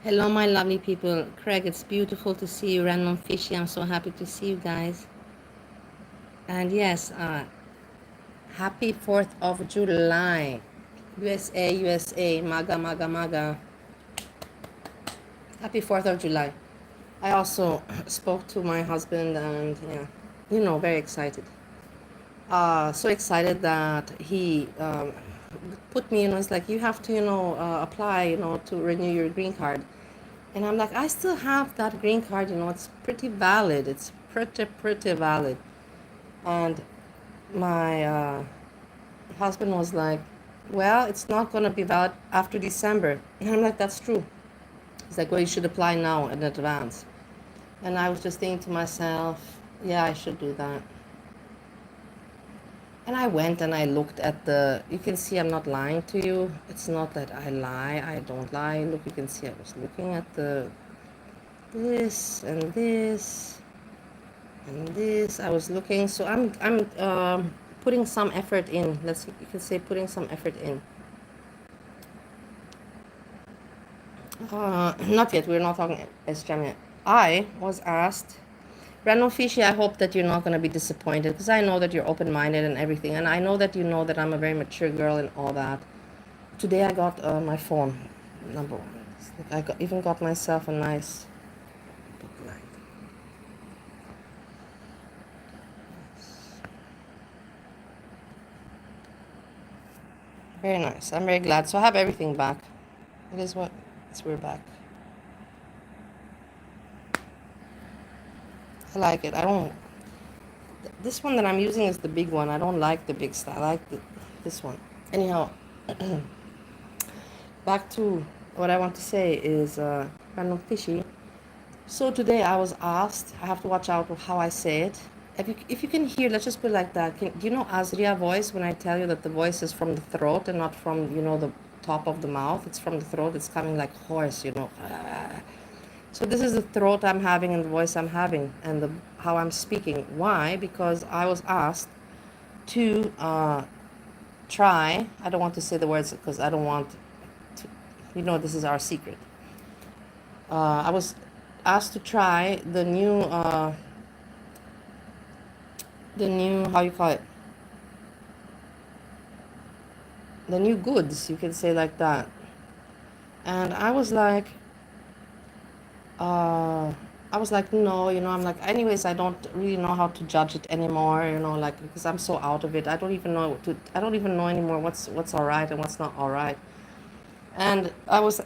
Hello, my lovely people. Craig, it's beautiful to see you. Random Fishy, I'm so happy to see you guys. And yes, happy 4th of July. USA, USA, MAGA, MAGA, MAGA. Happy 4th of July. I also spoke to my husband and, yeah, you know, very excited. So excited that he put me, it's like, you have to, apply, to renew your green card. And I'm like, I still have that green card, it's pretty valid. It's pretty valid. And my husband was like, well, it's not going to be valid after December. And I'm like, that's true. He's like, well, you should apply now in advance. And I was just thinking to myself, yeah, I should do that. And I went and I looked at you can see I'm not lying to you. It's not that I lie, I don't lie. Look, you can see I was looking at this and this and this. I was looking, so I'm putting some effort in. You can say putting some effort in. Not yet, we're not talking Sjam yet. I was asked, Random Fishy, I hope that you're not going to be disappointed, because I know that you're open-minded and everything, and I know that you know that I'm a very mature girl and all that. Today I got my phone, number one. I even got myself a nice book light. Very nice. I'm very glad. So I have everything back. It is what? We're back. I like it. I don't... This one that I'm using is the big one. I don't like the big style. I like this one. Anyhow, back to what I want to say is Random Fishy. So today I was asked, I have to watch out with how I say it. If you can hear, let's just put it like that. Do you know AZRIA voice, when I tell you that the voice is from the throat and not from, the top of the mouth? It's from the throat. It's coming like hoarse, So this is the throat I'm having and the voice I'm having and how I'm speaking. Why? Because I was asked to try. I don't want to say the words because I don't want to, this is our secret. I was asked to try the new, how you call it? the new goods, you can say like that. And I was like, uh, no, I'm like, anyways, I don't really know how to judge it anymore, like, because I'm so out of it. I don't even know anymore what's all right and what's not all right. And I was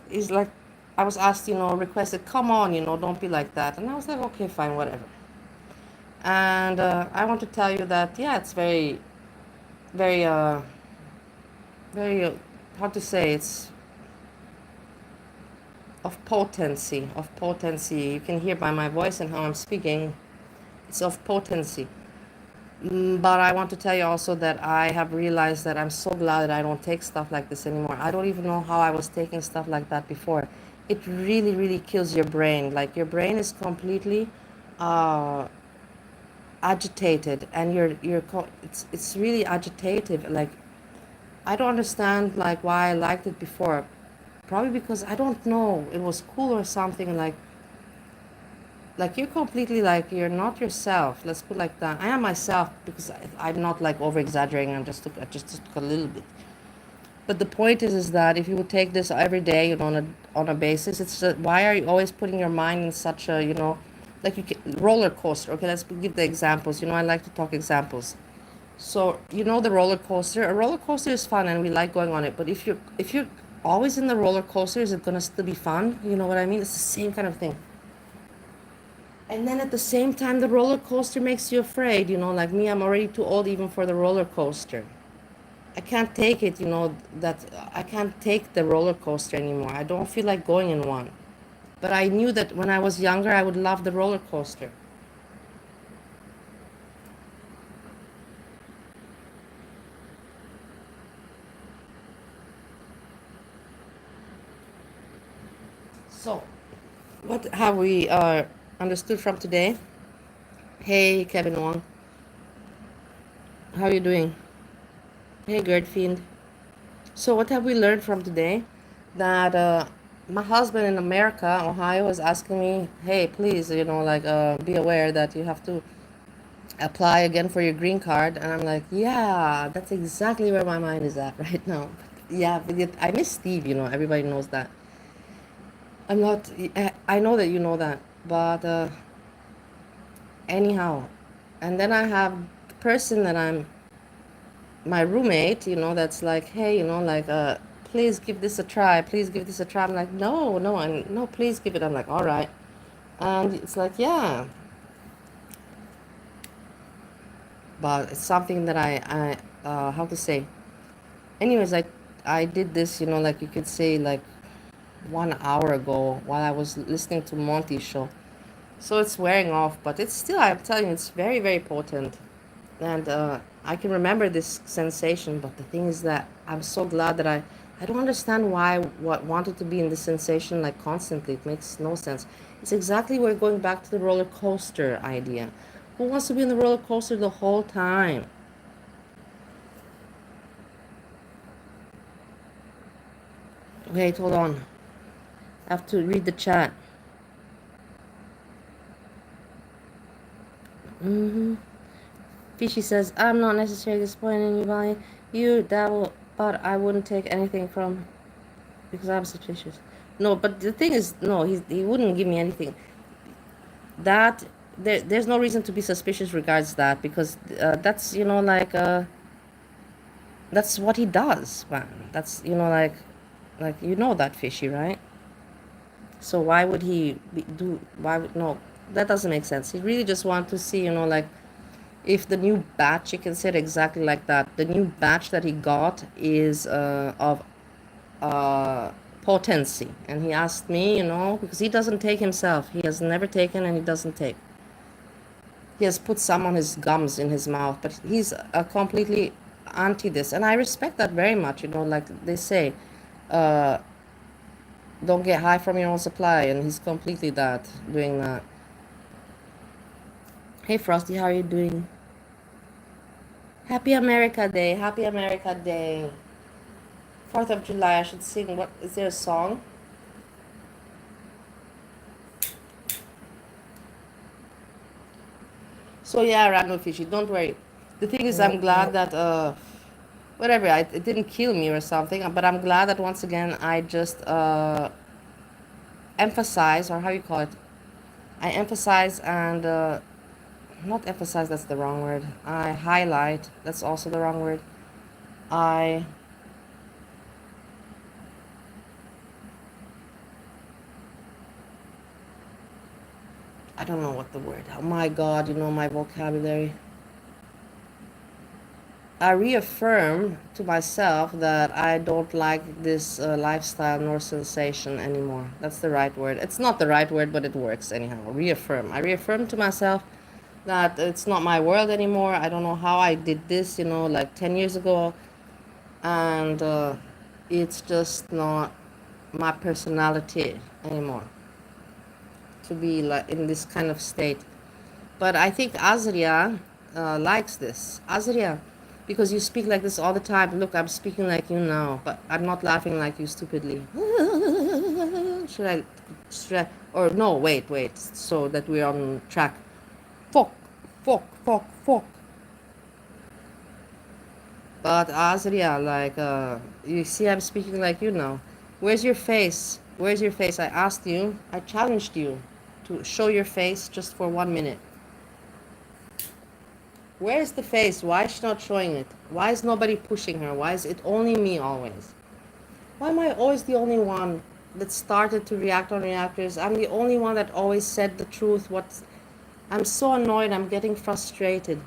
asked, requested, come on, don't be like that. And I was like, okay, fine, whatever. And I want to tell you that, yeah, it's very, very, very, how to say, it's of potency. You can hear by my voice and how I'm speaking, it's of potency. But I want to tell you also that I have realized that I'm so glad that I don't take stuff like this anymore. I don't even know how I was taking stuff like that before. It really, really kills your brain. Like your brain is completely uh, agitated, and it's really agitative. Like I don't understand like why I liked it before. Probably because I don't know, it was cool or something. Like you're completely like you're not yourself. Let's put it like that. I am myself because I'm not like over exaggerating. I just took a little bit. But the point is that if you would take this every day, on a basis, it's why are you always putting your mind in such a like roller coaster? Okay, let's give the examples. I like to talk examples. So the roller coaster. A roller coaster is fun and we like going on it. But if you're always in the roller coaster, is it gonna still be fun? You know what I mean? It's the same kind of thing. And then at the same time, the roller coaster makes you afraid, like me, I'm already too old even for the roller coaster. I can't take it, that I can't take the roller coaster anymore. I don't feel like going in one. But I knew that when I was younger, I would love the roller coaster. So, what have we understood from today? Hey, Kevin Wong. How are you doing? Hey, Gerdfiend. So what have we learned from today? That my husband in America, Ohio, is asking me, hey, please, be aware that you have to apply again for your green card. And I'm like, yeah, that's exactly where my mind is at right now. Yeah, but yet I miss Steve, everybody knows that. I'm not, I know that you know that, but anyhow. And then I have the person that I'm my roommate, that's like, hey, please give this a try. Please give this a try. I'm like, no, no, and no, please give it. I'm like, all right. And it's like, yeah, but it's something that how to say. Anyways, I did this, like you could say, like 1 hour ago while I was listening to Monty's show. So it's wearing off, but it's still, I'm telling you, it's very, very potent. And I can remember this sensation, but the thing is that I'm so glad that I don't understand why what wanted to be in this sensation like constantly. It makes no sense. It's exactly we're going back to the roller coaster idea. Who wants to be in the roller coaster the whole time? Wait, hold on. I have to read the chat. Fishy says, I'm not necessarily disappointed in you, Valley. You devil, but I wouldn't take anything from because I'm suspicious. No, but the thing is, no, he wouldn't give me anything. That there's no reason to be suspicious regards that because that's that's what he does, man. That's like that Fishy, right? So why would he do? Why would no? That doesn't make sense. He really just want to see, like if the new batch, you can say it exactly like that. The new batch that he got is of potency. And he asked me, because he doesn't take himself. He has never taken and he doesn't take. He has put some on his gums in his mouth, but he's completely anti this. And I respect that very much, like they say, uh, don't get high from your own supply. And he's completely doing that. Hey, Frosty, how are you doing? Happy America Day. Happy America Day. 4th of July, I should sing. What is there a song? So yeah, Randall Fishy, don't worry. The thing is, I'm glad that whatever. It didn't kill me or something, but I'm glad that once again I just emphasize, or how you call it, I emphasize and not emphasize, that's the wrong word. I highlight, that's also the wrong word. I don't know what the word. Oh my God, you know my vocabulary. I reaffirm to myself that I don't like this lifestyle nor sensation anymore. That's the right word. It's not the right word, but it works anyhow. Reaffirm. I reaffirm to myself that it's not my world anymore. I don't know how I did this, you know, like 10 years ago. And it's just not my personality anymore to be like in this kind of state. But I think AZRIA likes this. AZRIA, because you speak like this all the time. Look, I'm speaking like you now, but I'm not laughing like you stupidly. Should I, or no, wait, so that we're on track. Fuck, fuck. But AZRIA, like, you see, I'm speaking like you now. Where's your face? Where's your face? I asked you, I challenged you to show your face just for 1 minute. Where's the face? Why is she not showing it? Why is nobody pushing her? Why is it only me always? Why am I always the only one that started to react on reactors? I'm the only one that always said the truth. I'm so annoyed. I'm getting frustrated.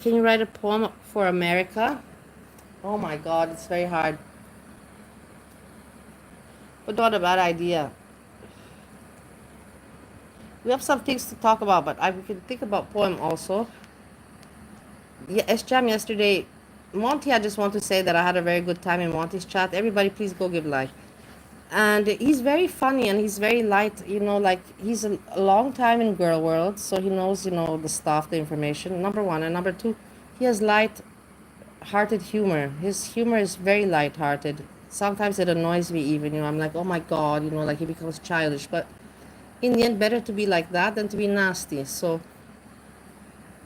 Can you write a poem for America? Oh my God, it's very hard. But not a bad idea. We have some things to talk about, but we can think about poem also. Yeah, Sjam yesterday, Monty, I just want to say that I had a very good time in Monty's chat. Everybody, please go give like. And he's very funny and he's very light, you know, like he's a long time in girl world, so he knows, you know, the stuff, the information, number one. And number two, he has light-hearted humor. His humor is very light-hearted. Sometimes it annoys me even, you know, I'm like, oh my God, you know, like he becomes childish. But in the end, better to be like that than to be nasty. So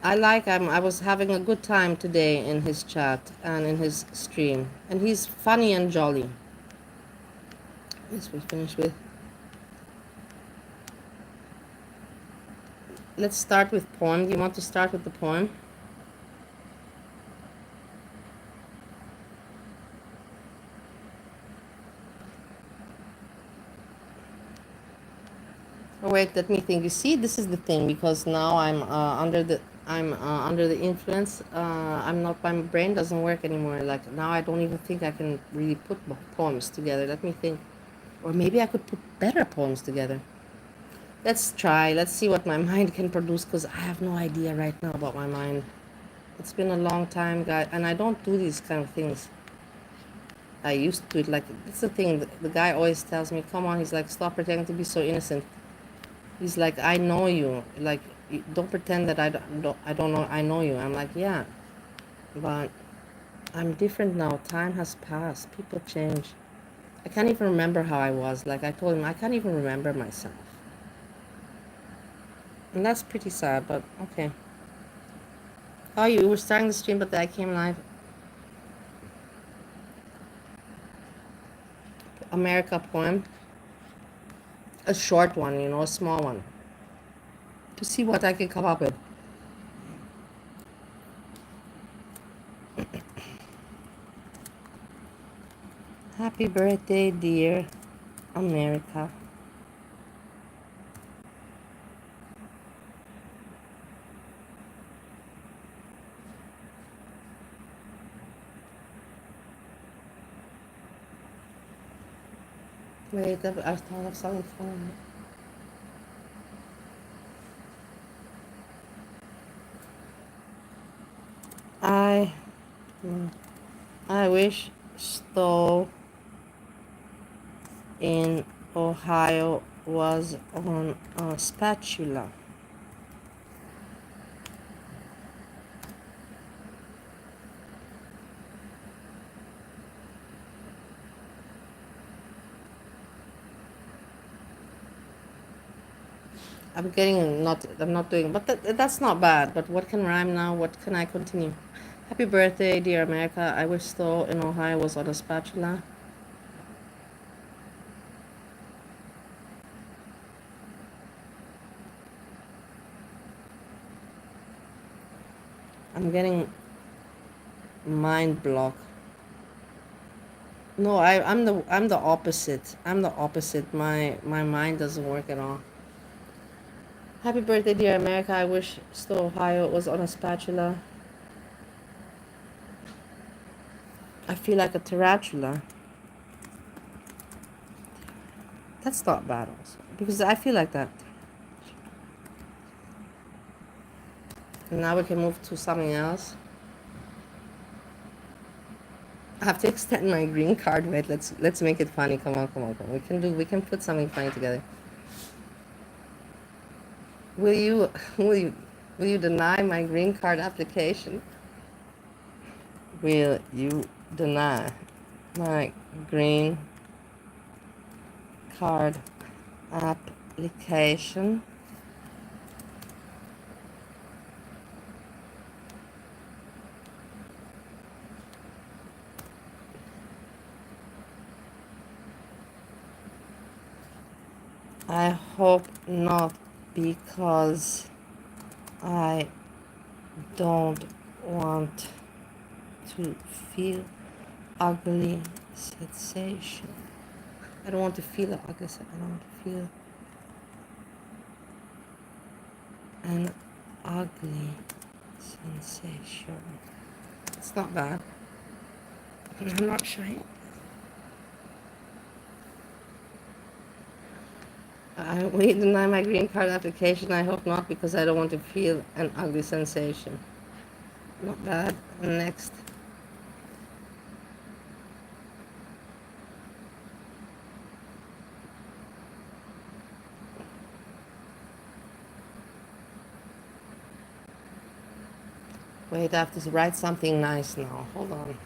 I was having a good time today in his chat and in his stream. And he's funny and jolly. Yes, we finish with. Let's start with poem. Do you want to start with the poem? Oh, wait, let me think. You see, this is the thing, because now I'm under the influence. I'm not. My brain doesn't work anymore. Like now, I don't even think I can really put poems together. Let me think. Or maybe I could put better poems together. Let's try. Let's see what my mind can produce, because I have no idea right now about my mind. It's been a long time, guy, and I don't do these kind of things. I used to. Like, it's the thing. The guy always tells me, "Come on," he's like, "Stop pretending to be so innocent." He's like, "I know you. Like, don't pretend that I don't know. I know you." I'm like, "Yeah, but I'm different now. Time has passed. People change. I can't even remember how I was." Like I told him, I can't even remember myself. And that's pretty sad, but okay. Oh, you were starting the stream, but I came live. America poem. A short one, you know, a small one. To see what I can come up with. Happy birthday, dear America. Wait, I thought of something funny. I wish Stowe in Ohio was on a spatula. I'm not doing, but that's not bad. But what can rhyme now? What can I continue? Happy birthday, dear America. I wish Stowe in Ohio was on a spatula. I'm getting mind block. No, I'm the opposite. I'm the opposite. My mind doesn't work at all. Happy birthday, dear America. I wish Stowe, Ohio was on a spatula. I feel like a tarantula. That's not bad also. Because I feel like that. And now we can move to something else. I have to extend my green card. Wait, let's make it funny. Come on, come on, come on. We can put something funny together. Will you will you deny my green card application? Will you deny my green card application? I hope not, because I don't want to feel ugly sensation. I don't want to feel an ugly sensation. I don't want to feel an ugly sensation. It's not bad. I'm not shy. Will you deny my green card application? I hope not, because I don't want to feel an ugly sensation. Not bad. Next. Wait, I have to write something nice now. Hold on.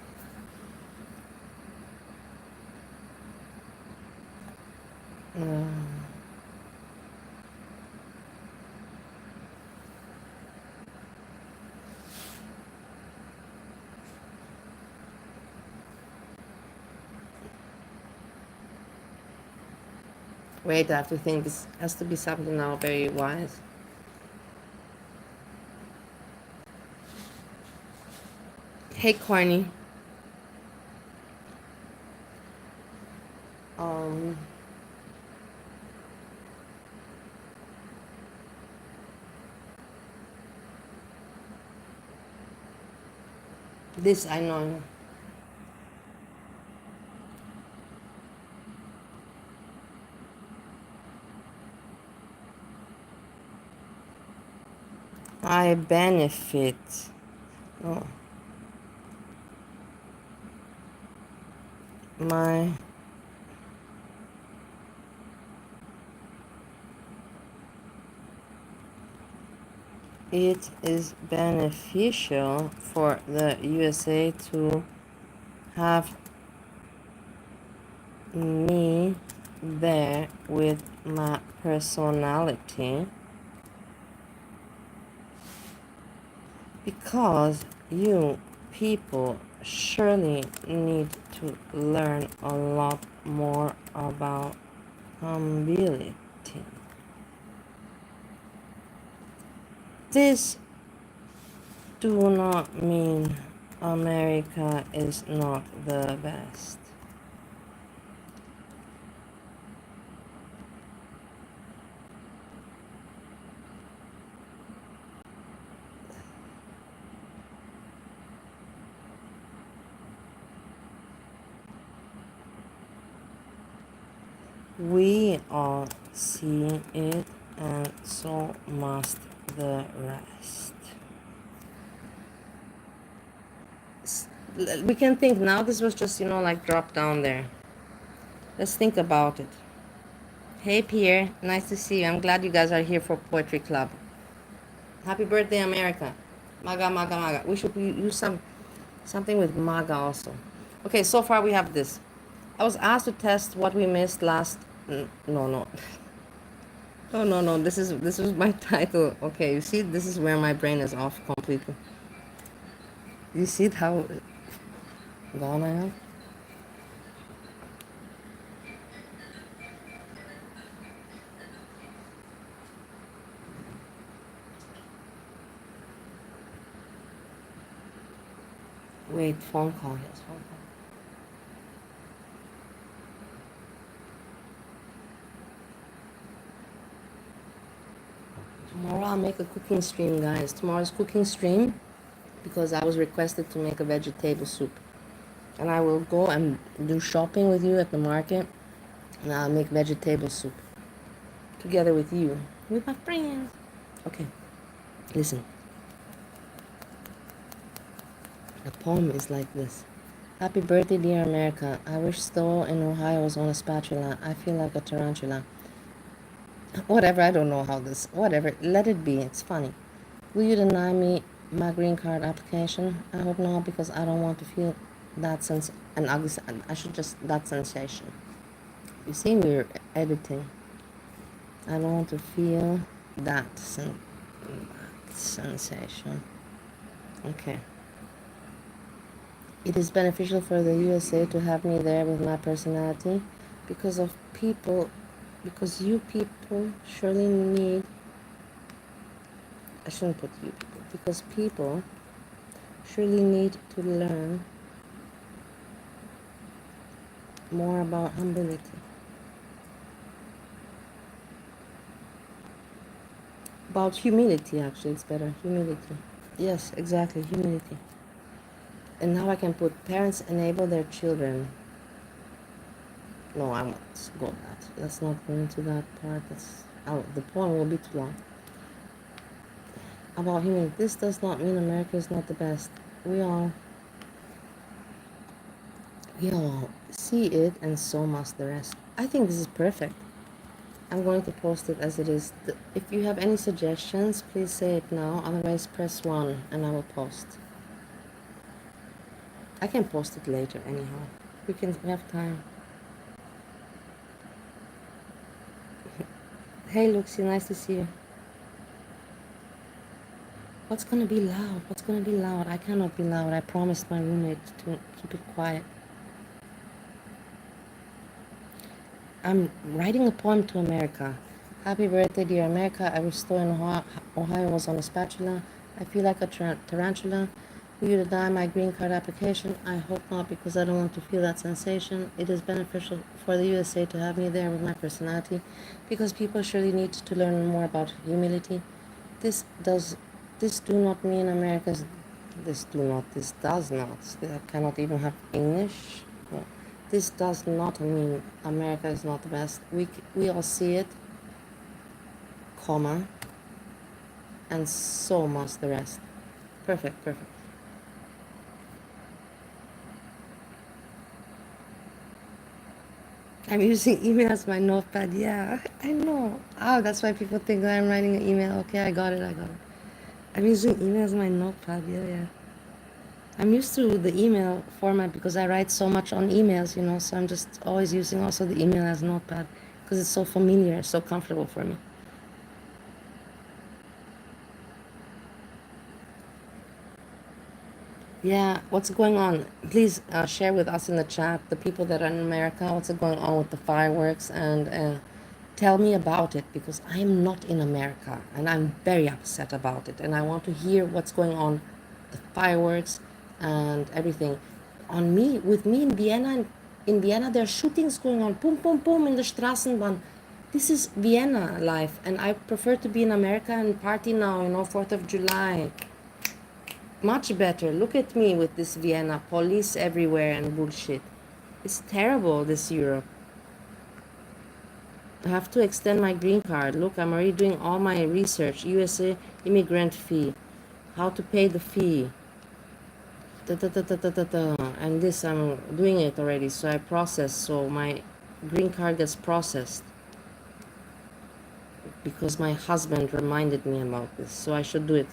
Wait, I have to think. This has to be something now very wise. Hey, Corny. This I know. I benefit. Oh. My it is beneficial for the USA to have me there with my personality, because you people surely need to learn a lot more about humility. This do not mean America is not the best. We all see it, and so must the rest. We can think now. This was just, like drop down there. Let's think about it. Hey, Pierre. Nice to see you. I'm glad you guys are here for Poetry Club. Happy birthday, America. Maga, maga, maga. We should use something with maga also. Okay, so far we have this. I was asked to test what we missed last... No. Oh, no. This is my title. Okay, you see, this is where my brain is off completely. You see how gone I am? Wait, phone call. Yes, phone call. Tomorrow I'll make a cooking stream, guys. Tomorrow's cooking stream because I was requested to make a vegetable soup. And I will go and do shopping with you at the market, and I'll make vegetable soup together with you, with my friends. Okay, listen. The poem is like this. Happy birthday, dear America. I wish snow in Ohio was on a spatula. I feel like a tarantula. Whatever, I don't know how this, whatever, let it be. It's funny. Will you deny me my green card application? I hope not, because I don't want to feel that sense, an ugly, I should just, that sensation. You see, we're editing. I don't want to feel that, that sensation. Okay. It is beneficial for the USA to have me there with my personality because of people, because you people surely need, I shouldn't put you people, because people surely need to learn more about humility. About humility, actually, it's better. Humility. Yes, exactly, humility. And now I can put parents enable their children. No, I won't go that. Let's not go into that part. That's, oh, the poem will be too long. About humility. This does not mean America is not the best. We all see it, and so must the rest. I think this is perfect. I'm going to post it as it is. If you have any suggestions, please say it now. Otherwise, press 1 and I will post. I can post it later anyhow. We have time. Hey, Luxie, nice to see you. What's gonna be loud? What's gonna be loud? I cannot be loud. I promised my roommate to keep it quiet. I'm writing a poem to America. Happy birthday, dear America. I wish store in Ohio was on a spatula. I feel like a tarantula. Will you deny my green card application? I hope not, because I don't want to feel that sensation. It is beneficial for the USA to have me there with my personality, because people surely need to learn more about humility. This does not mean America's. This does not. I cannot even have English. No. This does not mean America is not the best. We all see it, comma, and so must the rest. Perfect, perfect. I'm using email as my notepad. Yeah, I know. Oh, that's why people think that I'm writing an email. Okay, I got it. I'm using email as my notepad. Yeah. I'm used to the email format because I write so much on emails, so I'm just always using also the email as notepad because it's so familiar, so comfortable for me. Yeah, what's going on? Please share with us in the chat, the people that are in America, what's going on with the fireworks, and tell me about it, because I'm not in America and I'm very upset about it, and I want to hear what's going on, the fireworks and everything. With me in Vienna, there are shootings going on, boom, boom, boom, in the Straßenbahn. This is Vienna life, and I prefer to be in America and party now, 4th of July. Much better. Look at me with this Vienna, police everywhere and bullshit. It's terrible, this Europe. I have to extend my green card. Look, I'm already doing all my research. USA immigrant fee. How to pay the fee. And this, I'm doing it already. So I process. So my green card gets processed. Because my husband reminded me about this. So I should do it.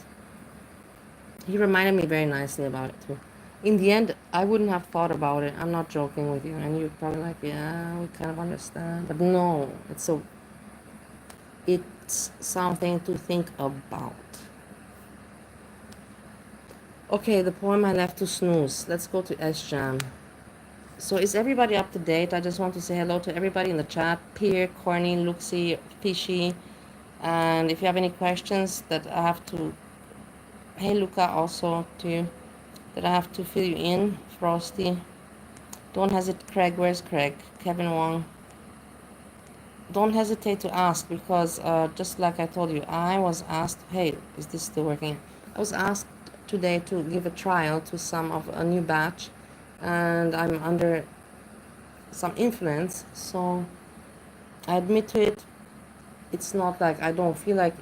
He reminded me very nicely about it too. In the end, I wouldn't have thought about it. I'm not joking with you. And you're probably like, yeah, we kind of understand. But no, it's something to think about. Okay, the poem I left to snooze. Let's go to Sjam. So is everybody up to date? I just want to say hello to everybody in the chat. Pierre, Corny, Luxie, Fishy. And if you have any questions that I have to... Hey, Luca, also to you. That I have to fill you in. Frosty. Don't hesitate. Craig, where's Craig? Kevin Wong. Don't hesitate to ask because just like I told you, I was asked, hey, is this still working? I was asked today to give a trial to some of a new batch and I'm under some influence, so I admit to it. It's not like I don't feel like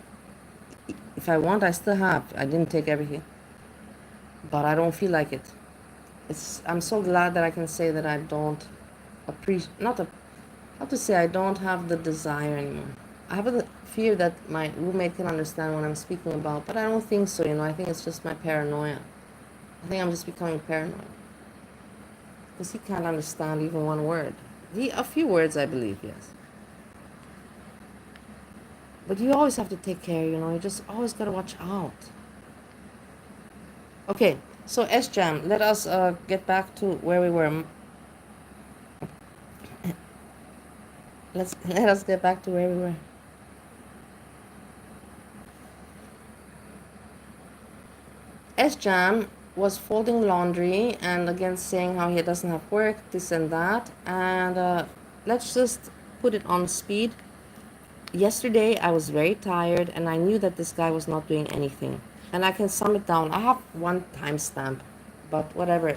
if I want, I still have. I didn't take everything, but I don't feel like it. I'm so glad that I can say that I don't appreciate, not a, how to say, I don't have the desire anymore. I have a fear that my roommate can understand what I'm speaking about, but I don't think so, I think it's just my paranoia. I think I'm just becoming paranoid. Because he can't understand even one word. A few words, I believe, yes. But you always have to take care, you just always gotta watch out. Okay, so Sjam, let us get back to where we were. Let us get back to where we were. Sjam was folding laundry and again saying how he doesn't have work, this and that. And let's just put it on speed. Yesterday I was very tired and I knew that this guy was not doing anything. And I can sum it down. I have one timestamp, but whatever,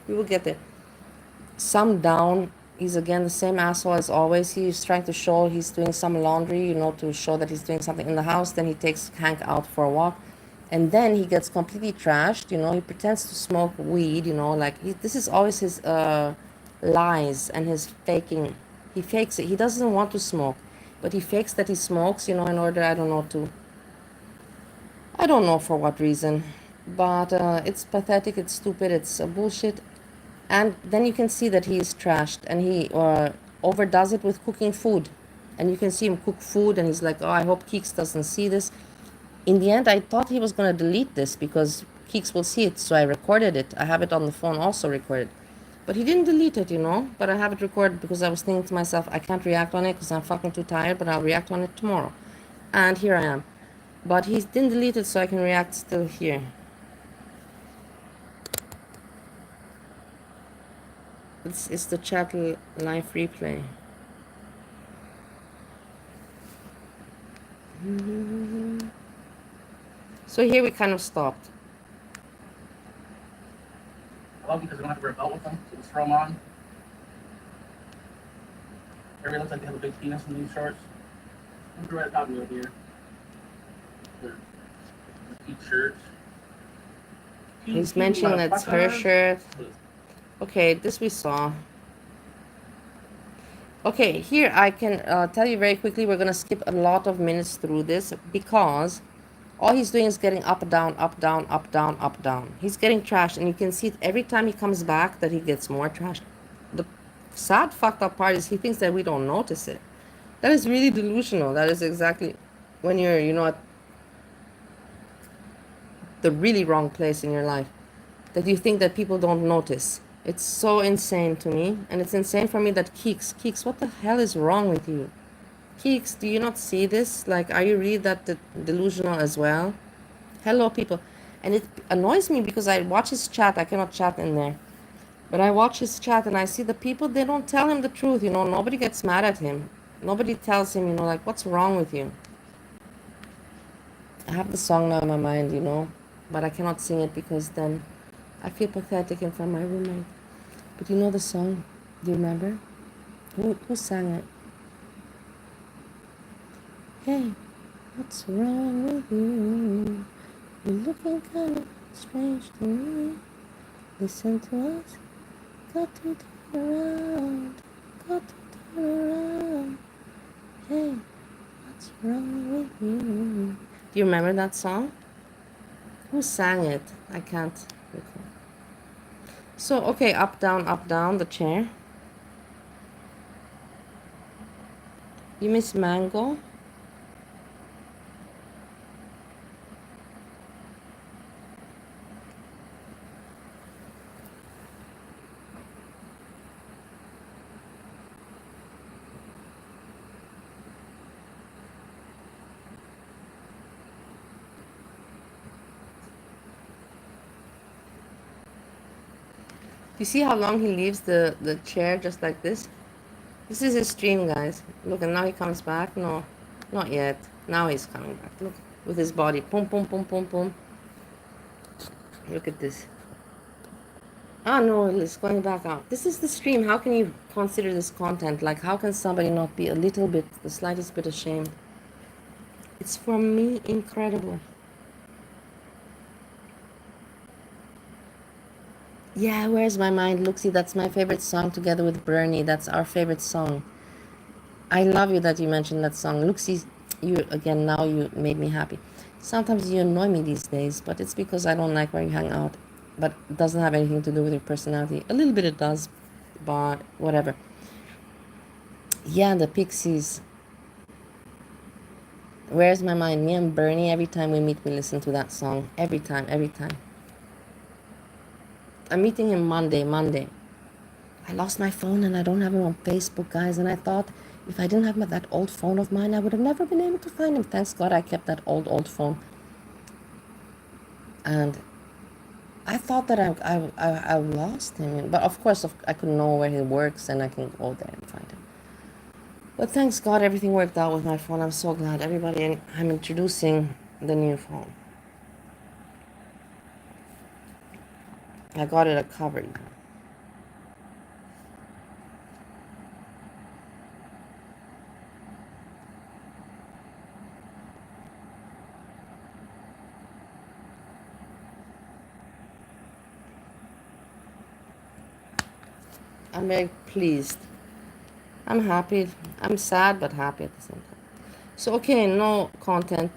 we will get there. Sum down, he's again the same asshole as always. He's trying to show he's doing some laundry, to show that he's doing something in the house. Then he takes Hank out for a walk. And then he gets completely trashed, he pretends to smoke weed, this is always his lies and his faking. He fakes it. He doesn't want to smoke, but he fakes that he smokes, in order, I don't know for what reason. But it's pathetic, it's stupid, it's bullshit. And then you can see that he is trashed and he overdoes it with cooking food. And you can see him cook food and he's like, oh, I hope Keeks doesn't see this. In the end, I thought he was going to delete this because Keeks will see it, so I recorded it. I have it on the phone also recorded. But he didn't delete it, But I have it recorded because I was thinking to myself, I can't react on it because I'm fucking too tired, but I'll react on it tomorrow. And here I am. But he didn't delete it, so I can react still here. It's the chat live replay. So here we kind of stopped. I love them because they don't have to wear a belt with them, so just throw them on. Everybody looks like they have a big penis in these shorts. I'm going to write a copy of here. They're cute shirts. He's mentioning that's her shirt. Okay, this we saw. Okay, here I can tell you very quickly, we're going to skip a lot of minutes through this because all he's doing is getting up, down, up, down, up, down, up, down. He's getting trashed, and you can see it every time he comes back that he gets more trashed. The sad, fucked up part is he thinks that we don't notice it. That is really delusional. That is exactly when you're, at the really wrong place in your life, that you think that people don't notice. It's so insane to me, and it's insane for me that Keeks, what the hell is wrong with you? Keeks, do you not see this? Like, are you really that delusional as well? Hello, people. And it annoys me because I watch his chat. I cannot chat in there. But I watch his chat and I see the people, they don't tell him the truth, Nobody gets mad at him. Nobody tells him, like, what's wrong with you? I have the song now in my mind, but I cannot sing it because then I feel pathetic in front of my roommate. But you know the song? Do you remember? Who sang it? Hey, what's wrong with you? You're looking kind of strange to me. Listen to us. Got to turn around. Got to turn around. Hey, what's wrong with you? Do you remember that song? Who sang it? I can't recall. So, okay, up, down, the chair. You miss Mango? You see how long he leaves the chair just like this? This is his stream, guys. Look, and now he comes back. No, not yet. Now he's coming back. Look, with his body. Boom, boom, boom, boom, boom. Look at this. Oh no, it's going back out. This is the stream. How can you consider this content? Like, how can somebody not be a little bit, the slightest bit ashamed? It's for me incredible. Yeah, Where's My Mind? Luxie, that's my favorite song together with Bernie. That's our favorite song. I love you that you mentioned that song. Luxie, you, again, now you made me happy. Sometimes you annoy me these days, but it's because I don't like where you hang out. But it doesn't have anything to do with your personality. A little bit it does, but whatever. Yeah, the Pixies. Where's My Mind? Me and Bernie, every time we meet, we listen to that song. Every time, every time. I'm meeting him Monday. I lost my phone and I don't have him on Facebook, guys. And I thought if I didn't have that old phone of mine, I would have never been able to find him. Thanks God I kept that old phone. And I thought that I lost him. But of course, I could know where he works and I can go there and find him. But thanks God, everything worked out with my phone. I'm so glad. Everybody, and I'm introducing the new phone. I got it a cover. I'm very pleased. I'm happy. I'm sad but happy at the same time. So okay, no content.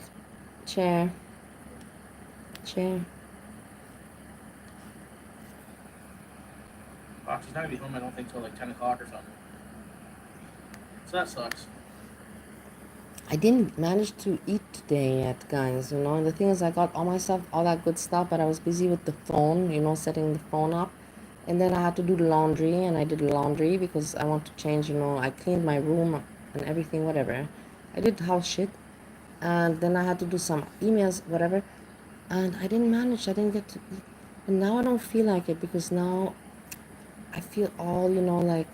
Chair. Oh, she's not gonna be home, I don't think, till like 10 o'clock or something. So that sucks. I didn't manage to eat today yet, guys, you know. And the thing is, I got all my stuff, all that good stuff, but I was busy with the phone, you know, setting the phone up. And then I had to do the laundry, and I did the laundry because I want to change, you know. I cleaned my room and everything, whatever. I did house shit. And then I had to do some emails, whatever. And I didn't manage. I didn't get to eat. And now I don't feel like it because now I feel all, you know, like,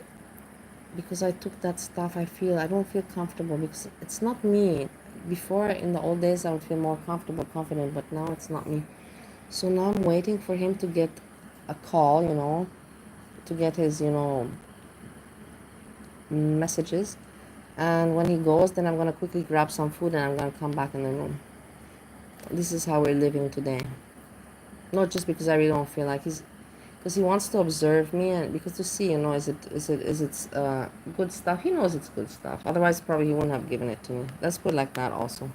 because I took that stuff, I don't feel comfortable because it's not me. Before, in the old days, I would feel more comfortable, confident, but now it's not me. So now I'm waiting for him to get a call, you know, to get his, you know, messages. And when he goes, then I'm going to quickly grab some food and I'm going to come back in the room. This is how we're living today. Not just because I really don't feel like because he wants to observe me and because to see, you know, is it good stuff. He knows it's good stuff, otherwise probably he wouldn't have given it to me. Let's put it like that also.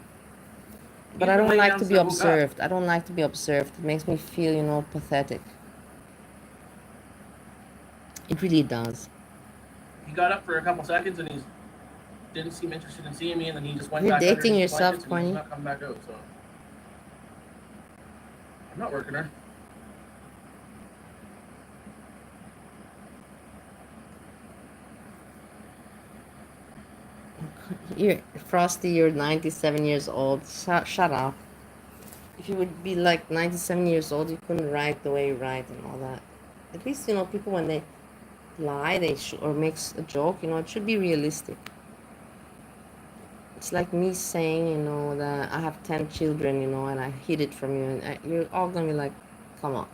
But I don't like to be observed. I don't like to be observed. It makes me feel, you know, pathetic. It really does. He got up for a couple seconds and he didn't seem interested in seeing me, and then he just went You're back dating yourself, and he's not coming back out, so I'm not working her. You're Frosty, you're 97 years old. Shut up. If you would be like 97 years old, you couldn't write the way you write and all that. At least, you know, people when they lie, or makes a joke, you know, it should be realistic. It's like me saying, you know, that I have 10 children, you know, and I hid it from you, and you're all gonna be like, come on.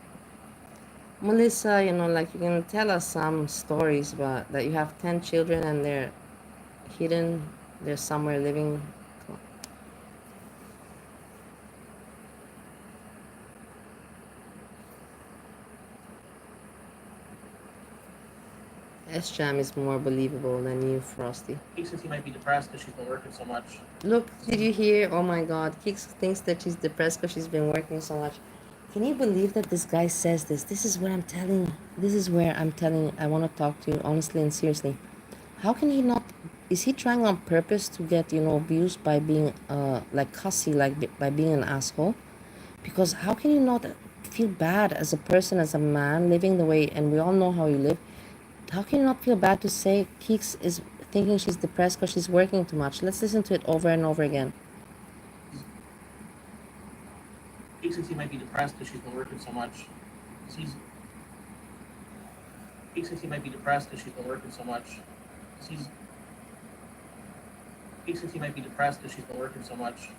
Melissa, you know, like you're gonna tell us some stories about that you have 10 children and they're hidden, they're somewhere living. Sjam is more believable than you, Frosty. He says he might be depressed because she's been working so much. Look, did you hear? Oh my God, Kix thinks that she's depressed because she's been working so much. Can you believe that this guy says this? This is what I'm telling. This is where I'm telling. I want to talk to you honestly and seriously. How can he not? Is he trying on purpose to get, you know, abused by being like cussy, like by being an asshole? Because how can you not feel bad as a person, as a man living the way, and we all know how you live. How can you not feel bad to say Keeks is thinking she's depressed because she's working too much? Let's listen to it over and over again. He says he might be depressed because she's been working so much. He says he might be depressed because she's been working so much. He says he might be depressed because she's been working so much.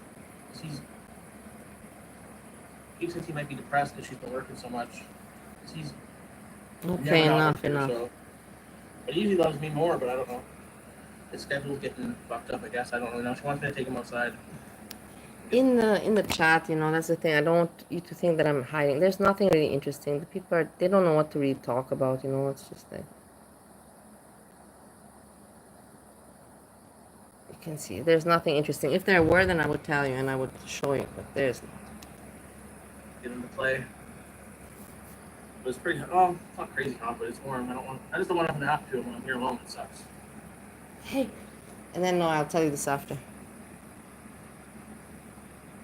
He says he might be depressed because she's been working so much. He's Okay, enough. So. But he usually loves me more, but I don't know. His schedule's getting fucked up, I guess. I don't really know. She wants me to take him outside. In the chat, that's the thing. I don't want you to think that I'm hiding. There's nothing really interesting. The people they don't know what to really talk about. It's just like you can see. There's nothing interesting. If there were, then I would tell you and I would show you. But there's not. Get him to play. But it's pretty. Oh, it's not crazy hot, but it's warm. I just don't want to have to when I'm here alone. It sucks. Hey, and then no, I'll tell you this after.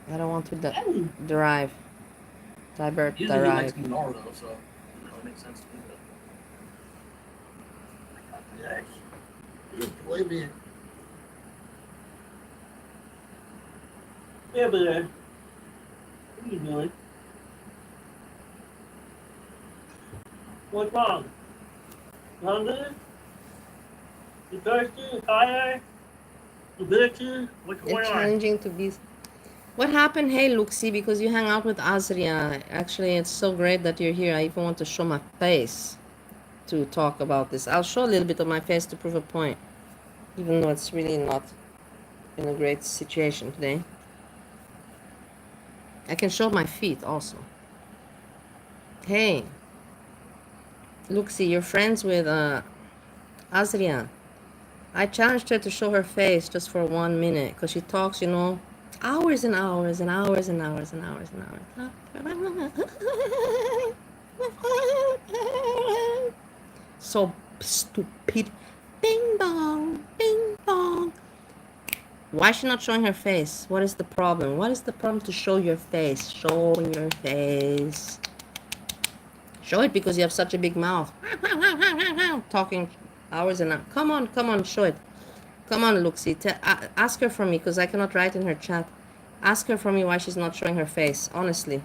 I don't want to divert. Usually he likes me more though, so it makes sense to me. But... Wait a minute. Yeah, but what are you doing? What's wrong? You hungry? You thirsty? You tired? You bitchy? What's going on? It's challenging to be. What happened? Hey, Luxie, because you hang out with AZRIA. Actually, it's so great that you're here. I even want to show my face to talk about this. I'll show a little bit of my face to prove a point, even though it's really not in a great situation today. I can show my feet also. Hey, Luxie, you're friends with AZRIA. I challenged her to show her face just for 1 minute because she talks, hours and hours and hours and hours and hours and hours. So stupid. Bing bong, bing bong. Why is she not showing her face? What is the problem? What is the problem to show your face? Show your face. Show it because you have such a big mouth. Talking hours and hours. Come on, show it. Come on, Luxie. Ask her for me because I cannot write in her chat. Ask her for me why she's not showing her face, honestly.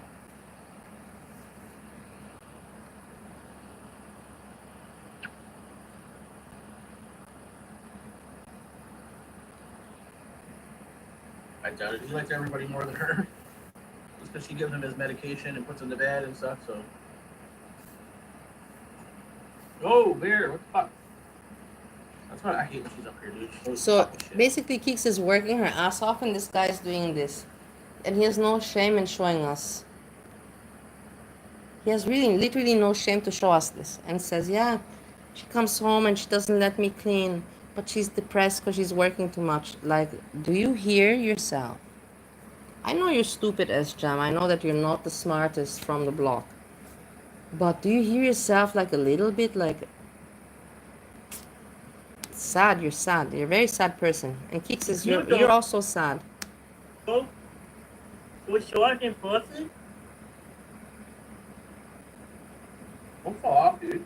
I doubt it. He likes everybody more than her. Just because she gives him his medication and puts him to bed and stuff, so. Oh, Bear, what the fuck? That's what I hate when she's up here, dude. So basically, Keeks is working her ass off, and this guy is doing this. And he has no shame in showing us. He has really, literally no shame to show us this. And says, yeah, she comes home and she doesn't let me clean. But she's depressed because she's working too much. Like, do you hear yourself? I know you're stupid, Sjam. I know that you're not the smartest from the block. But do you hear yourself like a little bit? Like, sad, you're sad. You're a very sad person. And Keeks says, you're also sad. Oh? Was she working pussy? Don't fall off, dude.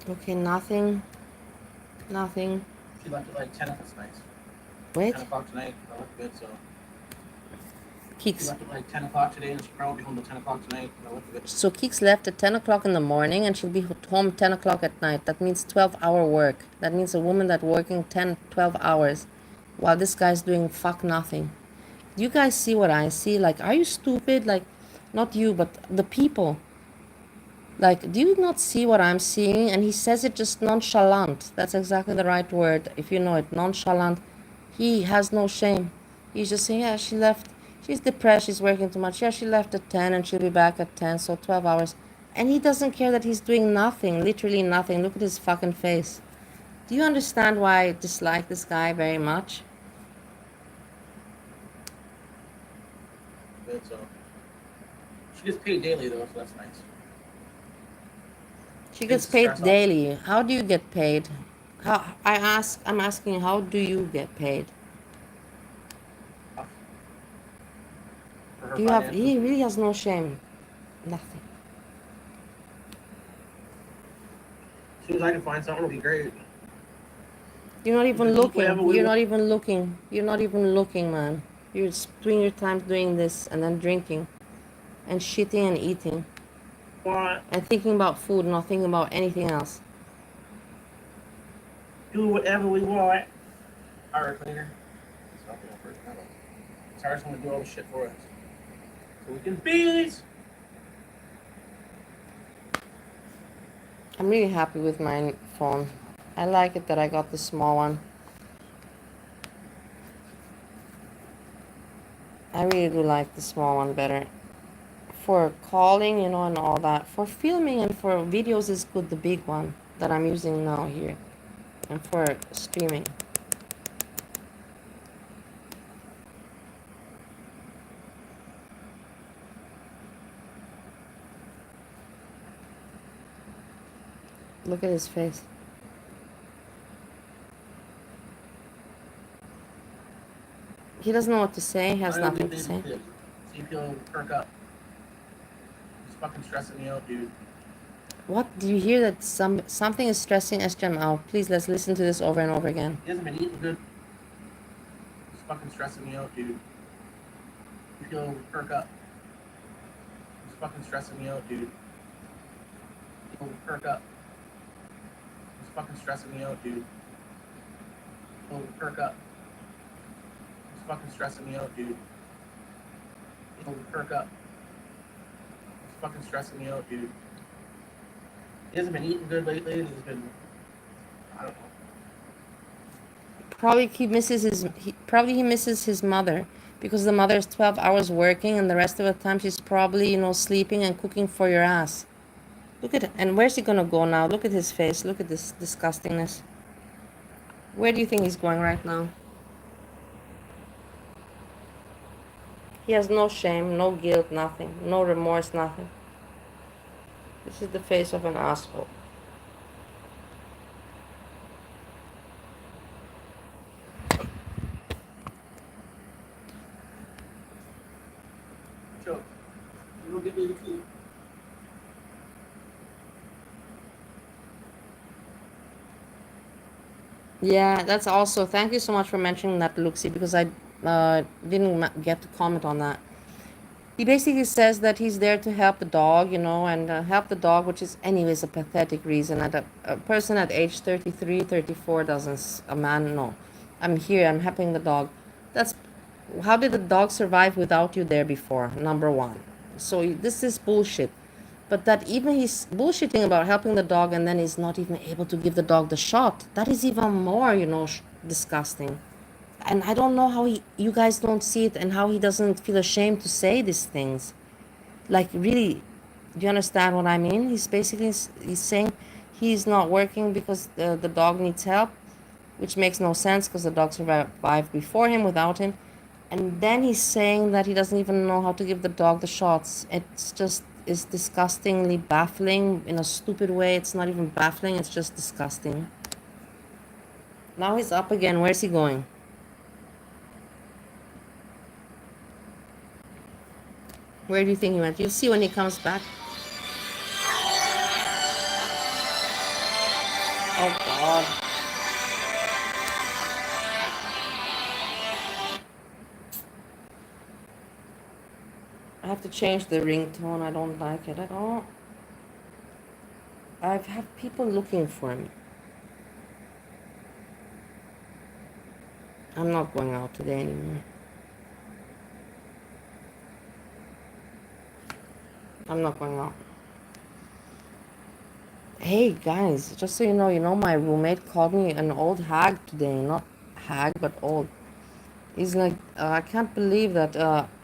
Okay, nothing. Nothing. She left at like 10 o'clock tonight. Wait. 10 o'clock tonight. I left good, so. Keeks. She left at like 10 o'clock today, and she'll probably be home at 10 o'clock tonight. I left good. So Keeks left at 10 o'clock in the morning, and she'll be home 10 o'clock at night. That means 12-hour work. That means a woman that's working 10, 12 hours, while this guy's doing fuck nothing. Do you guys see what I see? Like, are you stupid? Like, not you, but the people. Like, do you not see what I'm seeing? And he says it just nonchalant. That's exactly the right word, if you know it. Nonchalant. He has no shame. He's just saying, yeah, she left. She's depressed. She's working too much. Yeah, she left at 10 and she'll be back at 10. So 12 hours. And he doesn't care that he's doing nothing. Literally nothing. Look at his fucking face. Do you understand why I dislike this guy very much? Good, so. She gets paid daily, though, so that's nice. She gets paid daily. How do you get paid? I'm asking you, how do you get paid? Do you have? He really has no shame. Nothing. As soon as I can find something, it'll be great. You're not We even can eat whatever looking. we You're want. not even looking. You're not even looking, man. You're spending your time doing this and then drinking and shitting and eating and thinking about food, not thinking about anything else. Do whatever we want. Alright, later. Tyrus gonna do all the shit for us. So we can peace. I'm really happy with my phone. I like it that I got the small one. I really do like the small one better. For calling, you know, and all that. For filming and for videos is good, the big one that I'm using now here. And for streaming. Look at his face. He doesn't know what to say. He has nothing to say. See if he'll perk up. He's fucking stressing me out, dude. What? Do you hear that something is stressing Sjam out? Please, let's listen to this over and over again. He hasn't been eating good. He's fucking stressing me out, dude. See if he'll perk up. He's fucking stressing me out, dude. He'll perk up. He's fucking stressing me out, dude. He'll perk up. He's fucking stressing me out, dude. He'll perk up. He's fucking stressing me out, dude. He hasn't been eating good lately, and he's been, I don't know. Probably he misses his mother, because the mother is 12 hours working and the rest of the time she's probably, you know, sleeping and cooking for your ass. Look at it. And where's he gonna go now? Look at his face. Look at this disgustingness. Where do you think he's going right now? He has no shame, no guilt, nothing. No remorse, nothing. This is the face of an asshole. Joe, you don't get me the key. Yeah, that's also, thank you so much for mentioning that, Luxie, because I didn't get to comment on that. He basically says that he's there to help the dog, you know, and help the dog, which is anyways a pathetic reason. And a person at age 33, 34 doesn't, a man, no. I'm here, I'm helping the dog. That's, how did the dog survive without you there before? Number one. So this is bullshit. But that even he's bullshitting about helping the dog and then he's not even able to give the dog the shot. That is even more, you know, disgusting. And I don't know how you guys don't see it and how he doesn't feel ashamed to say these things. Like, really, do you understand what I mean? He's basically, he's saying he's not working because the dog needs help, which makes no sense because the dog survived before him, without him. And then he's saying that he doesn't even know how to give the dog the shots. It's just, it's disgustingly baffling in a stupid way. It's not even baffling, it's just disgusting. Now he's up again. Where's he going? Where do you think he went? You'll see when he comes back. Oh, God. I have to change the ringtone. I don't like it at all. I've had people looking for me. I'm not going out today anymore. I'm not going out. Hey guys, just so you know, my roommate called me an old hag today. Not hag, but old. He's like, I can't believe that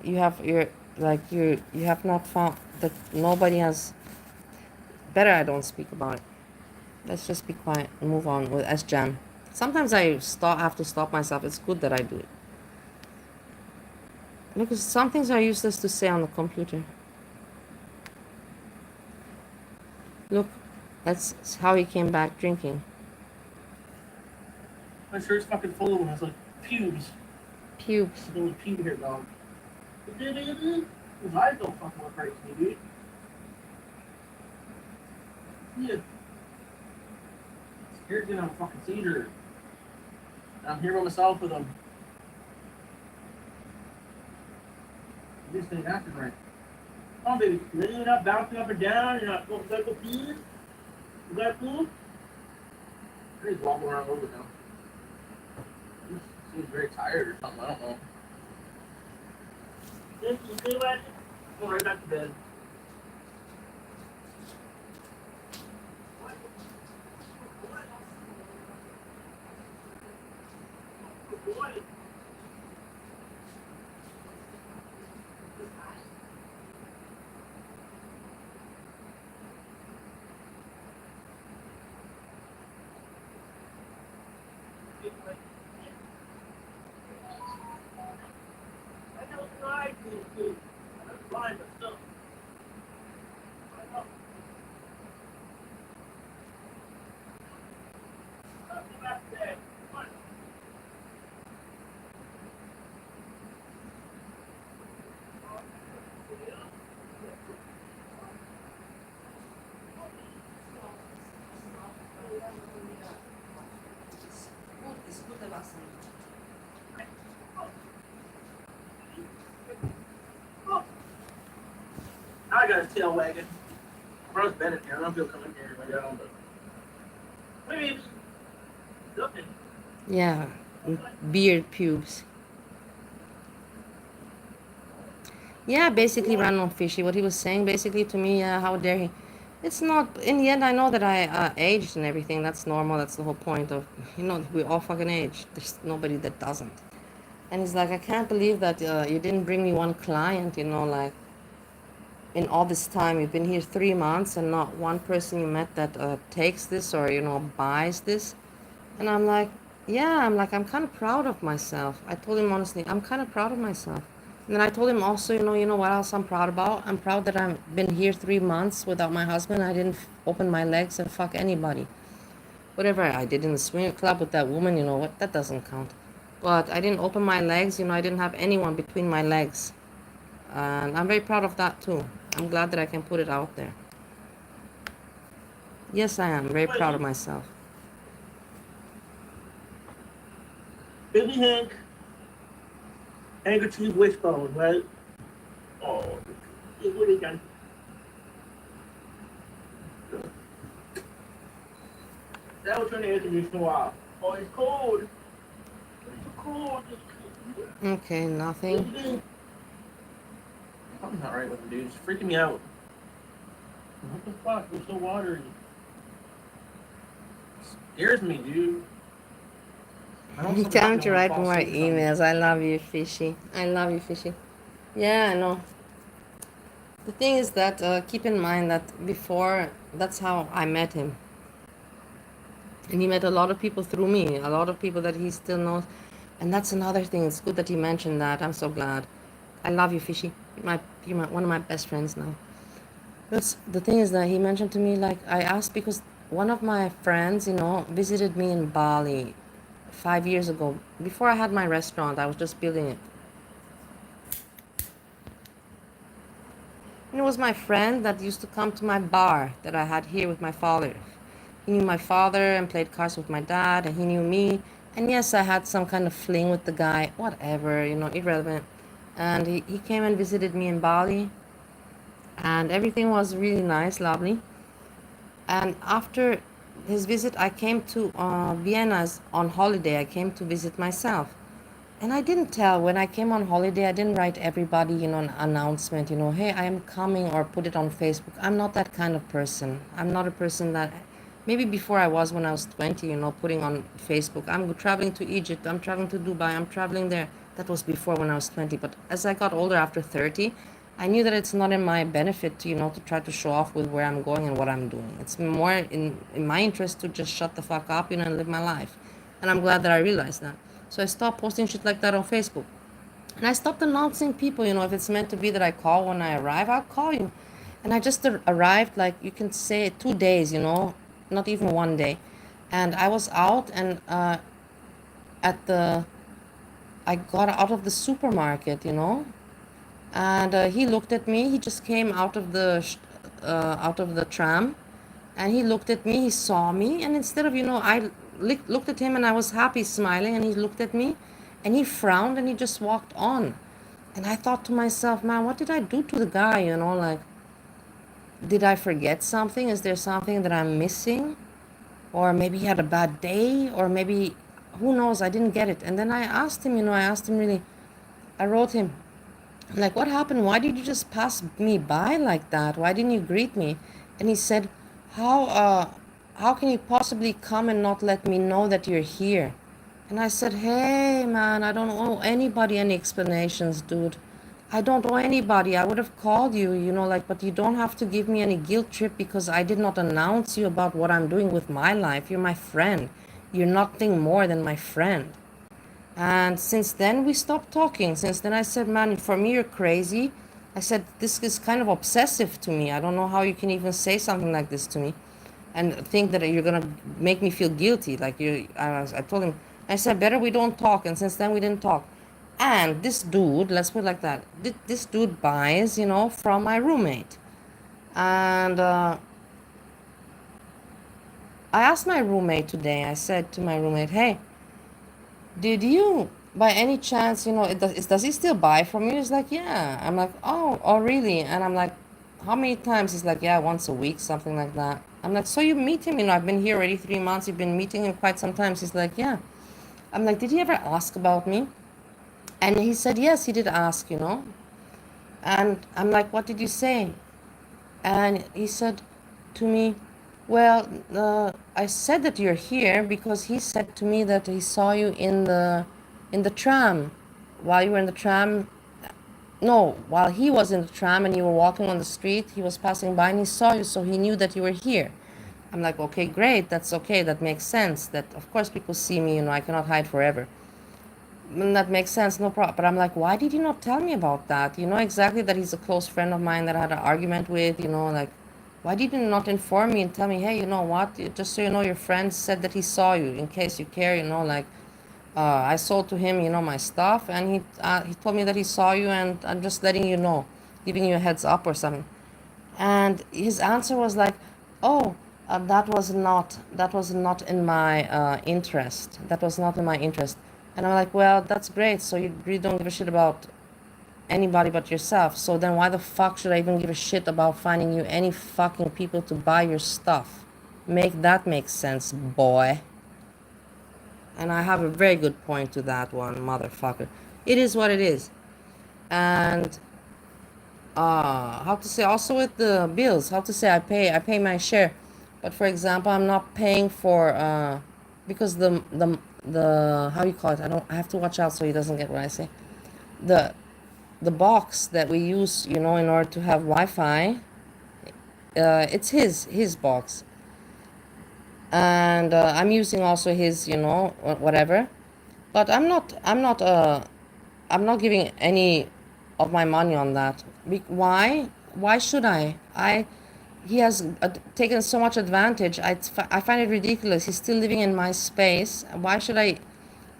you have not found that nobody has. Better I don't speak about it. Let's just be quiet and move on with Sjam. Sometimes I have to stop myself. It's good that I do it. Because some things are useless to say on the computer. Look, that's how he came back drinking. My shirt's fucking full of them. It's like pubes. Pubes. There's only pube here, dog. His eyes don't fucking look right to me, dude. Yeah. Scared to have a fucking seizure. I'm here by myself with them. This thing acting right. Come on, baby. You're not bouncing up and down. You're not going to pee. Is that cool? He's wobbling around a little bit now. He seems very tired or something. I don't know. You feel like it? Go right back to bed. I got a tail wagging. Bro's Bennett here. I don't know if he'll come in here right now, but maybe nothing. Yeah, beard pubes. Yeah, basically random fishy. What he was saying basically to me, how dare he? It's not, in the end, I know that I aged and everything. That's normal. That's the whole point of, we all fucking age. There's nobody that doesn't. And he's like, I can't believe that you didn't bring me one client, like, in all this time. You've been here 3 months and not one person you met that takes this or, buys this. And I'm like, yeah, I'm kind of proud of myself. I told him honestly, I'm kind of proud of myself. And then I told him also, you know what else I'm proud about? I'm proud that I've been here 3 months without my husband. I didn't open my legs and fuck anybody. Whatever I did in the swinger club with that woman, what, that doesn't count. But I didn't open my legs, I didn't have anyone between my legs. And I'm very proud of that too. I'm glad that I can put it out there. Yes, I am very proud of myself. Baby Hank, handkerchief wishbone, right? Oh, it's really done. That was turn the air conditioner off. Oh, it's cold. It's cold. Okay, nothing. Something's not right with him, dude. It's freaking me out. What the fuck? It's so watery. It scares me, dude. Time to write more emails. I love you, Fishy. I love you, Fishy. Yeah, I know. The thing is that, keep in mind that before, that's how I met him. And he met a lot of people through me, a lot of people that he still knows. And that's another thing. It's good that you mentioned that. I'm so glad. I love you, Fishy. You're one of my best friends now. But the thing is that he mentioned to me, like, I asked because one of my friends, visited me in Bali 5 years ago. Before I had my restaurant, I was just building it. And it was my friend that used to come to my bar that I had here with my father. He knew my father and played cards with my dad, and he knew me. And yes, I had some kind of fling with the guy, whatever, irrelevant. And he came and visited me in Bali. And everything was really nice, lovely. And after his visit, I came to Vienna on holiday. I came to visit myself. And I didn't tell, when I came on holiday, I didn't write everybody, an announcement, hey, I am coming, or put it on Facebook. I'm not that kind of person. I'm not a person that, maybe before I was when I was 20, putting on Facebook. I'm traveling to Egypt. I'm traveling to Dubai. I'm traveling there. That was before when I was 20. But as I got older, after 30, I knew that it's not in my benefit, to try to show off with where I'm going and what I'm doing. It's more in my interest to just shut the fuck up, and live my life. And I'm glad that I realized that. So I stopped posting shit like that on Facebook. And I stopped announcing people, if it's meant to be that I call when I arrive, I'll call you. And I just arrived, like, you can say 2 days, not even 1 day. And I was out, and I got out of the supermarket, and he looked at me. He just came out of the tram, and he looked at me. He saw me, and instead of, looked at him, and I was happy, smiling, and he looked at me, and he frowned, and he just walked on. And I thought to myself, man, what did I do to the guy? You know, like, did I forget something? Is there something that I'm missing? Or maybe he had a bad day, or maybe, who knows, I didn't get it. And then I asked him, really, I wrote him, like, what happened? Why did you just pass me by like that? Why didn't you greet me? And he said, how can you possibly come and not let me know that you're here? And I said, hey, man, I don't owe anybody any explanations, dude. I don't owe anybody. I would have called you, like, but you don't have to give me any guilt trip because I did not announce you about what I'm doing with my life. You're my friend. You're nothing more than my friend. And since then, we stopped talking. Since then, I said, man, for me, you're crazy. I said, this is kind of obsessive to me. I don't know how you can even say something like this to me and think that you're going to make me feel guilty. Like, I told him, I said, better we don't talk. And since then, we didn't talk. And this dude, let's put it like that, this dude buys, from my roommate. And I asked my roommate today, I said to my roommate, hey, did you, by any chance, does he still buy from you? He's like, yeah. I'm like, oh, really? And I'm like, how many times? He's like, yeah, once a week, something like that. I'm like, so you meet him? I've been here already 3 months. You've been meeting him quite some times. He's like, yeah. I'm like, did he ever ask about me? And he said, yes, he did ask, And I'm like, what did you say? And he said to me, well, I said that you're here because he said to me that he saw you in the tram. While you were in the tram, no, while he was in the tram and you were walking on the street, he was passing by and he saw you, so he knew that you were here. I'm like, okay, great, that's okay, that makes sense. That, of course, people see me, I cannot hide forever. And that makes sense, no problem. But I'm like, why did you not tell me about that? You know exactly that he's a close friend of mine that I had an argument with, like, why did you not inform me and tell me, hey, you know what, just so you know, your friend said that he saw you, in case you care, like, I sold to him, my stuff, and he told me that he saw you, and I'm just letting you know, giving you a heads up or something. And his answer was like, oh, that was not in my interest. That was not in my interest. And I'm like, well, that's great. So you really don't give a shit about anybody but yourself. So then why the fuck should I even give a shit about finding you any fucking people to buy your stuff? Make that make sense, boy. And I have a very good point to that one, motherfucker. It is what it is. And how to say, also with the bills, how to say, I pay my share. But for example, I'm not paying for because the how you call it, I have to watch out so he doesn't get what I say. The box that we use, in order to have Wi-Fi, it's his box. And I'm using also his, whatever. But I'm not giving any of my money on that. Why? Why should I? He has taken so much advantage. I find it ridiculous. He's still living in my space. Why should I?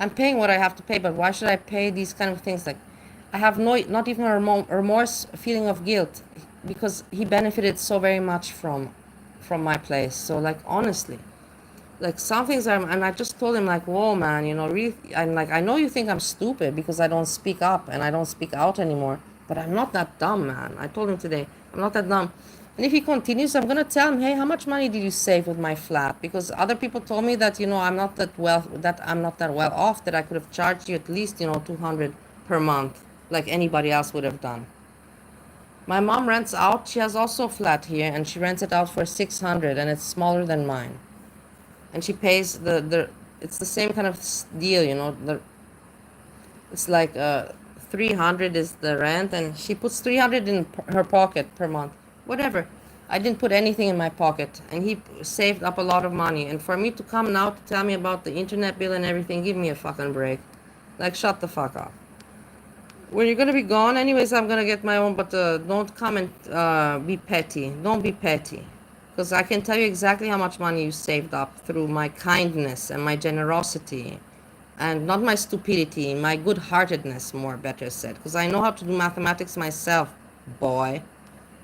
I'm paying what I have to pay, but why should I pay these kind of things? Like, I have not even a remorse, feeling of guilt, because he benefited so very much from my place. So, like, honestly, like, some things and I just told him, like, whoa, man, really, I'm like, I know you think I'm stupid because I don't speak up and I don't speak out anymore, but I'm not that dumb, man. I told him today, I'm not that dumb. And if he continues, I'm gonna tell him, hey, how much money did you save with my flat? Because other people told me that, I'm not that well off, that I could have charged you at least, 200 per month, like anybody else would have done. My mom rents out. She has also a flat here, and she rents it out for 600, and it's smaller than mine. And she pays it's the same kind of deal, it's like 300 is the rent, and she puts 300 in her pocket per month. Whatever. I didn't put anything in my pocket, and he saved up a lot of money. And for me to come now to tell me about the internet bill and everything, give me a fucking break. Like, shut the fuck up. When you're gonna be gone, anyways, I'm gonna get my own, but don't come and be petty. Don't be petty. Because I can tell you exactly how much money you saved up through my kindness and my generosity. And not my stupidity, my good-heartedness, more better said. Because I know how to do mathematics myself, boy.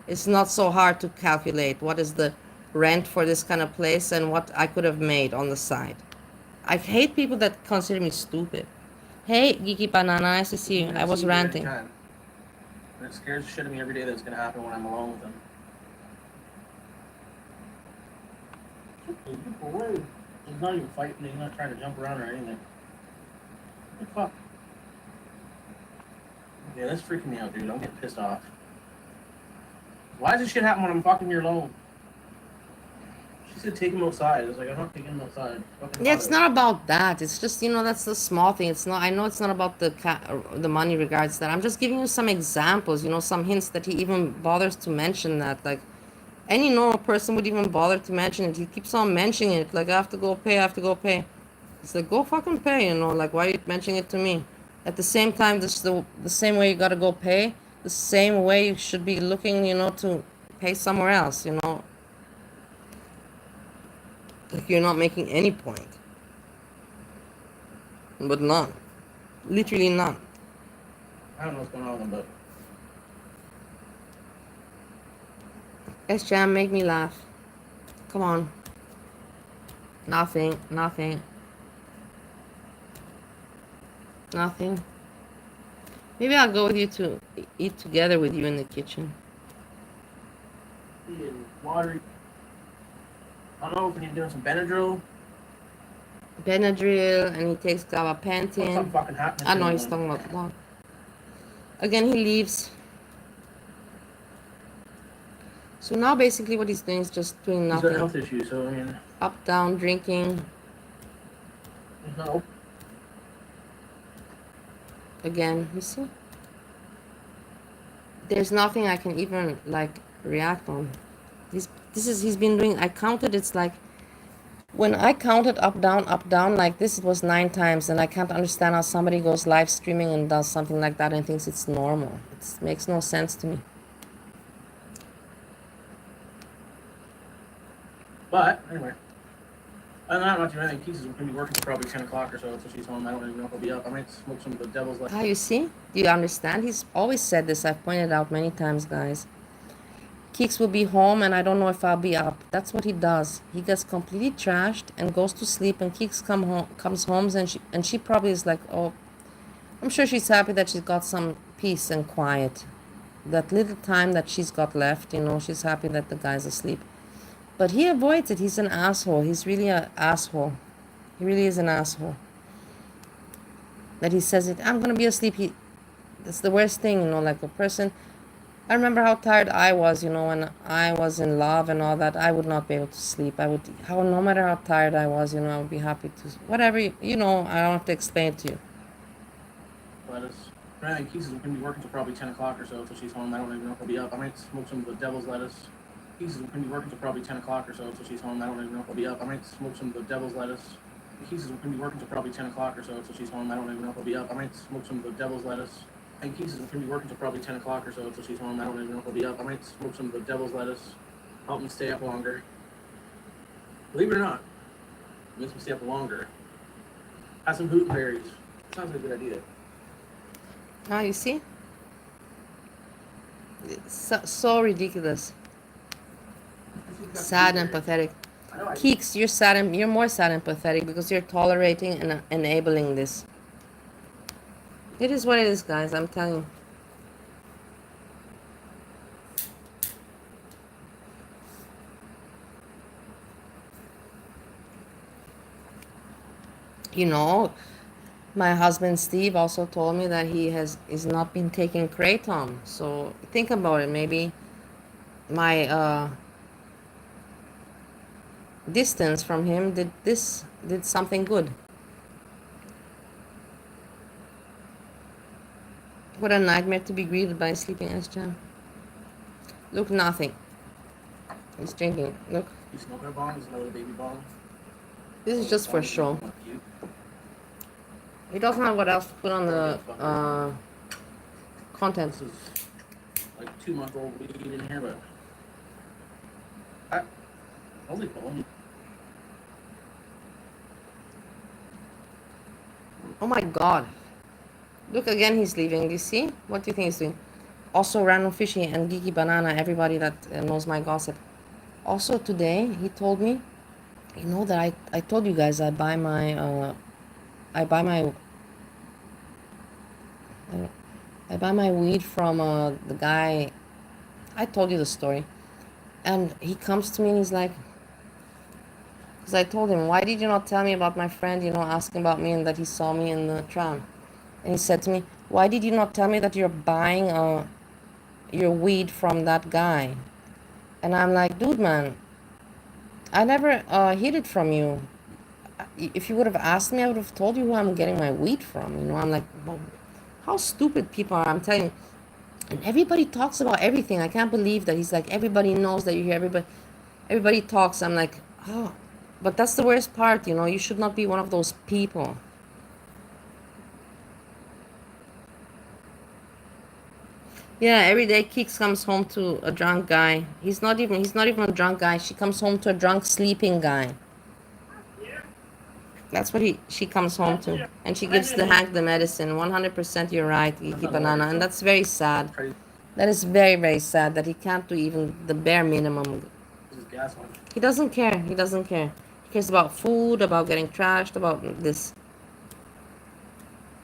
It's not so hard to calculate what is the rent for this kind of place and what I could have made on the side. I hate people that consider me stupid. Hey, Geeky Banana, nice to see you. I was ranting. And it scares the shit out of me every day that it's going to happen when I'm alone with him. He's not even fighting. He's not trying to jump around or anything. What the fuck? Yeah, that's freaking me out, dude. I'm getting pissed off. Why does this shit happen when I'm fucking here alone? She said take him outside. I was like, I'm not taking him outside. Yeah, it's not about that. It's just, you know, that's the small thing. It's not. I know it's not about the money regards that. I'm just giving you some examples. You know, some hints that he even bothers to mention that. Like, any normal person would even bother to mention it. He keeps on mentioning it. Like, I have to go pay. I have to go pay. It's like, go fucking pay. You know, like, why are you mentioning it to me? At the same time, this the same way you gotta go pay. The same way you should be looking, you know, to pay somewhere else. You know. Like, you're not making any point. But none. Literally none. I don't know what's going on with him, but... Sjam, make me laugh. Come on. Nothing. Nothing. Nothing. Maybe I'll go with you to eat together with you in the kitchen. Water. I don't know if he's doing some Benadryl. Benadryl, and he takes gabapentin. Something fucking happening. I know he's talking about the dog. Again, he leaves. So now basically what he's doing is just doing nothing. He's got health issues, so I mean... Up, down, drinking. No. Again, you see? There's nothing I can even, like, react on. He's been doing, I counted, it's like, when I counted up, down, like this, it was 9 times, and I can't understand how somebody goes live streaming and does something like that and thinks it's normal. It makes no sense to me. But, anyway. I'm not doing anything. Keys is going to be working till probably 10 o'clock or so until she's home. I don't even know if he'll be up. I might smoke some of the devil's lettuce. Ah, you see? Do you understand? He's always said this. I've pointed out many times, guys. Keeks will be home and I don't know if I'll be up. That's what he does. He gets completely trashed and goes to sleep, and Keeks comes home and she probably is like, oh, I'm sure she's happy that she's got some peace and quiet. That little time that she's got left, you know, she's happy that the guy's asleep. But he avoids it. He's an asshole. He's really an asshole. He really is an asshole. That he says it, I'm going to be asleep. That's the worst thing, you know, like a person. I remember how tired I was, you know, when I was in love and all that. I would not be able to sleep. No matter how tired I was, you know, I would be happy to, whatever, you know, I don't have to explain it to you. Lettuce. I think Keys is going to be working till probably 10 o'clock or so until she's home. I don't even know if he'll be up. I might smoke some of the devil's lettuce. Keys is going to be working till probably 10 o'clock or so until she's home. I don't even know if he'll be up. I might smoke some of the devil's lettuce. Keys is going to be working till probably 10 o'clock or so until she's home. I don't even know if he'll be up. I might smoke some of the devil's lettuce. I think Keys is going to be working till probably 10 o'clock or so until she's home. I don't even know if he'll be up. I might smoke some of the devil's lettuce. Help me stay up longer. Believe it or not, it makes me stay up longer. Have some hootenberries. Sounds like a good idea. Ah, you see? It's so ridiculous. Sad and pathetic. Keeks, you're more sad and pathetic because you're tolerating and enabling this. It is what it is, guys, I'm telling you. You know, my husband Steve also told me that he's not been taking kratom. So think about it. Maybe my distance from him did something good. What a nightmare to be greeted by sleeping Sjam. Look, nothing. He's drinking. Look. You smoking a bong? Is another baby bong? This is just for show. He doesn't know what else to put on the content. This is like 2-month-old weed in here, but holy bone. Oh my god. Look, again, he's leaving. Do you see? What do you think he's doing? Also, Random Fishy and Geeky Banana, everybody that knows my gossip. Also, today, he told me You know that I told you guys I buy my I buy my I buy my weed from the guy. I told you the story, and he comes to me and he's like, because I told him, why did you not tell me about my friend, you know, asking about me and that he saw me in the tram? And he said to me, why did you not tell me that you're buying your weed from that guy? And I'm like, dude, man, I never hid it from you. If you would have asked me, I would have told you who I'm getting my weed from. You know, I'm like, well, how stupid people are. I'm telling you. And everybody talks about everything. I can't believe that he's like, everybody knows that you hear everybody talks. I'm like, oh, but that's the worst part, you know. You should not be one of those people. Yeah, every day Kix comes home to a drunk guy. He's not even a drunk guy. She comes home to a drunk sleeping guy. That's what she comes home to. And she gives the Hank the medicine. 100% you're right, Kiki Banana. And that's very sad. That is very, very sad that he can't do even the bare minimum. He doesn't care. He doesn't care. He cares about food, about getting trashed, about this.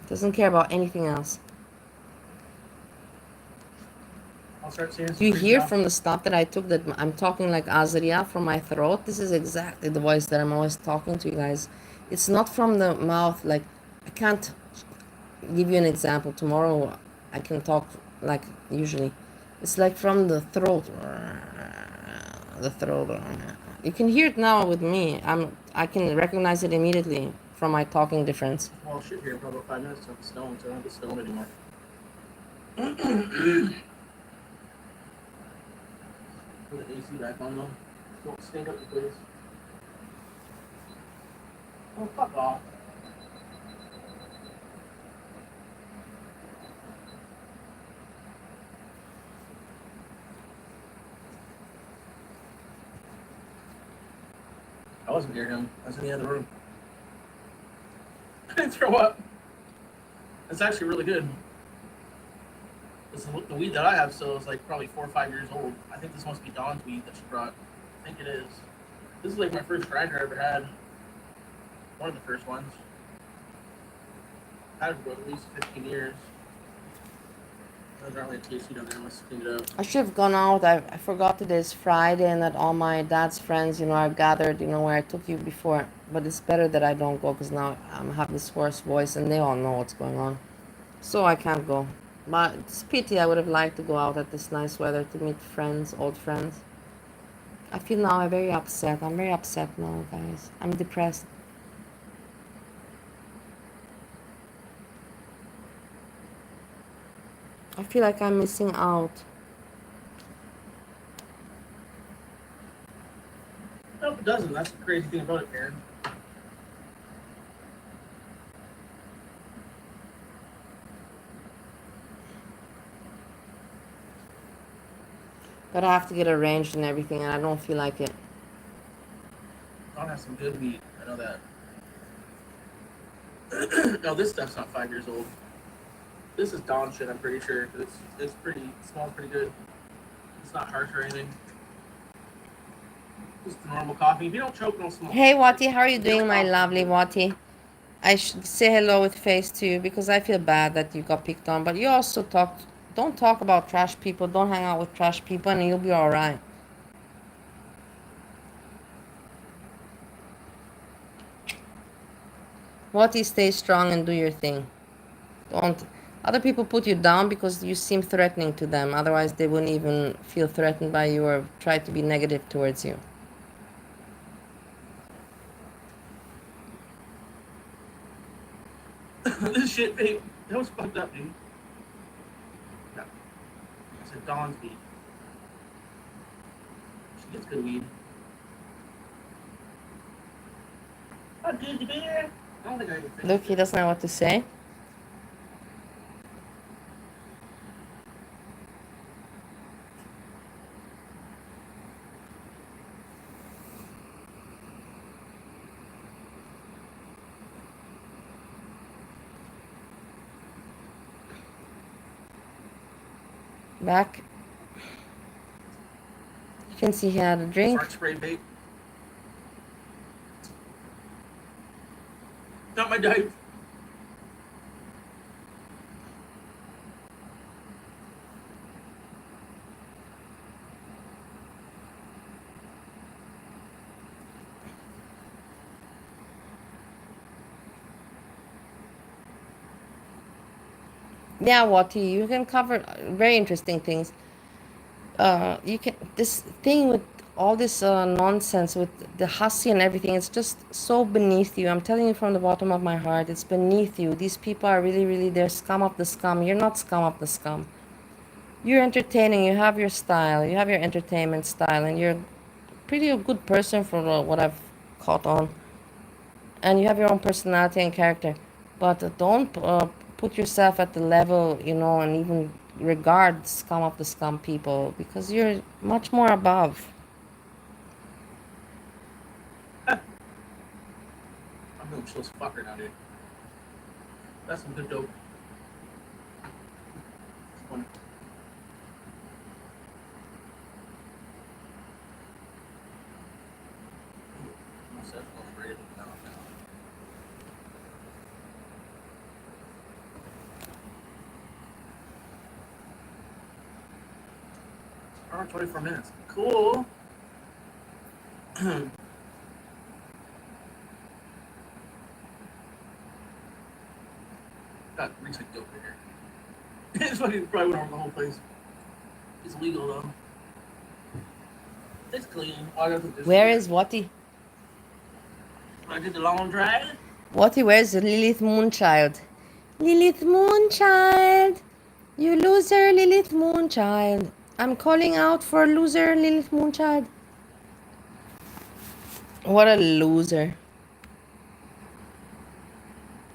He doesn't care about anything else. Do you hear from the stop that I took that I'm talking like AZRIA from my throat? This is exactly the voice that I'm always talking to you guys. It's not from the mouth. Like, I can't give you an example. Tomorrow I can talk like usually. It's like from the throat. The throat. You can hear it now with me. I can recognize it immediately from my talking difference. Well, shit here for about 5 minutes till it's stoned, so I don't get stoned anymore. Put the AC back on though. Don't stand up the place. Oh, fuck off. I wasn't near him. I was in the other room. I didn't throw up. It's actually really good. This is the weed that I have, so it's like probably 4 or 5 years old. I think this must be Dawn's weed that she brought. I think it is. This is like my first grinder I ever had. One of the first ones. Had it for at least 15 years. Those aren't like tasty down there. I must clean it up. I should have gone out. I forgot that it's Friday and that all my dad's friends, you know, are gathered, you know, where I took you before. But it's better that I don't go because now I have this hoarse voice and they all know what's going on. So I can't go. But it's a pity. I would have liked to go out at this nice weather to meet friends, old friends. I feel now I'm very upset. I'm very upset now, guys. I'm depressed. I feel like I'm missing out. No, it doesn't. That's the crazy thing about it, Karen. But I have to get arranged and everything, and I don't feel like it. Dawn has some good weed. I know that. No, this stuff's not 5 years old. This is Dawn shit, I'm pretty sure. It's pretty, it smells pretty good. It's not harsh or anything. Just the normal coffee. If you don't choke, don't smoke. Hey, Watty, how are you doing, my lovely Watty? I should say hello with face to you because I feel bad that you got picked on. But you also don't talk about trash people. Don't hang out with trash people and you'll be alright. Watty, stay strong and do your thing. Don't. Other people put you down because you seem threatening to them. Otherwise, they wouldn't even feel threatened by you or try to be negative towards you. This shit, babe, that was fucked up, dude. No. I said Dawn's weed. She gets good weed. Oh, dude, you beer? I don't think I can finish Look, he it. doesn't know what to say. Back. You can see he had a drink. Fart spray, babe. I died. Yeah, Wati, you can cover very interesting things. You can, this thing with all this nonsense with the hussy and everything, it's just so beneath you. I'm telling you from the bottom of my heart, it's beneath you. These people are really, really, they're scum of the scum. You're not scum of the scum. You're entertaining, you have your style, you have your entertainment style, and you're pretty a good person for what I've caught on. And you have your own personality and character. But don't put yourself at the level, you know, and even regard scum of the scum people, because you're much more above. I'm doing chill as fuck right now, dude. That's some good dope. It's funny. My cell phone's ready to go now. Around 24 minutes. Cool. Got recent dope in here. It's funny, probably went over the whole place. It's illegal though. It's clean. All I gotta put this Where here. is Wati? When I did the long drag. Wati, where's Lilith Moonchild? Lilith Moonchild! You loser, Lilith Moonchild. I'm calling out for loser, Lilith Moonchild. What a loser.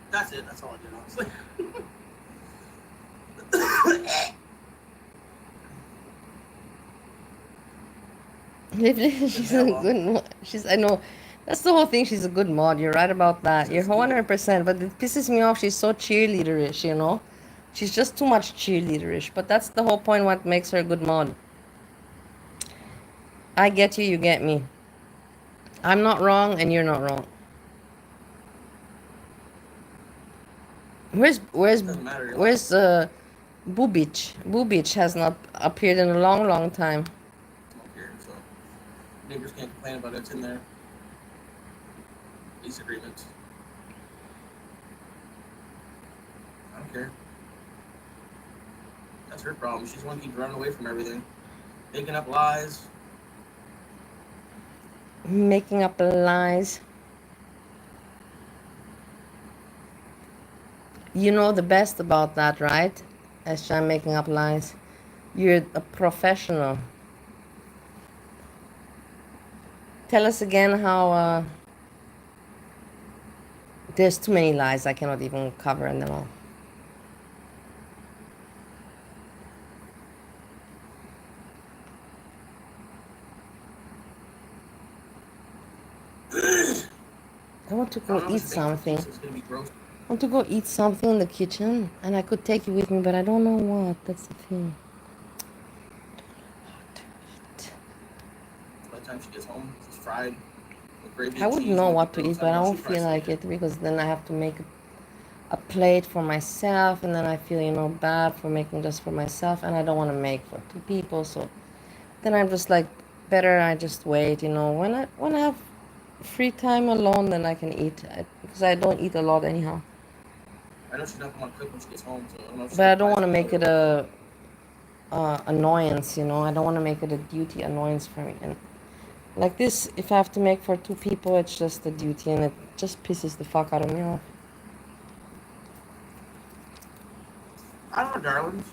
That's it. That's all I did, honestly. She's a good. She's. I know. That's the whole thing. She's a good mod. You're right about that. You're 100%. But it pisses me off. She's so cheerleaderish. You know, she's just too much cheerleaderish. But that's the whole point. What makes her a good mod. I get you. You get me. I'm not wrong, and you're not wrong. Where's Bubich? Bubich has not appeared in a long, long time. Here, so neighbors can't complain about it. It's in there. Lease agreements. I don't care. That's her problem. She's the one who keeps running away from everything, making up lies. Making up lies. You know the best about that, right? As Sjam making up lies. You're a professional. Tell us again how there's too many lies. I cannot even cover them all. I want to go eat something. I want to go eat something in the kitchen, and I could take you with me, but I don't know what. That's the thing. By the time she gets home, it's fried with gravy. I wouldn't know what to eat, but I don't feel like it, because then I have to make a plate for myself, and then I feel, you know, bad for making just for myself, and I don't want to make for two people. So then I'm just like, better I just wait, you know. When I have free time alone, then I can eat, because I don't eat a lot anyhow. I know she's not gonna want to cook when she gets home, so I don't know. But I don't want to make it a annoyance, you know. I don't want to make it a duty annoyance for me. And like this, if I have to make for two people, it's just a duty, and it just pisses the fuck out of me off. I don't know, darlings.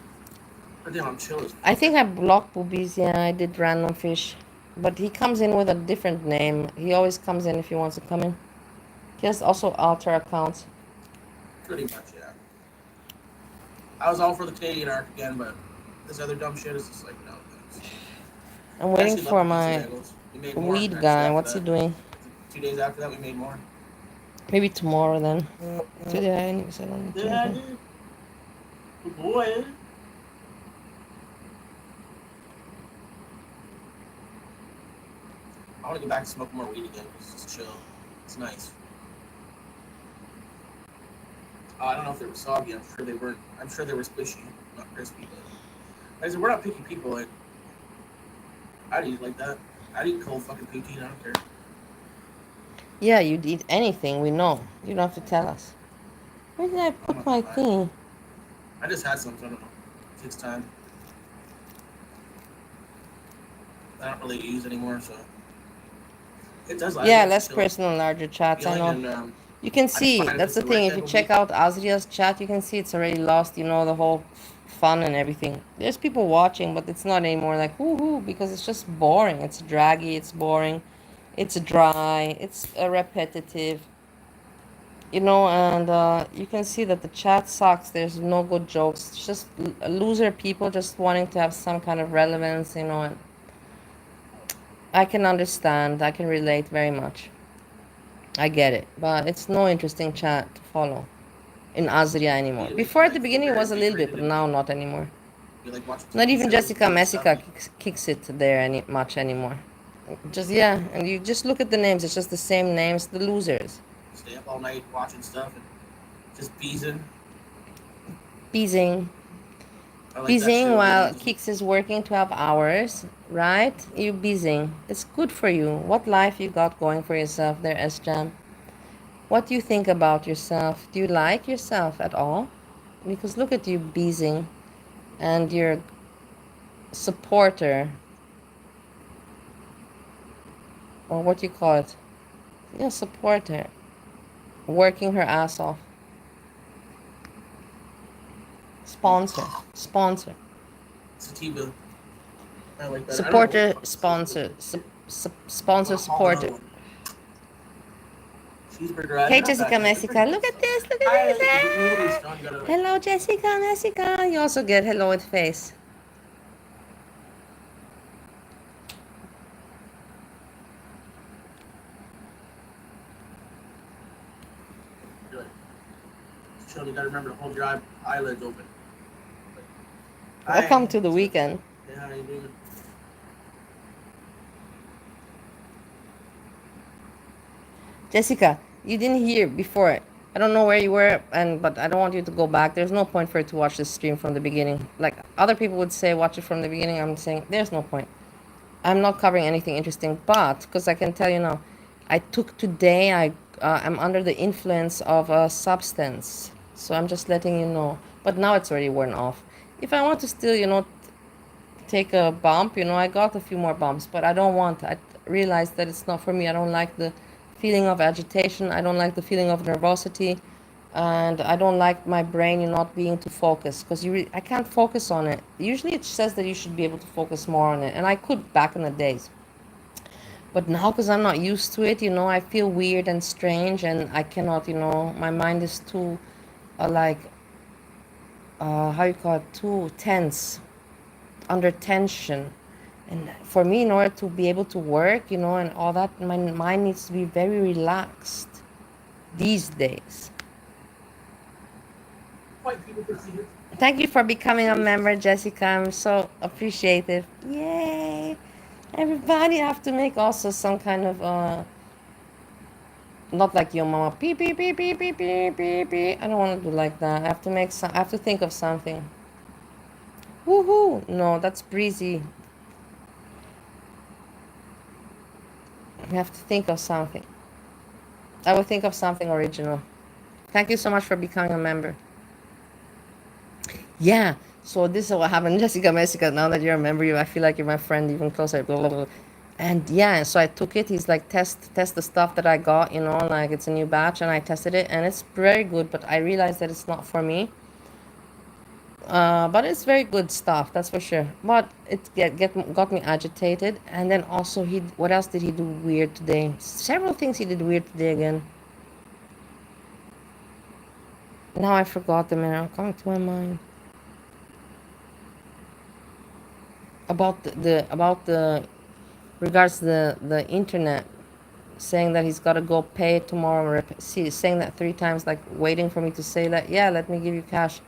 I think I'm chill as fuck. I think I blocked Boobies. Yeah, I did random fish, but he comes in with a different name. He always comes in if he wants to come in. He has also alter accounts. Pretty much, yeah. I was all for the Canadian arc again, but this other dumb shit is just like, no. I'm waiting for my weed guy. What's he doing? 2 days after that, we made more. Maybe tomorrow then. Today I didn't say that. Yeah, I did. Good boy. I want to go back and smoke more weed again. It's just chill. It's nice. I don't know if they were soggy. I'm sure they weren't. I'm sure they were squishy, not crispy. But I said, we're not picky people. Like, I'd eat like that. I'd eat cold fucking poutine. I don't care. Yeah, you'd eat anything, we know. You don't have to tell us. Where did I I'm put not my gonna lie. thing? I just had some, so I don't know. It takes time. I don't really use anymore, so it does. Yeah, It's less chill. personal, larger chats, I Feeling know. and You can I just see, find if that's it's the the right thing, if type you of check week. out Azria's chat, you can see it's already lost, the whole fun and everything. There's people watching, but it's not anymore like, woohoo, because it's just boring. It's draggy, it's boring, it's dry, it's repetitive. And you can see that the chat sucks. There's no good jokes. It's just loser people just wanting to have some kind of relevance, and I can understand. I can relate very much. I get it. But it's no interesting chat to follow in Azria anymore. Immediately Before can at the like feel beginning it very was a little bit, invigorated but and now not anymore. you like watching Not TV even shows and Jessica doing stuff. Messica kicks it there much anymore. Just, yeah, and you just look at the names. It's just the same names, the losers. Stay up all night watching stuff and just beezing. Beezing. I like that shit. Busying It while reminds me. Kix is working 12 hours, right? You busying. It's good for you. What life you got going for yourself there, Sjam? What do you think about yourself? Do you like yourself at all? Because look at you busying and your supporter, or what you call it? Yeah, supporter, working her ass off. Sponsor. Sativa. I like that. I don't know what the Supporter, fuck it's sponsor. Sponsor, I'll haul another supporter. one. Cheeseburger. I Hey, did not Jessica that yet. They're Messica, pretty good. look at So. this, look at I this. like the noodles. Ah! Now you gotta like. Hello, Jessica Messica. You also get hello with face. You're like, chill. You gotta remember to hold your eyelids open. Welcome Hi. to the weekend. Yeah, how you doing? Jessica, you didn't hear before. I don't know where you were, but I don't want you to go back. There's no point for you to watch the stream from the beginning. Like other people would say, watch it from the beginning. I'm saying there's no point. I'm not covering anything interesting, but because I can tell you now, I took today. I'm under the influence of a substance, so I'm just letting you know. But now it's already worn off. If I want to still, take a bump, I got a few more bumps, but I don't want. I realized that it's not for me. I don't like the feeling of agitation. I don't like the feeling of nervosity, and I don't like my brain not being to focus because I can't focus on it. Usually it says that you should be able to focus more on it, and I could back in the days. But now, because I'm not used to it, I feel weird and strange, and I cannot, my mind is too, like, how you call it, too tense, under tension. And for me, in order to be able to work, and all that, my mind needs to be very relaxed these days. White people can see it. Thank you for becoming a member, Jessica. I'm so appreciative. Yay! Everybody have to make also some kind of not like your mama beep beep beep beep beep beep beep beep. I don't want to do like that. I have to make some. I have to think of something. Woohoo! No, that's breezy. I have to think of something. I will think of something original. Thank you so much for becoming a member. Yeah. So this is what happened, Jessica Messica. Now that you're a member, I feel like you're my friend even closer. Blah, blah, blah. And yeah, so I took it. He's like, test the stuff that I got, like it's a new batch, and I tested it, and it's very good. But I realized that it's not for me. But it's very good stuff, that's for sure. But it got me agitated, and then also what else did he do weird today? Several things he did weird today again. Now I forgot them, and are coming to my mind. About the regards the internet, saying that he's got to go pay it tomorrow. Saying that 3 times, like waiting for me to say that. Yeah, let me give you cash.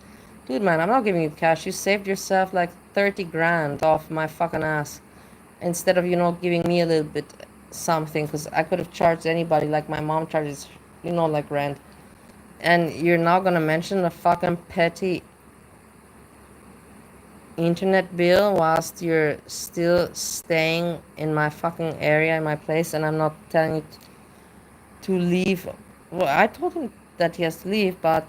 Dude, man, I'm not giving you cash. You saved yourself like 30 grand off my fucking ass. Instead of, giving me a little bit something. Because I could have charged anybody like my mom charges, like rent. And you're not gonna mention the fucking petty internet bill whilst you're still staying in my fucking area, in my place, and I'm not telling you to leave. Well, I told him that he has to leave, but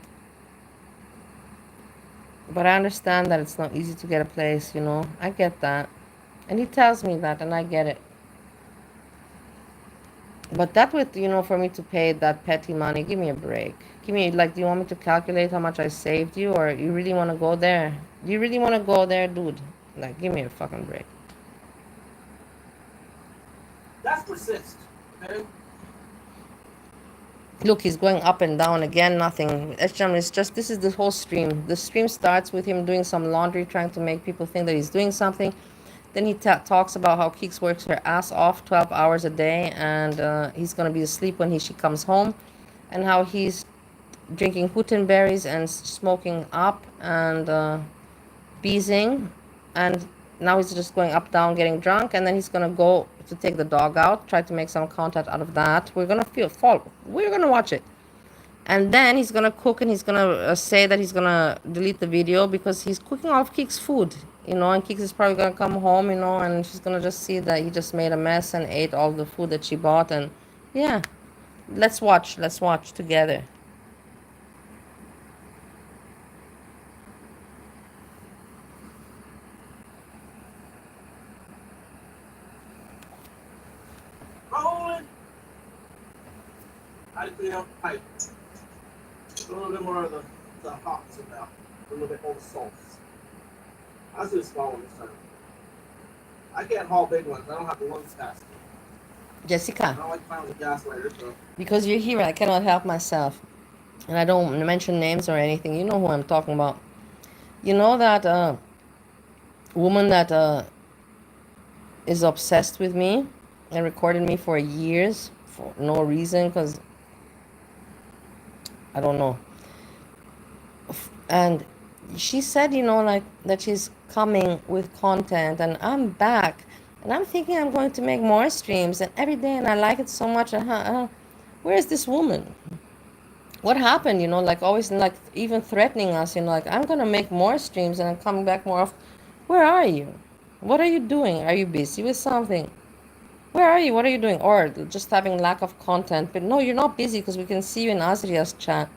I understand that it's not easy to get a place, you know. I get that. And he tells me that, and I get it. But that with, you know, for me to pay that petty money, give me a break. Give me, like, do you want me to calculate how much I saved you, or you really want to go there? Do you really want to go there, dude? Like, give me a fucking break. That's persist, okay? Look, he's going up and down again, nothing. Sjam is just, this is the whole stream. The stream starts with him doing some laundry, trying to make people think that he's doing something. Then he talks about how Keeks works her ass off 12 hours a day, and he's going to be asleep when she comes home, and how he's drinking Huttenberries and smoking up and beezing, and now he's just going up, down, getting drunk, and then he's going to go to take the dog out, try to make some content out of that. We're going to we're going to watch it. And then he's going to cook, and he's going to say that he's going to delete the video because he's cooking all of Keeks' food, you know, and Keeks is probably going to come home, you know, and she's going to just see that he just made a mess and ate all the food that she bought. And yeah, let's watch together. Rolling. I feel like a little bit more of the hops in there, a little bit more sauce. I was just small one this time. I can't haul big ones. I don't have the lungs fast. Jessica. I don't like finding the gas later, so. Because you're here, I cannot help myself. And I don't mention names or anything. You know who I'm talking about. You know that woman that is obsessed with me and recorded me for years for no reason, because I don't know. And she said, you know, like that she's coming with content, and I'm back, and I'm thinking I'm going to make more streams, and every day, and I like it so much. Where is this woman? What happened? You know, like always, like even threatening us. You know, like I'm gonna make more streams and I'm coming back more often. Where are you? What are you doing? Are you busy with something? Where are you? What are you doing? Or just having lack of content? But no, you're not busy because we can see you in AZRIA's chat.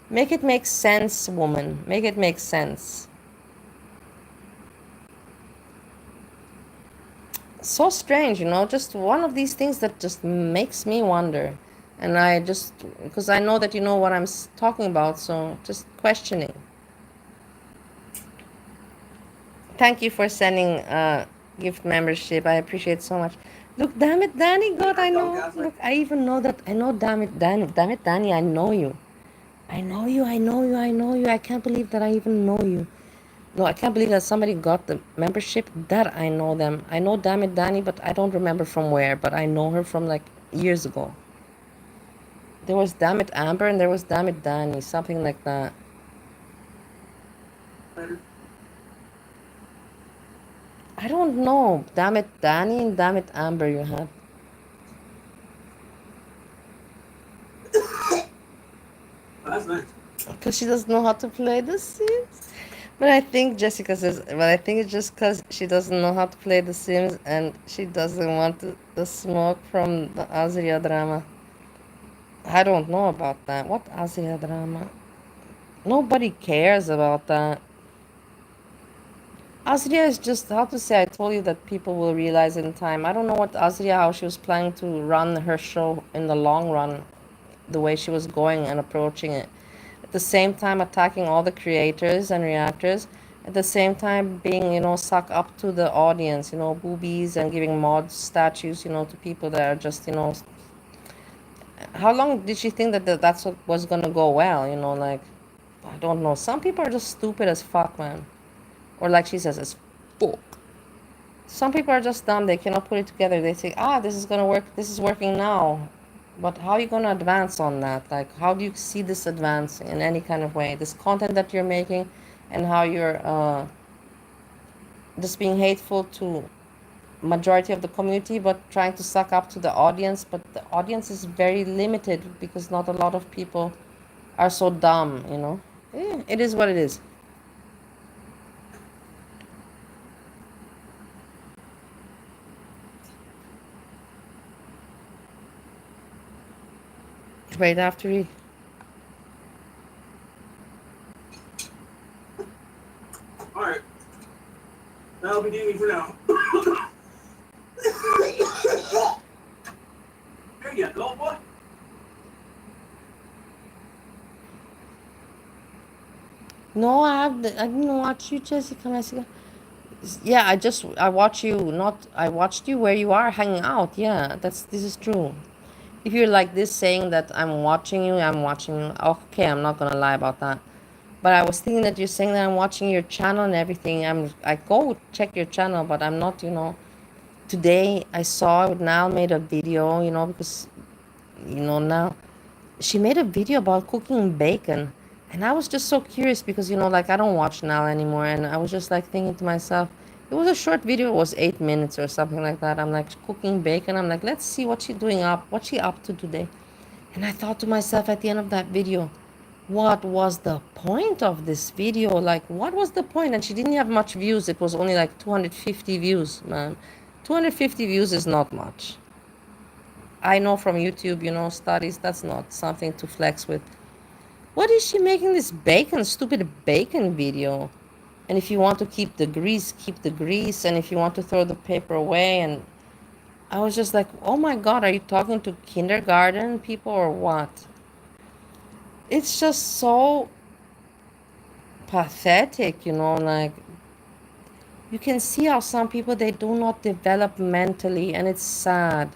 Make it make sense, woman. Make it make sense. So strange, you know, just one of these things that just makes me wonder. And I just, because I know that you know what I'm talking about, so just questioning. Thank you for sending gift membership. I appreciate so much. Look, damn it, Danny, God, I know. Look, I even know that. I know, damn it, Danny, I know you. I know you. I can't believe that I even know you. No, I can't believe that somebody got the membership. That I know them. I know damn it, Danny, but I don't remember from where. But I know her from like years ago. There was damn it, Amber, and there was damn it, Danny. Something like that. I don't know. Damn it, Danny, and damn it, Amber, you have. That's nice. Because she doesn't know how to play the Sims. But I think Jessica says, but I think it's just because she doesn't know how to play the Sims and she doesn't want the smoke from the AZRIA drama. I don't know about that. What AZRIA drama? Nobody cares about that. AZRIA is just, how to say, I told you that people will realize in time. I don't know what AZRIA, how she was planning to run her show in the long run, the way she was going and approaching it. At the same time attacking all the creators and reactors, at the same time being, you know, suck up to the audience, you know, boobies and giving mod statues, you know, to people that are just, you know, how long did she think that that's what was gonna go well, you know, like, I don't know. Some people are just stupid as fuck, man. Or like she says, as fuck. Some people are just dumb, they cannot put it together. They say, this is gonna work, this is working now. But how are you going to advance on that? Like, how do you see this advancing in any kind of way? This content that you're making and how you're just being hateful to majority of the community, but trying to suck up to the audience. But the audience is very limited because not a lot of people are so dumb, you know. It is what it is. Right after he... All right. That'll be Davey for now. Here you go, boy. No, I didn't watch you, Jessica. Yeah, I watch you, not, I watched you where you are hanging out. Yeah, this is true. If you're like this saying that I'm watching you, I'm watching you. Okay, I'm not gonna lie about that. But I was thinking that you're saying that I'm watching your channel and everything. I go check your channel, but I'm not, you know. Today I saw Nal made a video, you know, because, you know, now she made a video about cooking bacon. And I was just so curious because, you know, like I don't watch Nal anymore. And I was just like thinking to myself, it was a short video, it was 8 minutes or something like that. I'm like, cooking bacon. I'm like, let's see what what's she up to today. And I thought to myself at the end of that video, what was the point of this video? Like, what was the point? And she didn't have much views. It was only like 250 views, man. 250 views is not much. I know from YouTube, you know, studies, that's not something to flex with. What is she making this stupid bacon video? And if you want to keep the grease, keep the grease. And if you want to throw the paper away. And I was just like, oh my God, are you talking to kindergarten people or what? It's just so pathetic, you know, like you can see how some people, they do not develop mentally, and it's sad.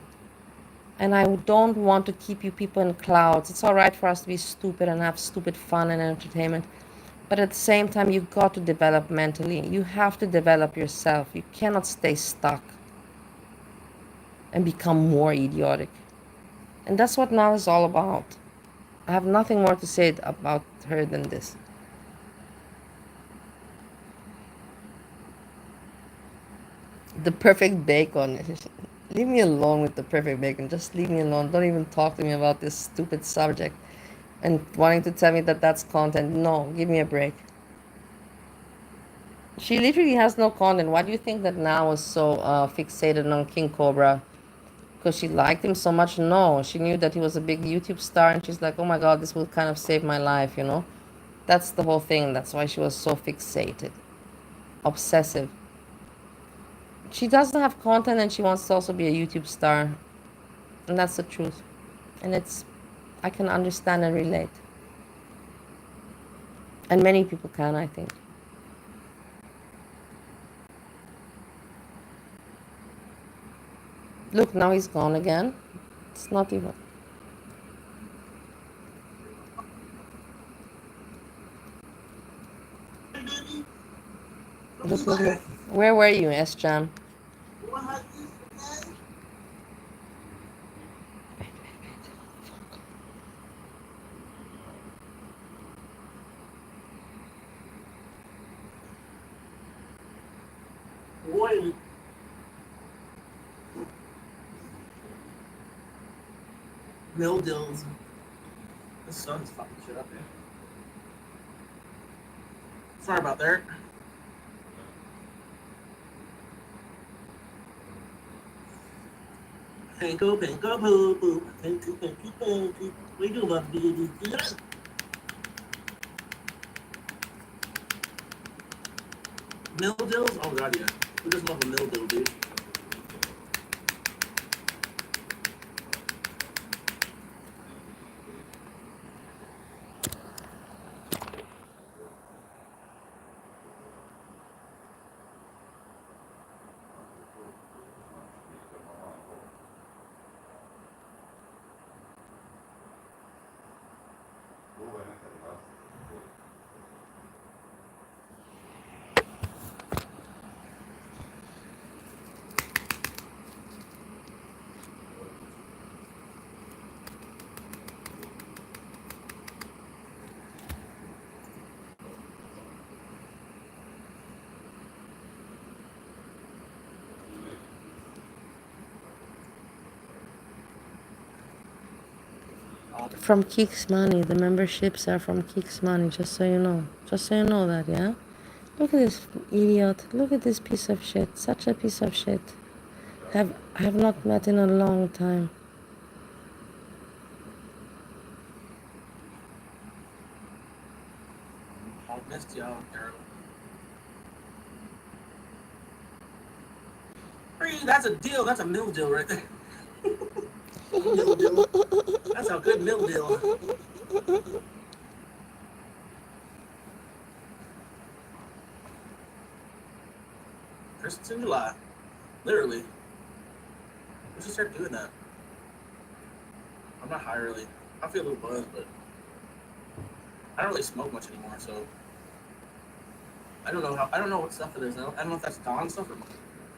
And I don't want to keep you people in clouds. It's all right for us to be stupid and have stupid fun and entertainment, but at the same time, you've got to develop mentally. You have to develop yourself. You cannot stay stuck and become more idiotic. And that's what now is all about. I have nothing more to say about her than this. The perfect bacon. Leave me alone with the perfect bacon. Just leave me alone. Don't even talk to me about this stupid subject. And wanting to tell me that that's content. No, give me a break. She literally has no content. Why do you think that now is so fixated on King Cobra? Because she liked him so much? No, she knew that he was a big YouTube star, and she's like, oh my God, this will kind of save my life, you know? That's the whole thing. That's why she was so fixated. Obsessive. She doesn't have content, and she wants to also be a YouTube star. And that's the truth. And I can understand and relate. And many people can, I think. Look, now he's gone again. It's not even. Look. Where were you, Sjam? One. Mildews. The sun's fucking shit up there. Sorry about that. Pinko, pinko, poo, poo. Pinko, pinko, poo, poo. We do love to do this. Mildews? Oh god, yeah. We just love a mildew, dude. From Kicks Money. The memberships are from Kicks Money, just so you know. Just so you know that, yeah? Look at this idiot. Look at this piece of shit. Such a piece of shit. I have not met in a long time. I missed you out, girl. Hey, that's a deal. That's a mill deal right there. Mill deal. That's a good mill deal. Christmas in July. Literally. We should start doing that. I'm not high really. I feel a little buzzed, but I don't really smoke much anymore, so I don't know what stuff it is. I don't know if that's Dawn stuff or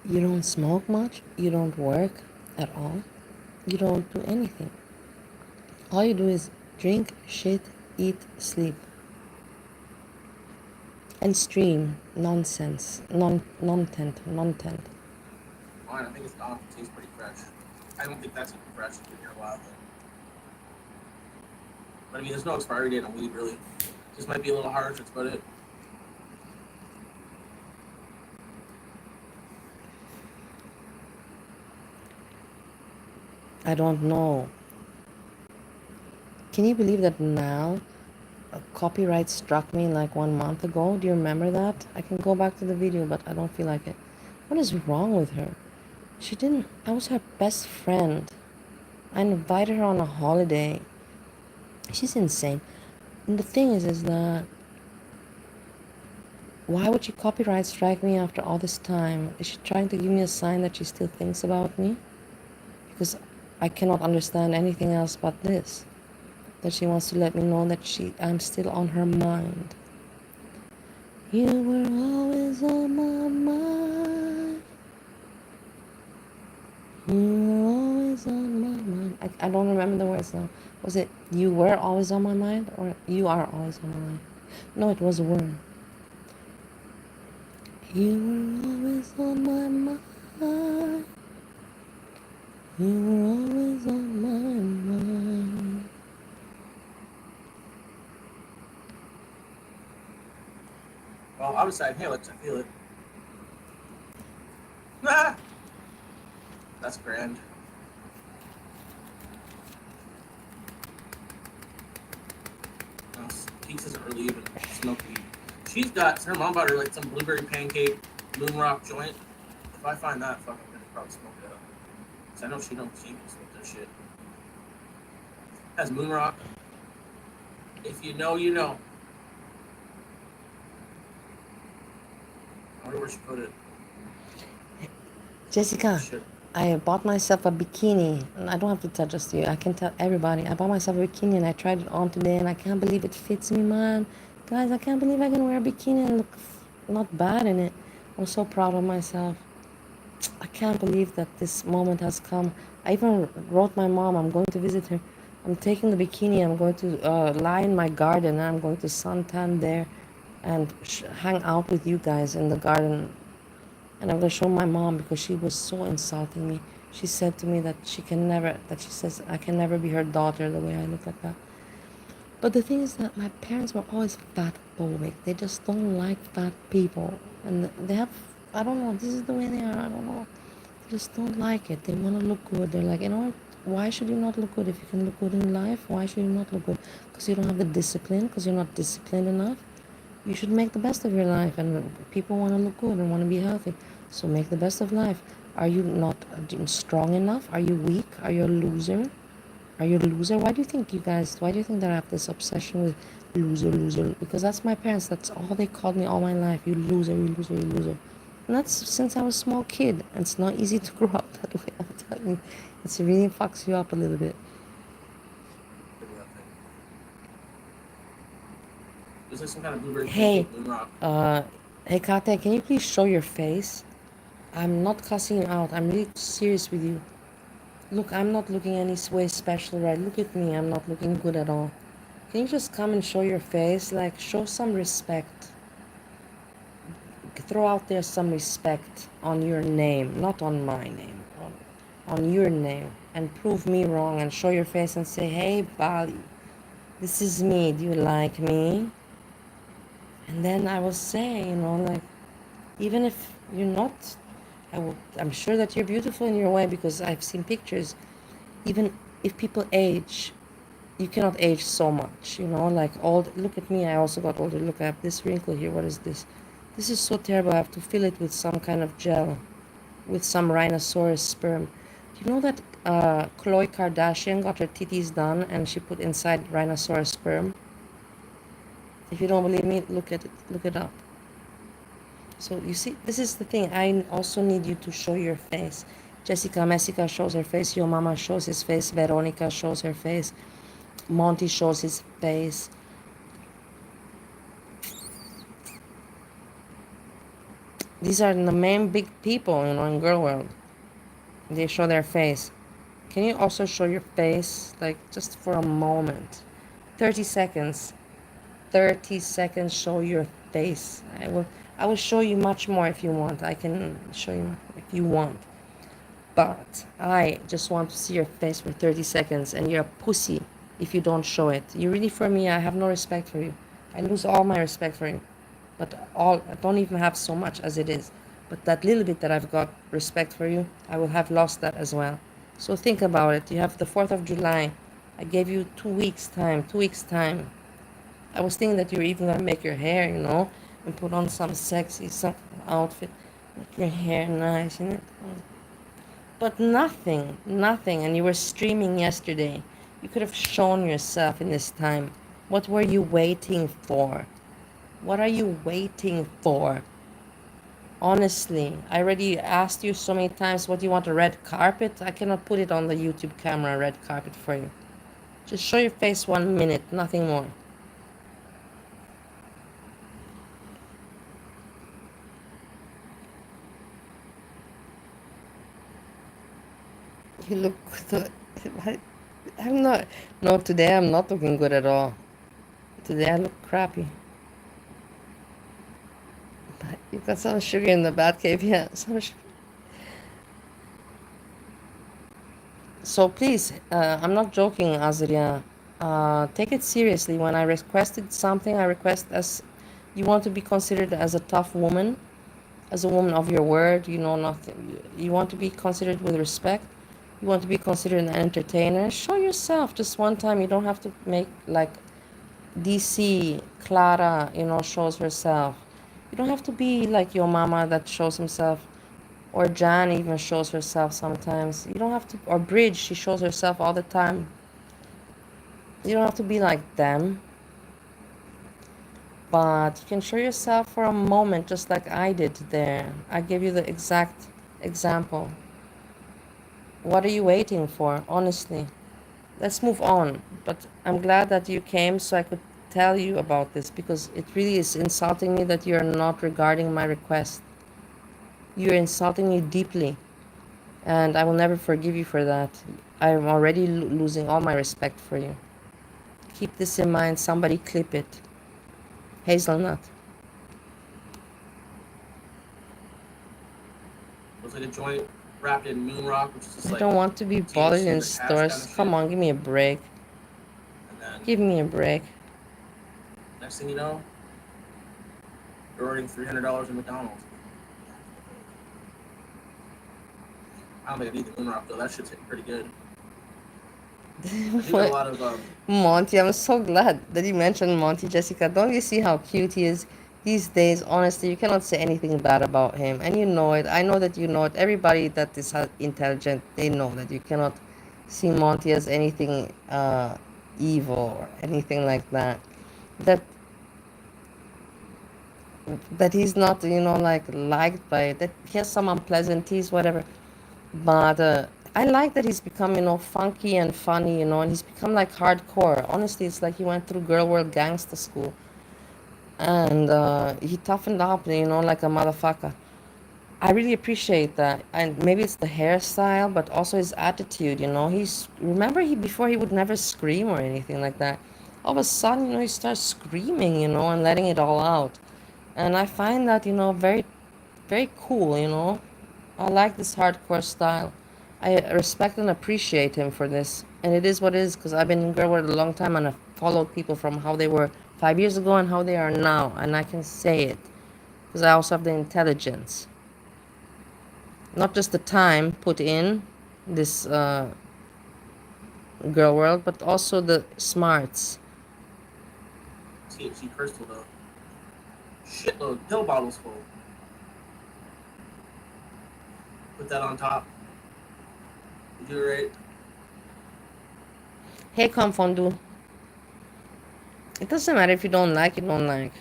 You don't smoke much? You don't work at all? You don't do anything. All you do is drink, shit, eat, sleep. And stream nonsense. Non-tent. Mine, I think it's Dawn. It tastes pretty fresh. I don't think that's even fresh. It's been here a while, but I mean, there's no expiry date on weed, really. Just might be a little harsh, that's about it. I don't know. Can you believe that now a copyright struck me like 1 month ago? Do you remember that? I can go back to the video, but I don't feel like it. What is wrong with her? I was her best friend. I invited her on a holiday. She's insane. And the thing is that why would she copyright strike me after all this time? Is she trying to give me a sign that she still thinks about me? Because I cannot understand anything else but this. That she wants to let me know that I'm still on her mind. You were always on my mind. You were always on my mind. I don't remember the words now. Was it you were always on my mind or you are always on my mind? No, it was a word. You were always on my mind. You were always on my mind. Well, I was saying, hey, Alex, I feel it. Ah! That's grand. Peaks isn't really even smoky. Her mom bought her like some blueberry pancake, moon rock joint. If I find that, fuck, I'm gonna probably smoke it up. Cause I know she can smoke that shit. Has moon rock. If you know, you know. I wonder where she put it. Jessica, Shit. I bought myself a bikini, and I don't have to tell just you. I can tell everybody. I bought myself a bikini, and I tried it on today, and I can't believe it fits me, man. Guys, I can't believe I can wear a bikini and look not bad in it. I'm so proud of myself. I can't believe that this moment has come. I even wrote my mom, I'm going to visit her. I'm taking the bikini, I'm going to lie in my garden, and I'm going to suntan there and hang out with you guys in the garden. And I'm going to show my mom because she was so insulting me. She said to me that she says I can never be her daughter the way I look like that. But the thing is that my parents were always fat phobic. They just don't like fat people. And they have, I don't know, this is the way they are, I don't know. They just don't like it. They want to look good. They're like, you know what? Why should you not look good if you can look good in life? Why should you not look good? Because you don't have the discipline, because you're not disciplined enough. You should make the best of your life, and people want to look good and want to be healthy. So make the best of life. Are you not strong enough? Are you weak? Are you a loser? Are you a loser? Why do you think that I have this obsession with loser? Because that's my parents. That's all they called me all my life. You loser. And that's since I was a small kid. And it's not easy to grow up that way, I'm telling you. It really fucks you up a little bit. Is there some kind of blueberry Hey, pancake, moon rock? Hey Kate, can you please show your face? I'm not cussing you out. I'm really serious with you. Look, I'm not looking any way special, right? Look at me. I'm not looking good at all. Can you just come and show your face? Like, show some respect. Throw out there some respect on your name, not on my name. on your name and prove me wrong and show your face and say, hey, Bali, this is me. Do you like me? And then I will say, like, even if you're not, I'm sure that you're beautiful in your way because I've seen pictures. Even if people age, you cannot age so much, like old. Look at me, I also got older. Look, I have this wrinkle here. What is this? This is so terrible. I have to fill it with some kind of gel, with some rhinoceros sperm. Do you know that Khloe Kardashian got her titties done and she put inside rhinoceros sperm? If you don't believe me, look at it. Look it up. So you see, this is the thing. I also need you to show your face. Jessica shows her face. Your mama shows his face. Veronica shows her face. Monty shows his face. These are the main big people, in girl world. They show their face. Can you also show your face, like just for a moment? 30 seconds. 30 seconds, show your face. I will show you much more if you want. I can show you if you want. But I just want to see your face for 30 seconds, and you're a pussy if you don't show it. You really, for me, I have no respect for you. I lose all my respect for you. But I don't even have so much as it is. But that little bit that I've got respect for you, I will have lost that as well. So think about it. You have the 4th of July. I gave you 2 weeks time. 2 weeks time. I was thinking that you were even gonna make your hair, and put on some sexy outfit, make your hair nice, But nothing, and you were streaming yesterday. You could have shown yourself in this time. What were you waiting for? What are you waiting for? Honestly, I already asked you so many times what you want, a red carpet. I cannot put it on the YouTube camera, red carpet for you. Just show your face 1 minute, nothing more. You look good. I'm not. No, today I'm not looking good at all. Today I look crappy. But you got some sugar in the bat cave, yeah. So please, I'm not joking, Azria. Take it seriously. When I requested something, I request as you want to be considered as a tough woman, as a woman of your word. Nothing. You want to be considered with respect. You want to be considered an entertainer. Show yourself just one time. You don't have to make like DC Clara, shows herself. You don't have to be like your mama that shows himself, or Jan even shows herself sometimes. You don't have to, or Bridge, she shows herself all the time. You don't have to be like them, but you can show yourself for a moment, just like I did there. I gave you the exact example. What are you waiting for? Honestly, let's move on. But I'm glad that you came so I could tell you about this, because it really is insulting me that you're not regarding my request. You're insulting me deeply, and I will never forgive you for that. I'm already losing all my respect for you. Keep this in mind. Somebody clip it. Hazelnut. Was like a joint wrapped in moon rock, which is just I like don't want to be bothered in stores. Come on, give me a break. And then Give me a break. next thing you know, you're ordering $300 in McDonald's. I don't think I need the moon rock though. That shit's hitting pretty good. I do a lot of Monty, I'm so glad that you mentioned Monty, Jessica. Don't you see how cute he is these days? Honestly, you cannot say anything bad about him, and you know it. I know that you know it. Everybody that is intelligent, they know that you cannot see Monty as anything evil or anything like that. That he's not, like liked by that. He has some unpleasantries, whatever. But I like that he's become, funky and funny, and he's become like hardcore. Honestly, it's like he went through girl world gangster school, and he toughened up, like a motherfucker. I really appreciate that, and maybe it's the hairstyle, but also his attitude. He before he would never scream or anything like that. All of a sudden, he starts screaming, and letting it all out, and I find that, very, very cool. I like this hardcore style. I respect and appreciate him for this. And it is what it is, because I've been in girl world a long time, and I've followed people from how they were 5 years ago and how they are now. And I can say it, because I also have the intelligence. Not just the time put in this girl world, but also the smarts. THC crystal though. Shitload, pill bottles full. Put that on top. You do it right. Hey, Confondu. It doesn't matter if you don't like, you don't like.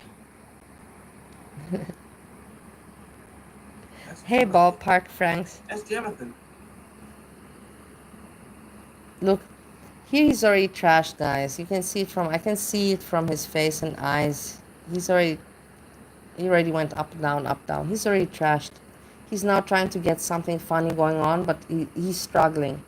Hey, Ballpark Franks. That's Jonathan. Look, here he's already trashed, guys. You can see it from, I can see it from his face and eyes. He already went up, down, up, down. He's already trashed. He's now trying to get something funny going on, but he's struggling.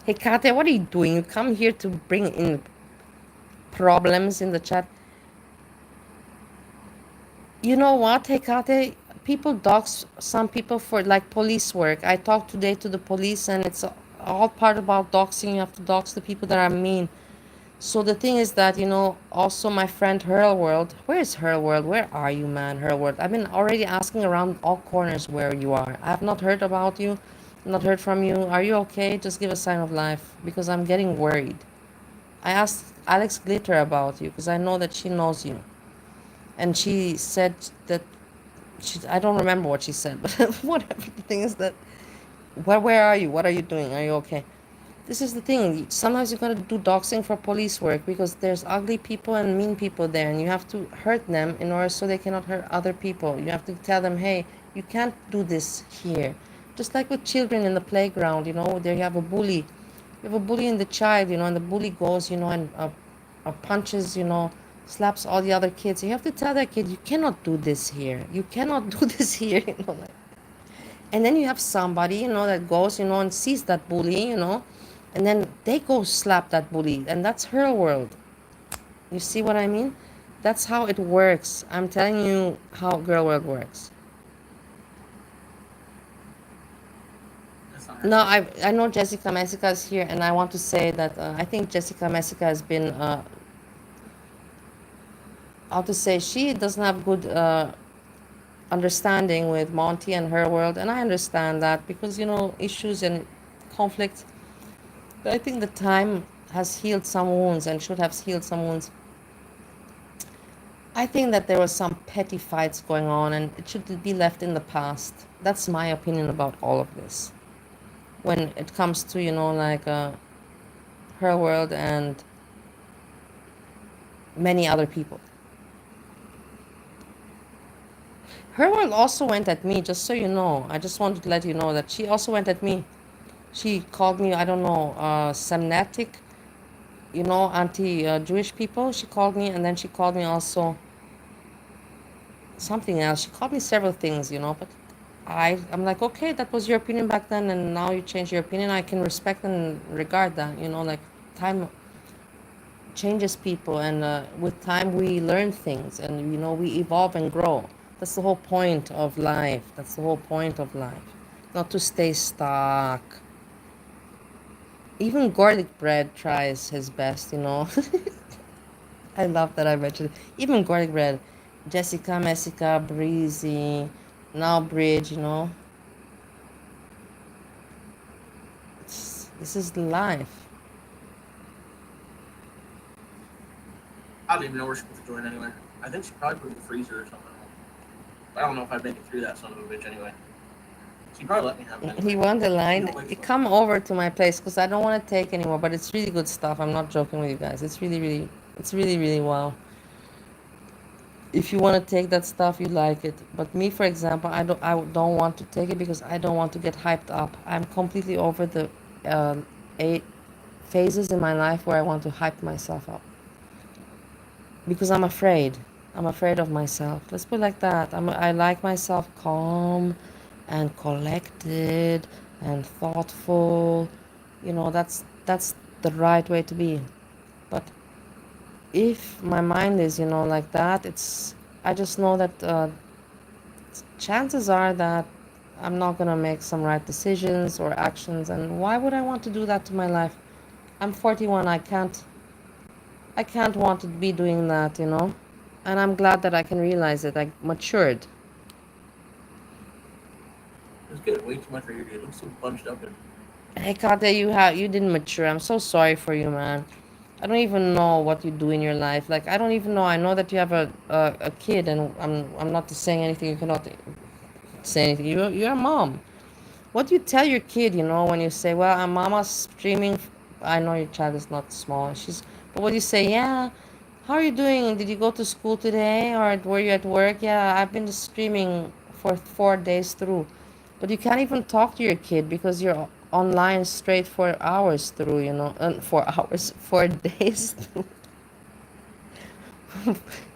Hey, Kate, what are you doing? You come here to bring in problems in the chat. You know what, hey, Kate? People dox some people for like police work. I talked today to the police, and it's all part about doxing. You have to dox the people that are mean. So the thing is that, also my friend Hurl World. Where is Hurl World? Where are you, man, Hurl World? I've been already asking around all corners where you are. I have not heard about you, not heard from you. Are you okay? Just give a sign of life, because I'm getting worried. I asked Alex Glitter about you, because I know that she knows you. And she said that, I don't remember what she said, but whatever. The thing is that, where are you? What are you doing? Are you okay? This is the thing. Sometimes you gotta do doxing for police work, because there's ugly people and mean people there, and you have to hurt them in order so they cannot hurt other people. You have to tell them, hey, you can't do this here. Just like with children in the playground, there you have a bully. You have a bully in the child, and the bully goes, and punches, slaps all the other kids. You have to tell that kid, you cannot do this here. You cannot do this here, like. And then you have somebody, that goes, and sees that bully, and then they go slap that bully, and that's her world. You see what I mean? That's how it works. I'm telling you how girl world works. No, I know Jessica Messica is here, and I want to say that I think Jessica Messica has been, how to say, she doesn't have good understanding with Monty and her world, and I understand that, because, issues and conflicts. But I think the time has healed some wounds, and should have healed some wounds. I think that there was some petty fights going on, and it should be left in the past. That's my opinion about all of this. When it comes to, like her world and many other people. Her world also went at me, just so you know. I just wanted to let you know that she also went at me. She called me, I don't know, Semnetic, anti-Jewish people. She called me, and then she called me also something else. She called me several things, but I'm like, okay, that was your opinion back then, and now you change your opinion. I can respect and regard that, like time changes people, and with time we learn things, and we evolve and grow. That's the whole point of life. That's the whole point of life. Not to stay stuck. Even garlic bread tries his best, I love that I mentioned it. Even garlic bread. Jessica, Messica, Breezy, now Bridge, this is life. I don't even know where she's supposed to join anyway. I think she probably put in the freezer or something. I don't know if I'd make it through that son of a bitch anyway. She probably let me have it anyway. He won the line. Come over to my place, because I don't want to take anymore, but it's really good stuff. I'm not joking with you guys. It's really, really wow. If you want to take that stuff, you like it. But me, for example, I don't want to take it, because I don't want to get hyped up. I'm completely over the 8 phases in my life where I want to hype myself up. Because I'm afraid. I'm afraid of myself. Let's put it like that. I like myself calm and collected and thoughtful. That's the right way to be. But if my mind is, like that, I just know that chances are that I'm not gonna make some right decisions or actions, and why would I want to do that to my life? I'm 41. I can't want to be doing that. And I'm glad that I can realize it. I matured. It's getting way too much for you, dude. I'm so bunched up and Hey, Kate, you didn't mature. I'm so sorry for you, man. I don't even know what you do in your life. Like, I don't even know. I know that you have a kid, and I'm not saying anything. You cannot say anything. You're a mom. What do you tell your kid, when you say, well, I'm mama's streaming? I know your child is not small. But what do you say? Yeah, how are you doing? Did you go to school today, or were you at work? Yeah, I've been streaming for 4 days through. But you can't even talk to your kid because you're online straight 4 hours through, 4 hours, 4 days through.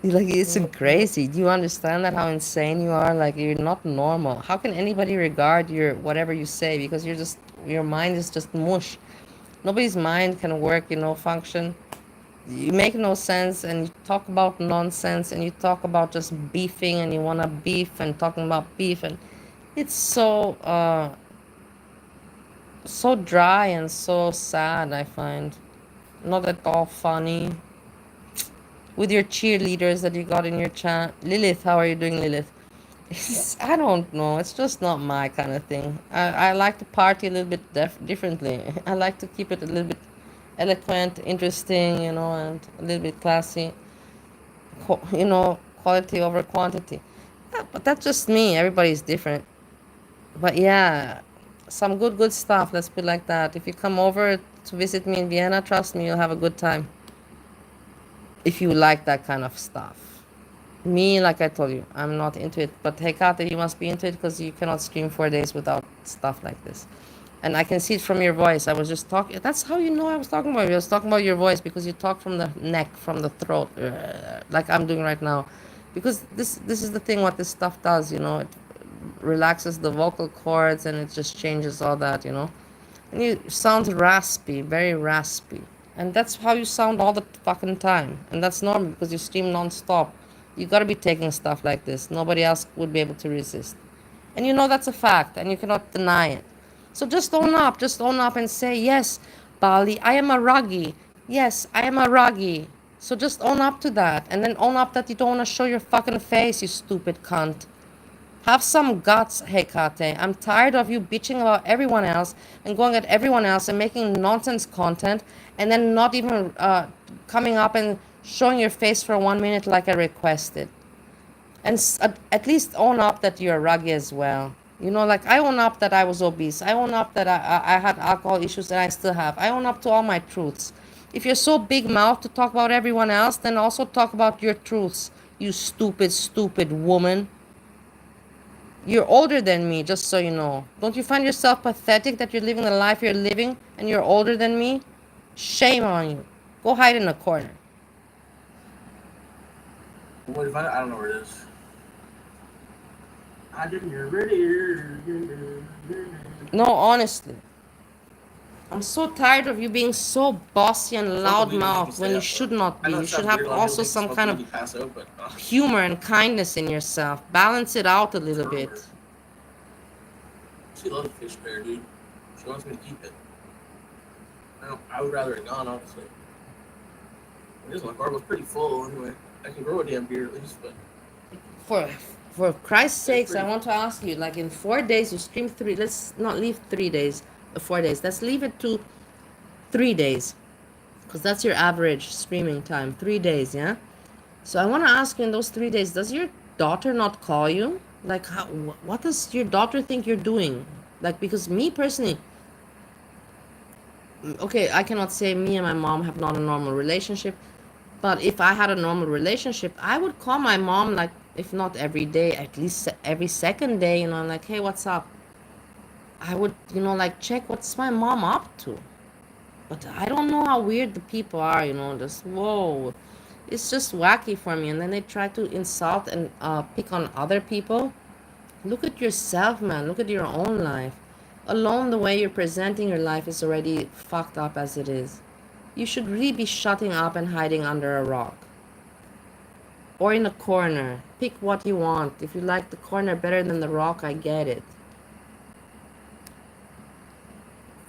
Like, it's crazy. Do you understand that, how insane you are? Like, you're not normal. How can anybody regard your whatever you say? Because your mind is just mush. Nobody's mind can work, function. You make no sense, and you talk about nonsense, and you talk about just beefing, and you want to beef and talking about beef, and it's so dry and so sad, I find. Not at all funny. With your cheerleaders that you got in your chat. Lilith, how are you doing, Lilith? I don't know. It's just not my kind of thing. I like to party a little bit differently. I like to keep it a little bit eloquent, interesting, and a little bit classy. Quality over quantity. Yeah, but that's just me. Everybody's different. But yeah, some good stuff. Let's put it like that. If you come over to visit me in Vienna, trust me, you'll have a good time. If you like that kind of stuff. Me, like I told you, I'm not into it. But hey, Kate, you must be into it because you cannot stream 4 days without stuff like this. And I can see it from your voice. I was just talking. That's how you know I was talking about you. I was talking about your voice because you talk from the neck, from the throat, like I'm doing right now. Because this is the thing what this stuff does, it relaxes the vocal cords and it just changes all that. And you sound raspy, very raspy. And that's how you sound all the fucking time. And that's normal because you stream non-stop. You gotta be taking stuff like this. Nobody else would be able to resist. And that's a fact, and you cannot deny it. So just own up. Just own up and say, yes, Bali, I am a ruggy. Yes, I am a ruggy. So just own up to that. And then own up that you don't want to show your fucking face, you stupid cunt. Have some guts, Hekate. I'm tired of you bitching about everyone else and going at everyone else and making nonsense content and then not even coming up and showing your face for 1 minute like I requested. And at least own up that you're ruggy as well. Like I own up that I was obese. I own up that I had alcohol issues and I still have. I own up to all my truths. If you're so big mouth to talk about everyone else, then also talk about your truths, you stupid woman. You're older than me, just so you know. Don't you find yourself pathetic that you're living the life you're living and you're older than me? Shame on you. Go hide in a corner. what if I don't know where it is. I didn't hear it. No, honestly. I'm so tired of you being so bossy and loudmouth when you should not be. You should have also some kind of humor and kindness in yourself. Balance it out a little bit. She loves fish bear, dude. She wants me to keep it. I would rather it gone, honestly. My car was pretty full anyway. I can grow a damn beer at least, but For Christ's sakes, I want to ask you, like in 4 days you stream 3. Let's not leave 3 days, 4 days. Let's leave it to 3 days, because that's your average streaming time. 3 days, yeah. So I want to ask you, in those 3 days, does your daughter not call you? Like, what does your daughter think you're doing? Like, because me personally, okay, I cannot say me and my mom have not a normal relationship, but if I had a normal relationship, I would call my mom, like, if not every day, at least every second day, like, hey, what's up? I would, like, check what's my mom up to. But I don't know how weird the people are, just, whoa. It's just wacky for me. And then they try to insult and pick on other people. Look at yourself, man. Look at your own life. Alone, the way you're presenting your life is already fucked up as it is. You should really be shutting up and hiding under a rock. Or in a corner. Pick what you want. If you like the corner better than the rock, I get it.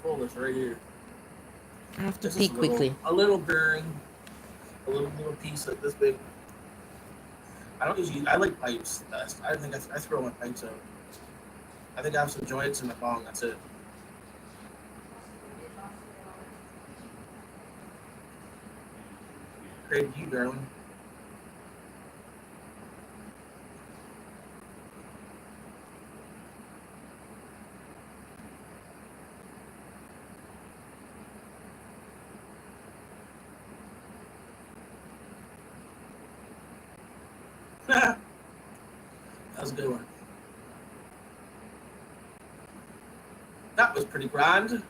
Roll this right here. I have to This pee is quickly. a little bearing. A little piece like this big. I don't usually. I like pipes best. I think I throw my pipes out. I think I have some joints in the bong. That's it. Great you, darling. That was a good one. That was pretty grand.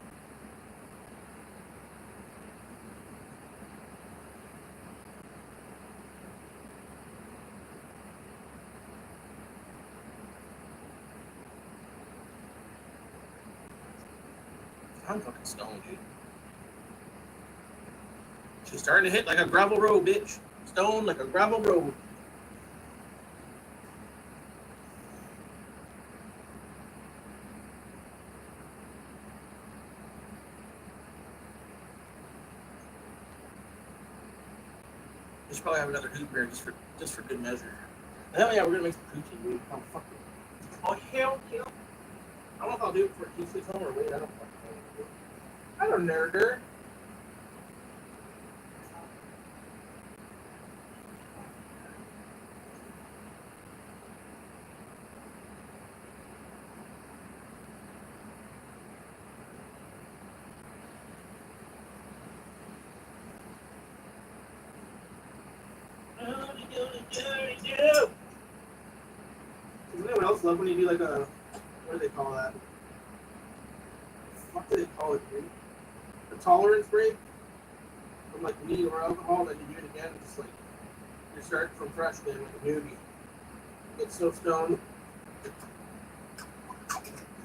I'm fucking stoned, dude. She's starting to hit like a gravel road, bitch. Stoned like a gravel road. We should probably have another hoop here just for good measure. Hell yeah, we're gonna make some coochie, dude. Oh fuck it. Oh hell yeah. I don't know if I'll do it for Tuesday home or wait. I don't fucking know. I don't know, nerder. Does anyone else love when you do like a, what do they call that? What do they call it, dude? A tolerance break? From like weed or alcohol, then you do it again. It's like you're starting from fresh again, like a newbie. Get so stoned.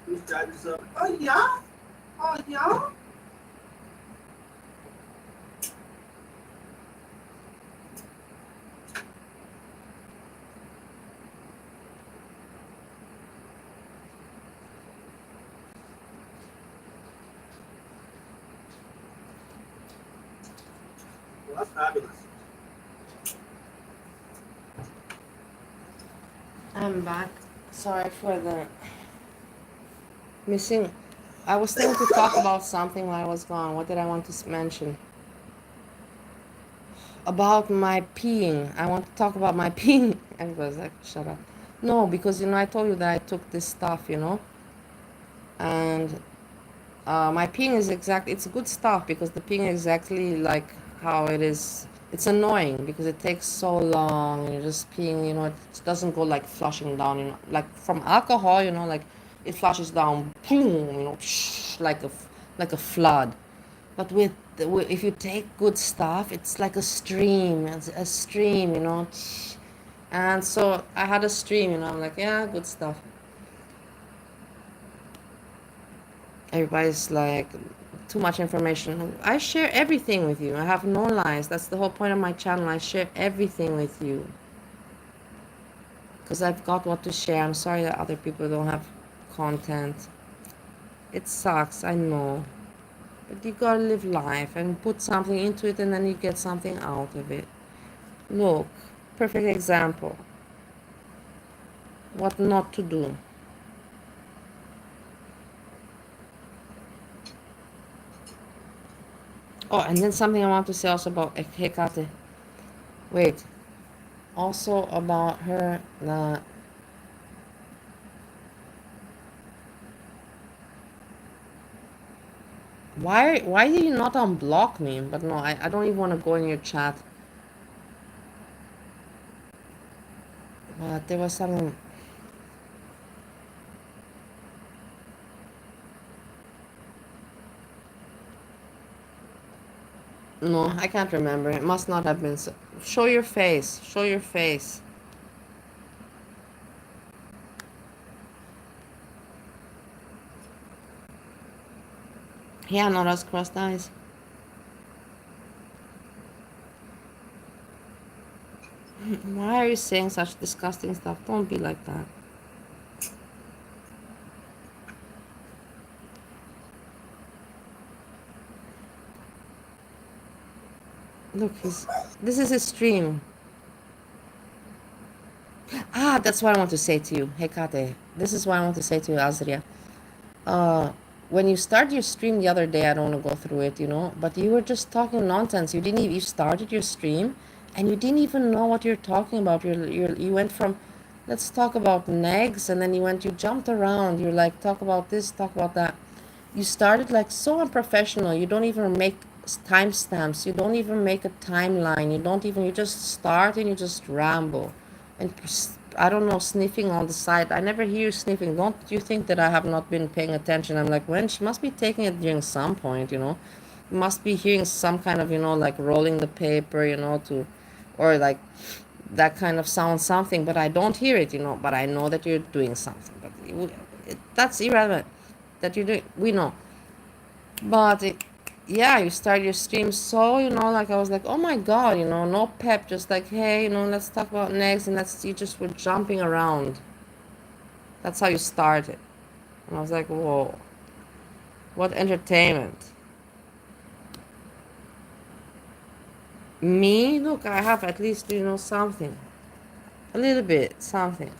You just drive yourself. Oh yeah? Oh yeah? Well, that's fabulous. I'm back. Sorry for the missing. I was thinking to talk about something while I was gone. What did I want to mention? About my peeing. I want to talk about my peeing. Everybody's like, shut up. No, because, I told you that I took this stuff, and my peeing is it's good stuff because the peeing is exactly like how it is. It's annoying because it takes so long and you're just peeing, it doesn't go like flushing down, like from alcohol, like it flushes down, boom, like a flood. But if you take good stuff, it's like a stream, And so I had a stream, I'm like, yeah, good stuff. Everybody's like, too much information. I share everything with you. I have no lies. That's the whole point of my channel. I share everything with you. Because I've got what to share. I'm sorry that other people don't have content. It sucks, I know. But you gotta live life and put something into it and then you get something out of it. Look, perfect example. What not to do. Oh, and then something I want to say also about Hecate. Wait. Also about her, why did you not unblock me? But no, I don't even want to go in your chat. But there was something. No, I can't remember. It must not have been so. Show your face. Show your face. Yeah, not as crossed eyes. Why are you saying such disgusting stuff? Don't be like that. Look, this is his stream. Ah, that's what I want to say to you. Hekate. This is what I want to say to you, Azria. When you start your stream the other day, I don't want to go through it, but you were just talking nonsense. You didn't even, you started your stream and you didn't even know what you're talking about. You went from, let's talk about negs, and then you jumped around. You're like, talk about this, talk about that. You started like so unprofessional. You don't even make timestamps. You don't even make a timeline. You just start and you just ramble. And I don't know, sniffing on the side. I never hear you sniffing. Don't you think that I have not been paying attention? I'm like, when she must be taking it during some point, must be hearing some kind of, like rolling the paper, or like that kind of sound, something, but I don't hear it, but I know that you're doing something. But that's irrelevant. That you're doing, we know. But yeah, you start your stream so, like I was like, oh my god, no pep, just like, hey, let's talk about next, and you just were jumping around. That's how you started. And I was like, whoa, what entertainment. Me? Look, I have at least, something. A little bit, something.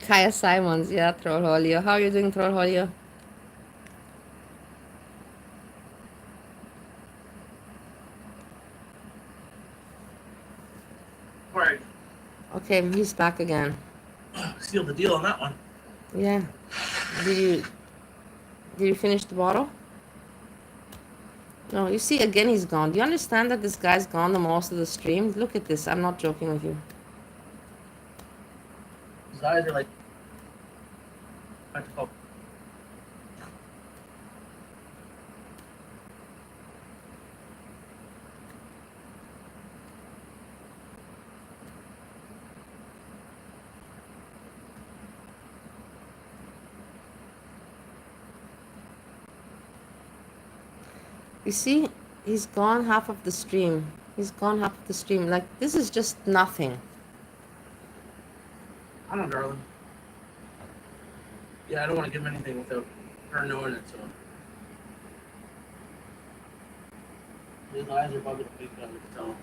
Kaya Simons, yeah, Trollholio. How are you doing, Trollholio? Right. Okay, he's back again. Sealed the deal on that one. Yeah. Did you finish the bottle? No, you see, again he's gone. Do you understand that this guy's gone the most of the stream? Look at this. I'm not joking with you. His eyes are like... You see, he's gone half of the stream. He's gone half of the stream. Like, this is just nothing. I don't know, darling. Yeah, I don't want to give him anything without her knowing it, so... His eyes are bugging big time, you can tell.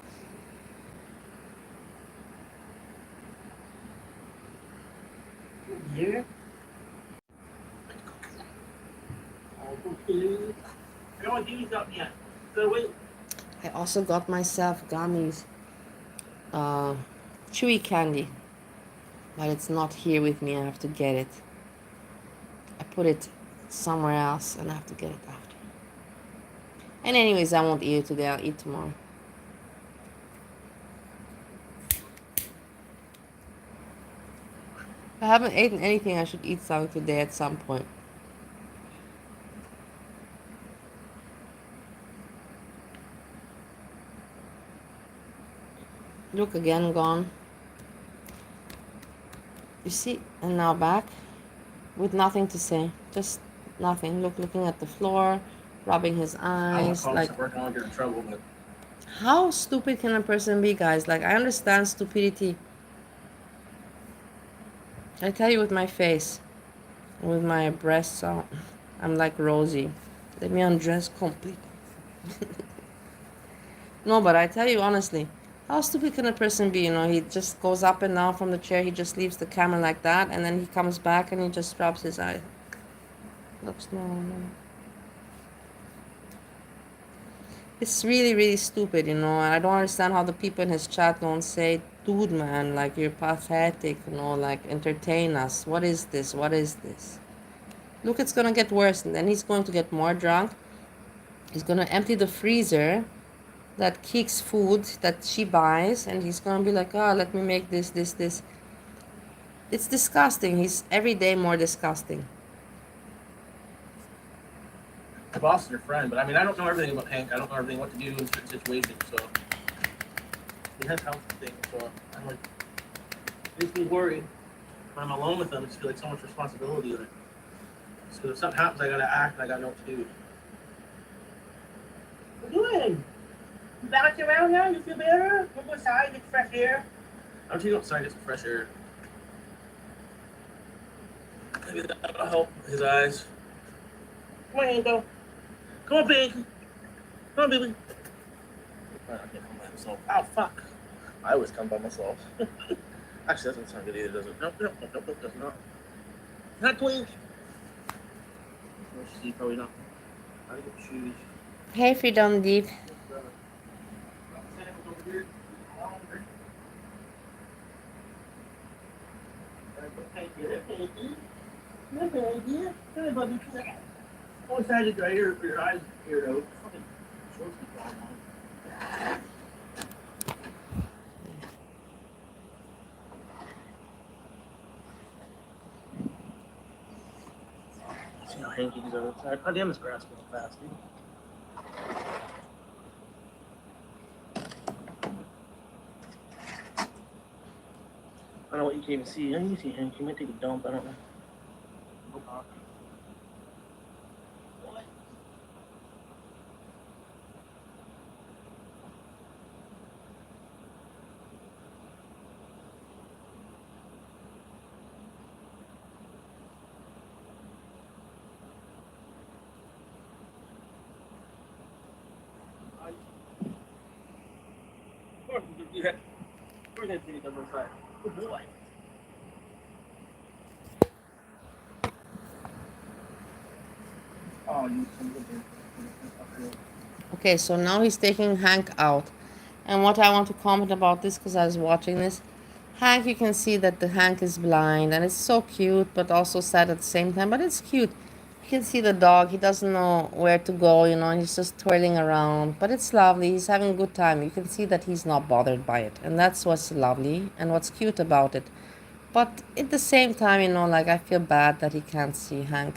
Yeah? I don't want to give you something yet. So wait. I also got myself gummies. Chewy candy. But it's not here with me. I have to get it. I put it somewhere else and I have to get it after. And anyways, I won't eat it today. I'll eat tomorrow. If I haven't eaten anything, I should eat something today at some point. Look, again gone. You see, and now back with nothing to say, just nothing. Looking at the floor, rubbing his eyes. Like, I'll get in trouble, but... How stupid can a person be, guys? Like, I understand stupidity. I tell you with my face, with my breasts out, I'm like Rosie. Let me undress completely. No, but I tell you honestly, how stupid can a person be? He just goes up and down from the chair. He just leaves the camera like that, and then he comes back and he just rubs his eye. Looks normal. It's really, really stupid, and I don't understand how the people in his chat don't say, dude, man, like, you're pathetic, like, entertain us. What is this? What is this? Look, it's gonna get worse, and then he's going to get more drunk. He's gonna empty the freezer that Keek's food that she buys, and he's gonna be like, oh, let me make this. It's disgusting. He's every day more disgusting. My boss is your friend, but I mean, I don't know everything about Hank. I don't know everything what to do in certain situations, so... He has health things, so I'm like... Makes me worried. when I'm alone with them, I just feel like so much responsibility in it. So if something happens, I gotta act, I gotta know what to do. What are you doing? You back around now? You feel better? You go outside, get fresh air. Why don't you go outside, get some fresh air? Maybe that'll help his eyes. Come on, Angel. Come on, baby. Come on, baby. I can't come by myself. Oh, fuck. I always come by myself. Actually, that doesn't sound good either, does it? Nope, it does not. Not twins. Let's see, probably not. I get shoes. Hey, Freedom Deep. Oh, it's had to dry your eyes here, though. Fucking shorts keep drying on. See how hanky these are outside. God damn, this grass going fast, dude. I don't know what you can't even see. I can see Hank. You might take a dump. I don't know. No problem. What? Of course, you had. We're going to take a double side. Good boy. Oh, you Okay, so now he's taking Hank out. And what I want to comment about this, because I was watching this, Hank, you can see that the Hank is blind, and it's so cute, but also sad at the same time. But it's cute. You can see the dog. He doesn't know where to go, and he's just twirling around. But it's lovely. He's having a good time. You can see that he's not bothered by it, and that's what's lovely and what's cute about it. But at the same time, like I feel bad that he can't see Hank.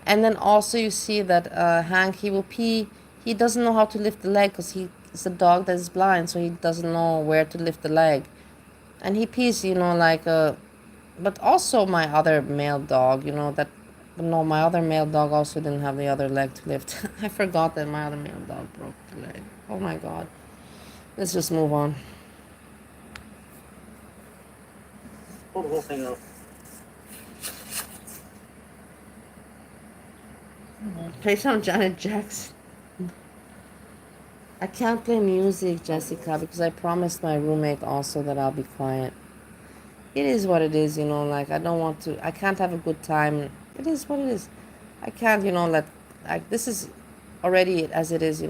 And then also you see that Hank, he will pee. He doesn't know how to lift the leg because he's a dog that is blind, so he doesn't know where to lift the leg. And he pees, but also my other male dog, no, my other male dog also didn't have the other leg to lift. I forgot that my other male dog broke the leg. Oh my God. Let's just move on. pull the whole thing out. Play some Janet Jackson. I can't play music, Jessica, because I promised my roommate also that I'll be quiet. It is what it is, like I don't want to, I can't have a good time. It is what it is. I can't, this is already as it is,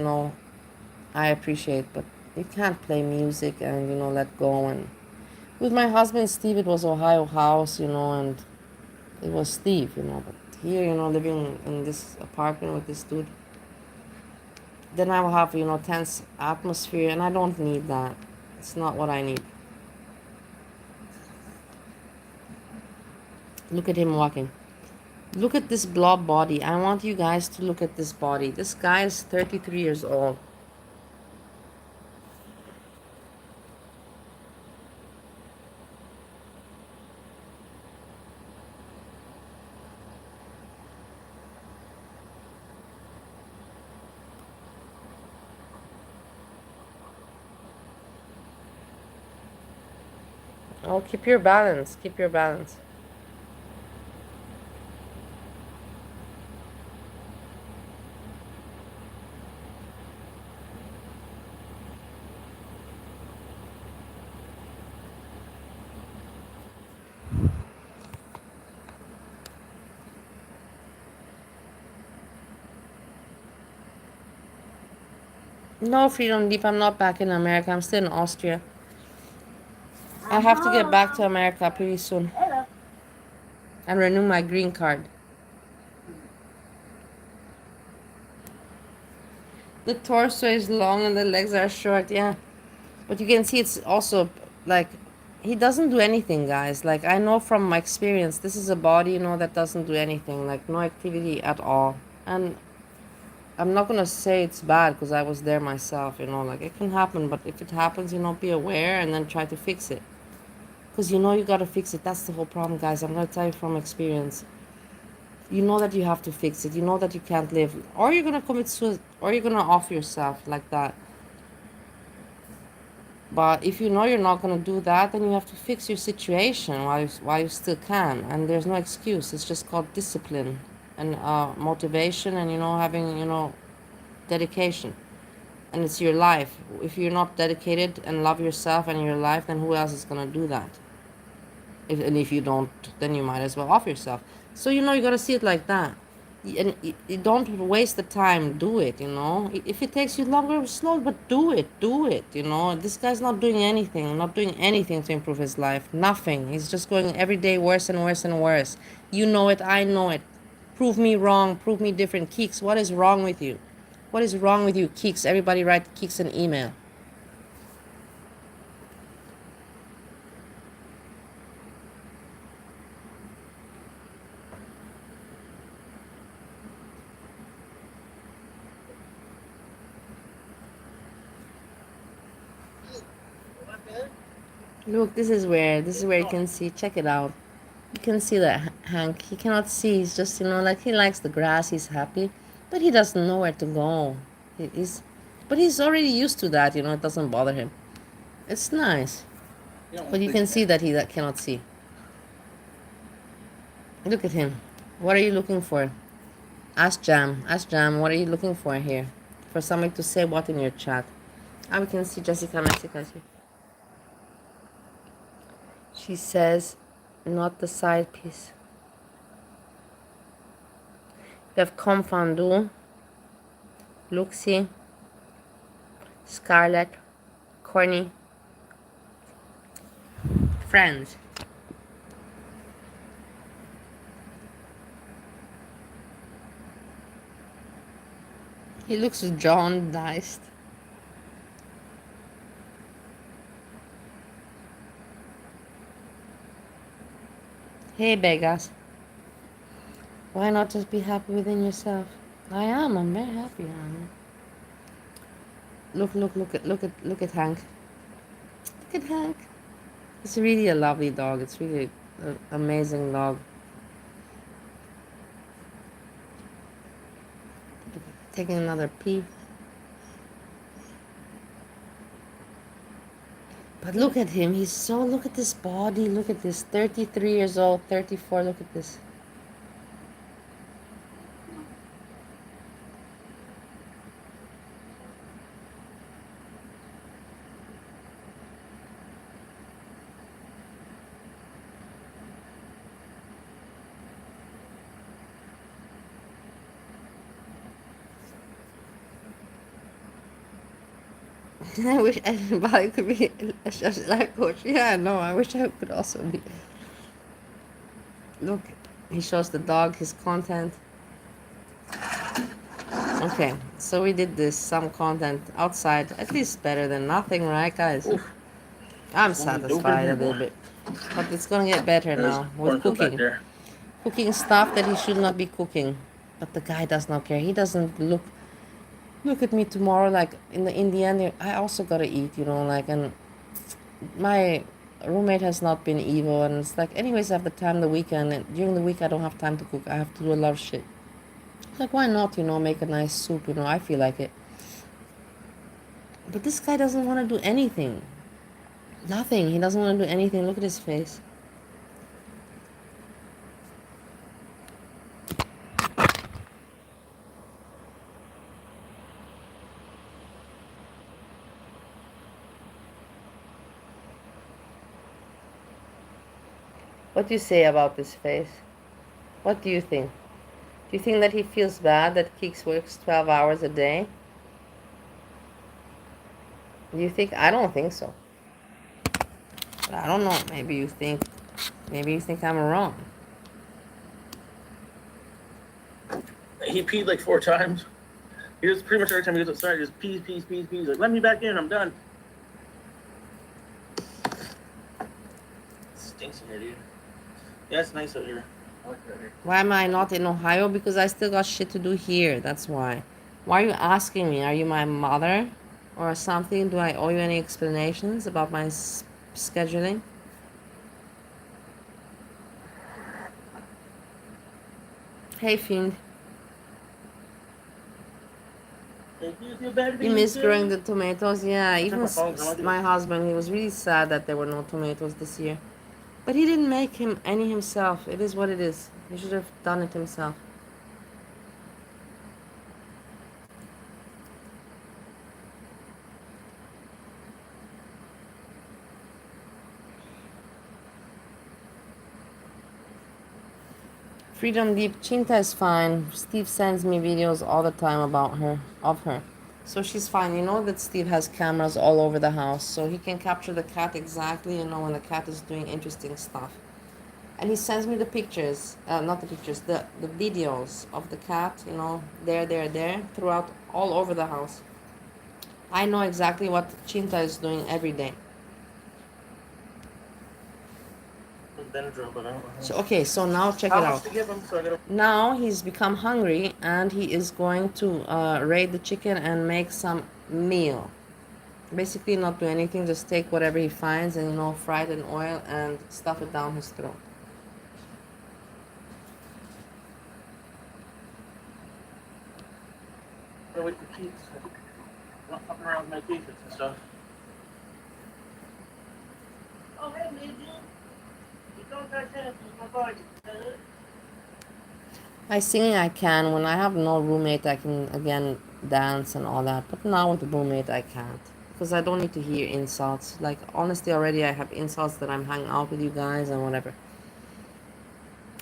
I appreciate, but you can't play music and, let go. And with my husband, Steve, it was Ohio House, and it was Steve, but here, living in this apartment with this dude, then I will have, tense atmosphere, and I don't need that. It's not what I need. Look at him walking. Look at this blob body. I want you guys to look at this body. This guy is 33 years old. Oh, keep your balance. Keep your balance. No, Freedom Deep, I'm not back in America. I'm still in Austria. I have to get back to America pretty soon and renew my green card. The torso is long and the legs are short, yeah. But you can see it's also like he doesn't do anything, guys. Like I know from my experience, this is a body, that doesn't do anything, like no activity at all. And I'm not gonna say it's bad because I was there myself, like it can happen. But if it happens, be aware and then try to fix it. Because you know you got to fix it. That's the whole problem, guys. I'm going to tell you from experience. You know that you have to fix it. You know that you can't live. Or you're going to commit suicide. Or you're going to off yourself like that. But if you know you're not going to do that, then you have to fix your situation while you still can. And there's no excuse. It's just called discipline and motivation and, having, dedication. And it's your life. If you're not dedicated and love yourself and your life, then who else is going to do that? And if you don't, then you might as well off yourself. So, you got to see it like that. And you don't waste the time. Do it, If it takes you longer, slow, but do it. This guy's not doing anything to improve his life. Nothing. He's just going every day worse and worse and worse. You know it. I know it. Prove me wrong. Prove me different. Keeks, what is wrong with you? What is wrong with you, Keeks? Everybody write Keeks an email. Look, this is where you can see. Check it out. You can see that Hank, he cannot see. He's just, like he likes the grass. He's happy, but he doesn't know where to go. But he's already used to that. It doesn't bother him. It's nice, but you can see that he cannot see. Look at him. What are you looking for? Ask Jam. What are you looking for here? For somebody to say what in your chat? We can see Jessica Mexica here. She says, not the side piece. We have Confondu, Luxie, Scarlett, Corny, Friends. He looks jaundiced. Hey, Vegas. Why not just be happy within yourself? I am. I'm very happy. Look at Hank. Look at Hank. It's really a lovely dog. It's really an amazing dog. Taking another pee. But look at him. Look at this body. Look at this. 33 years old, 34. Look at this. I wish everybody could be a life coach. Yeah, no, I wish I could also be. Look, he shows the dog his content. Okay, so we did some content outside. At least better than nothing, right, guys? Oof. I'm satisfied a little bit. But it's gonna get better now with cooking. Cooking stuff that he should not be cooking. But the guy does not care. He doesn't look at me tomorrow, like in the end I also gotta eat, and my roommate has not been evil, and it's like, anyways, I have the time the weekend, and during the week I don't have time to cook. I have to do a lot of shit. Like, why not, make a nice soup, I feel like it. But this guy doesn't want to do anything. Nothing. He doesn't want to do anything. Look at his face. What do you say about this face? What do you think? Do you think that he feels bad that Keeks works 12 hours a day? Do you think? I don't think so. But I don't know. Maybe you think I'm wrong. He peed like 4 times. He just pretty much every time he gets outside, he just pees. Like, let me back in. I'm done. Stinks in here, dude. Yeah, it's nice out here. Why am I not in Ohio? Because I still got shit to do here. That's why. Why are you asking me? Are you my mother or something? Do I owe you any explanations about my scheduling? Hey, Fiend. You feel better You being miss growing good? the tomatoes? Yeah, Check even my phone, come on, do my it. husband, he was really sad that there were no tomatoes this year. But he didn't make him any himself. It is what it is. He should have done it himself. Freedom Deep, Chinta is fine. Steve sends me videos all the time about her, of her. So she's fine. You know that Steve has cameras all over the house, so he can capture the cat exactly, you know, when the cat is doing interesting stuff. And he sends me the pictures, not the pictures, the videos of the cat, you know, there, throughout all over the house. I know exactly what Chinta is doing every day. Benadryl, but I don't know how So okay, so now check it much out. to give him, so I gotta. Now he's become hungry and he is going to raid the chicken and make some meal. Basically not do anything, just take whatever he finds and, you know, fry it in oil and stuff it down his throat. Gotta wait for teeth. I'm not fucking around with my teeth and stuff. Oh, hey, Midget. You don't touch that. My body. I sing I can. When I have no roommate, I can again dance and all that. But now with the roommate, I can't. Because I don't need to hear insults. Like, honestly, already I have insults that I'm hanging out with you guys and whatever.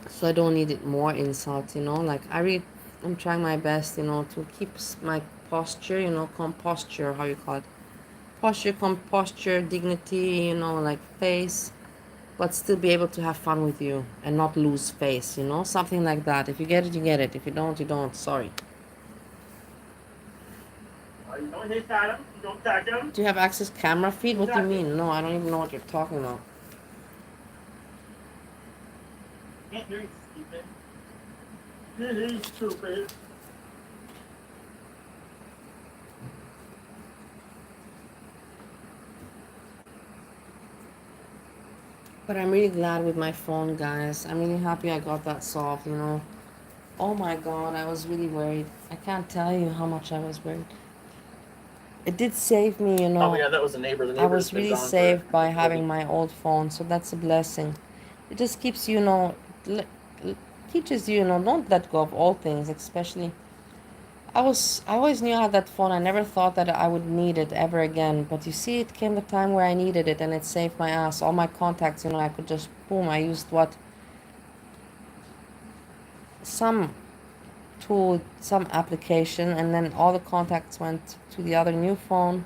So I don't need it more insults, you know. Like, I'm trying my best, you know, to keep my posture, you know, composture, how you call it. Posture, composture, dignity, you know, like face. But still be able to have fun with you and not lose face, you know, something like that. If you get it, you get it. If you don't, you don't. Sorry. You don't hit at him. You don't touch him. Do you have access camera feed? What do you mean? No, I don't even know what you're talking about. Can't hear you, stupid. This is stupid. But I'm really glad with my phone, guys. I'm really happy I got that solved, you know. Oh my god, I was really worried. I can't tell you how much I was worried. It did save me, you know. Oh yeah, that was a neighbor. The I neighbor's was been really gone saved by for having my old phone, so that's a blessing. It just keeps you, you know, teaches you, you know, don't let go of all things, especially. I always knew I had that phone. I never thought that I would need it ever again. But you see, it came the time where I needed it, and it saved my ass. All my contacts, you know, I could just boom. I used some tool, some application, and then all the contacts went to the other new phone.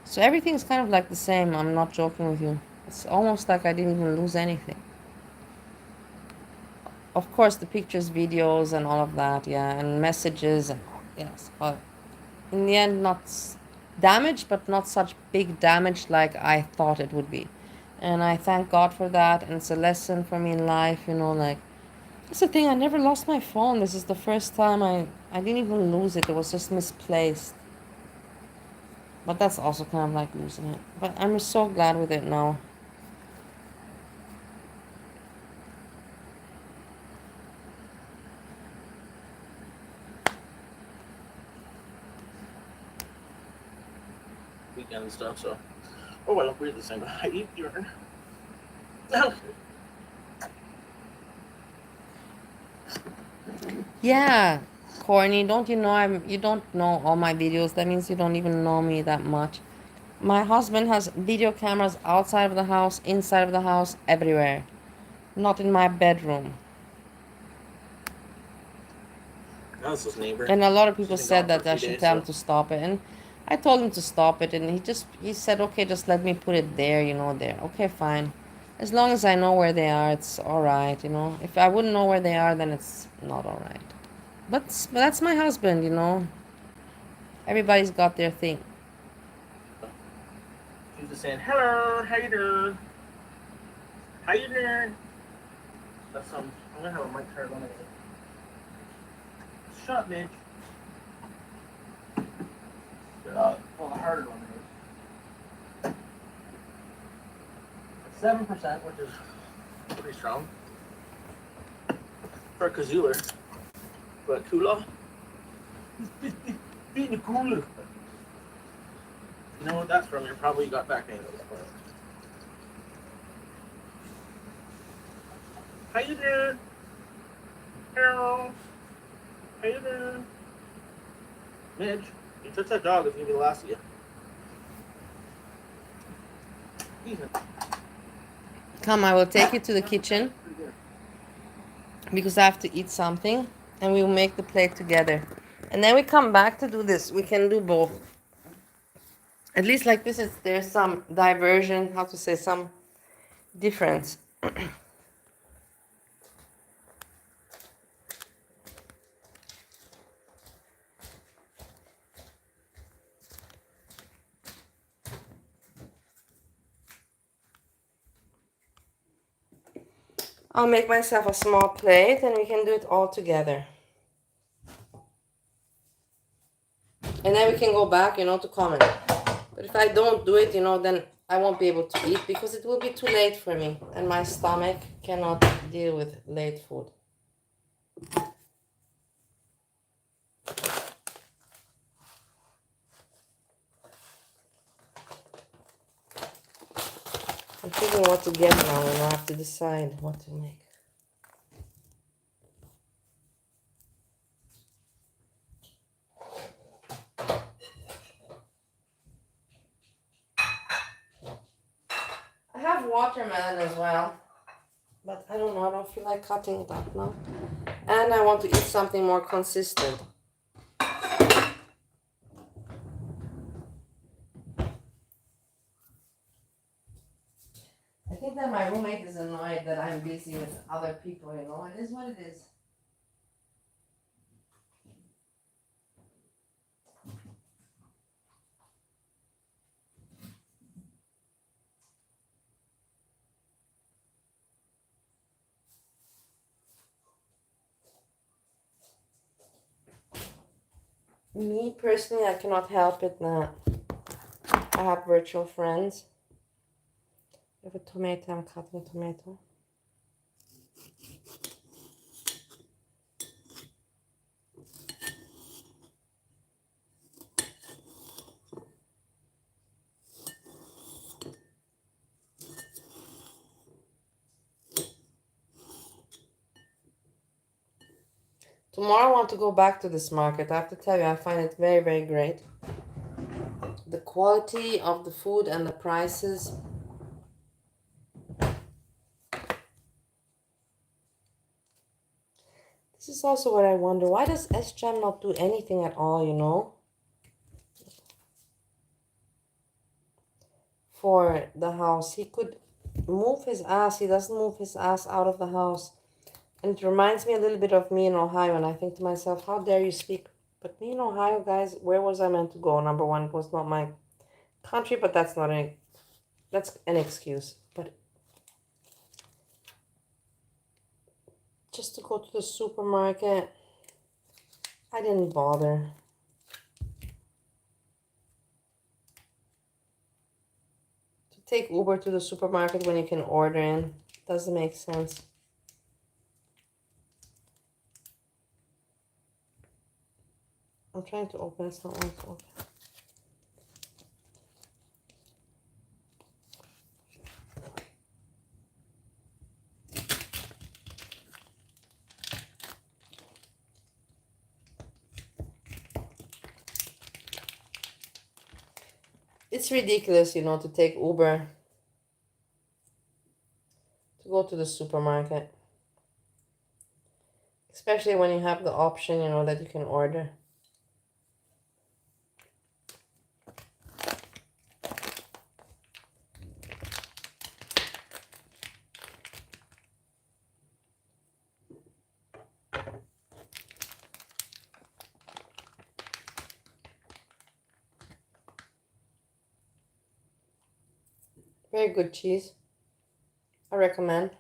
So everything's kind of like the same. I'm not joking with you. It's almost like I didn't even lose anything. Of course, the pictures, videos, and all of that, yeah, and messages, and yes, but in the end, not damage, but not such big damage like I thought it would be. And I thank God for that. And it's a lesson for me in life, you know, like, that's the thing. I never lost my phone. This is the first time I didn't even lose it. It was just misplaced. But that's also kind of like losing it. But I'm so glad with it now. weekend and stuff. So, oh, I look weird this thing, but I eat urine. Yeah, corny. Don't you know you don't know all my videos. That means you don't even know me that much. My husband has video cameras outside of the house, inside of the house, everywhere. Not in my bedroom. That's his neighbor. And a lot of people She's been said gone for that I a few should days, tell him so. to stop it. And I told him to stop it. And he said, okay, just let me put it there, you know, there. Okay, fine. As long as I know where they are, it's all right, you know. If I wouldn't know where they are, then it's not all right. But that's my husband, you know. Everybody's got their thing. She's just saying, hello, how you doing? How you doing? That's I'm gonna have a mic card on it. Shut up, Mitch. Well, the harder one is 7%, which is pretty strong for a Kazooler. What, cooler? Feet in the cooler. You know what that's from? You probably got back angles. How you doing? Hello. How you doing? Midge, you touch that dog, it's gonna be the last of you. Ethan. Come, I will take you to the kitchen because I have to eat something, and we'll make the plate together. And then we come back to do this. We can do both. At least like this, there's some diversion, how to say, some difference. I'll make myself a small plate and we can do it all together. And then we can go back, to comment. But if I don't do it, then I won't be able to eat because it will be too late for me. And my stomach cannot deal with late food. I'm thinking what to get now and I have to decide what to make. I have watermelon as well, but I don't know, I don't feel like cutting it up now. And I want to eat something more consistent. I think that my roommate is annoyed that I'm busy with other people, It is what it is. Me personally, I cannot help it now. I have virtual friends. I have a tomato, I'm cutting tomato. Tomorrow I want to go back to this market. I have to tell you, I find it very, very great. The quality of the food and the prices. This is also what I wonder. Why does Sjam not do anything at all, for the house? He could move his ass. He doesn't move his ass out of the house. And it reminds me a little bit of me in Ohio. And I think to myself, how dare you speak? But me in Ohio, guys, where was I meant to go? Number one, it was not my country, but that's an excuse. But just to go to the supermarket, I didn't bother. To take Uber to the supermarket when you can order in doesn't make sense. I'm trying to open, it's not wanting to open. It's ridiculous, to take Uber to go to the supermarket. Especially when you have the option, that you can order. Very good cheese. I recommend.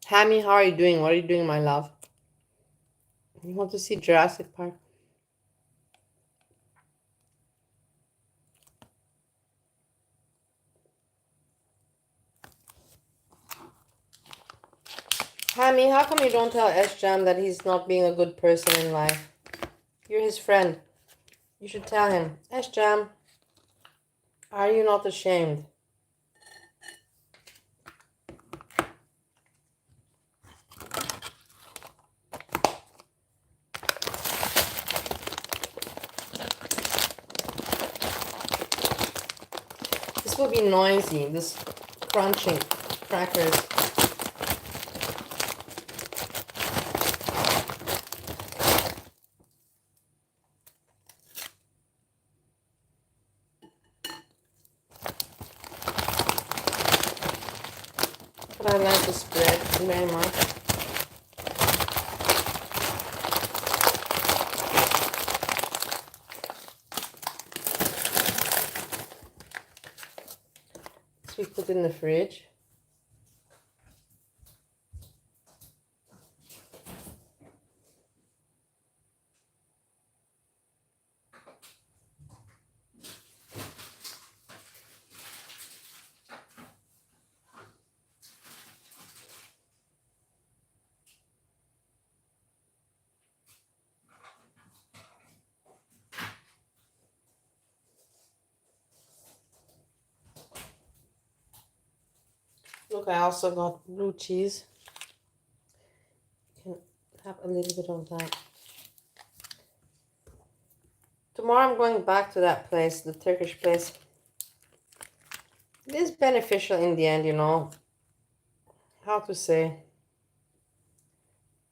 Hammy, how are you doing? What are you doing, my love? You want to see Jurassic Park? Hammy, how come you don't tell Sjam that he's not being a good person in life? You're his friend. You should tell him. Sjam, are you not ashamed? This will be noisy, this crunching crackers. But I like the spread very much. So we put in the fridge. Look, I also got blue cheese. You can have a little bit of that. Tomorrow I'm going back to that place, the Turkish place. It is beneficial in the end, you know. How to say?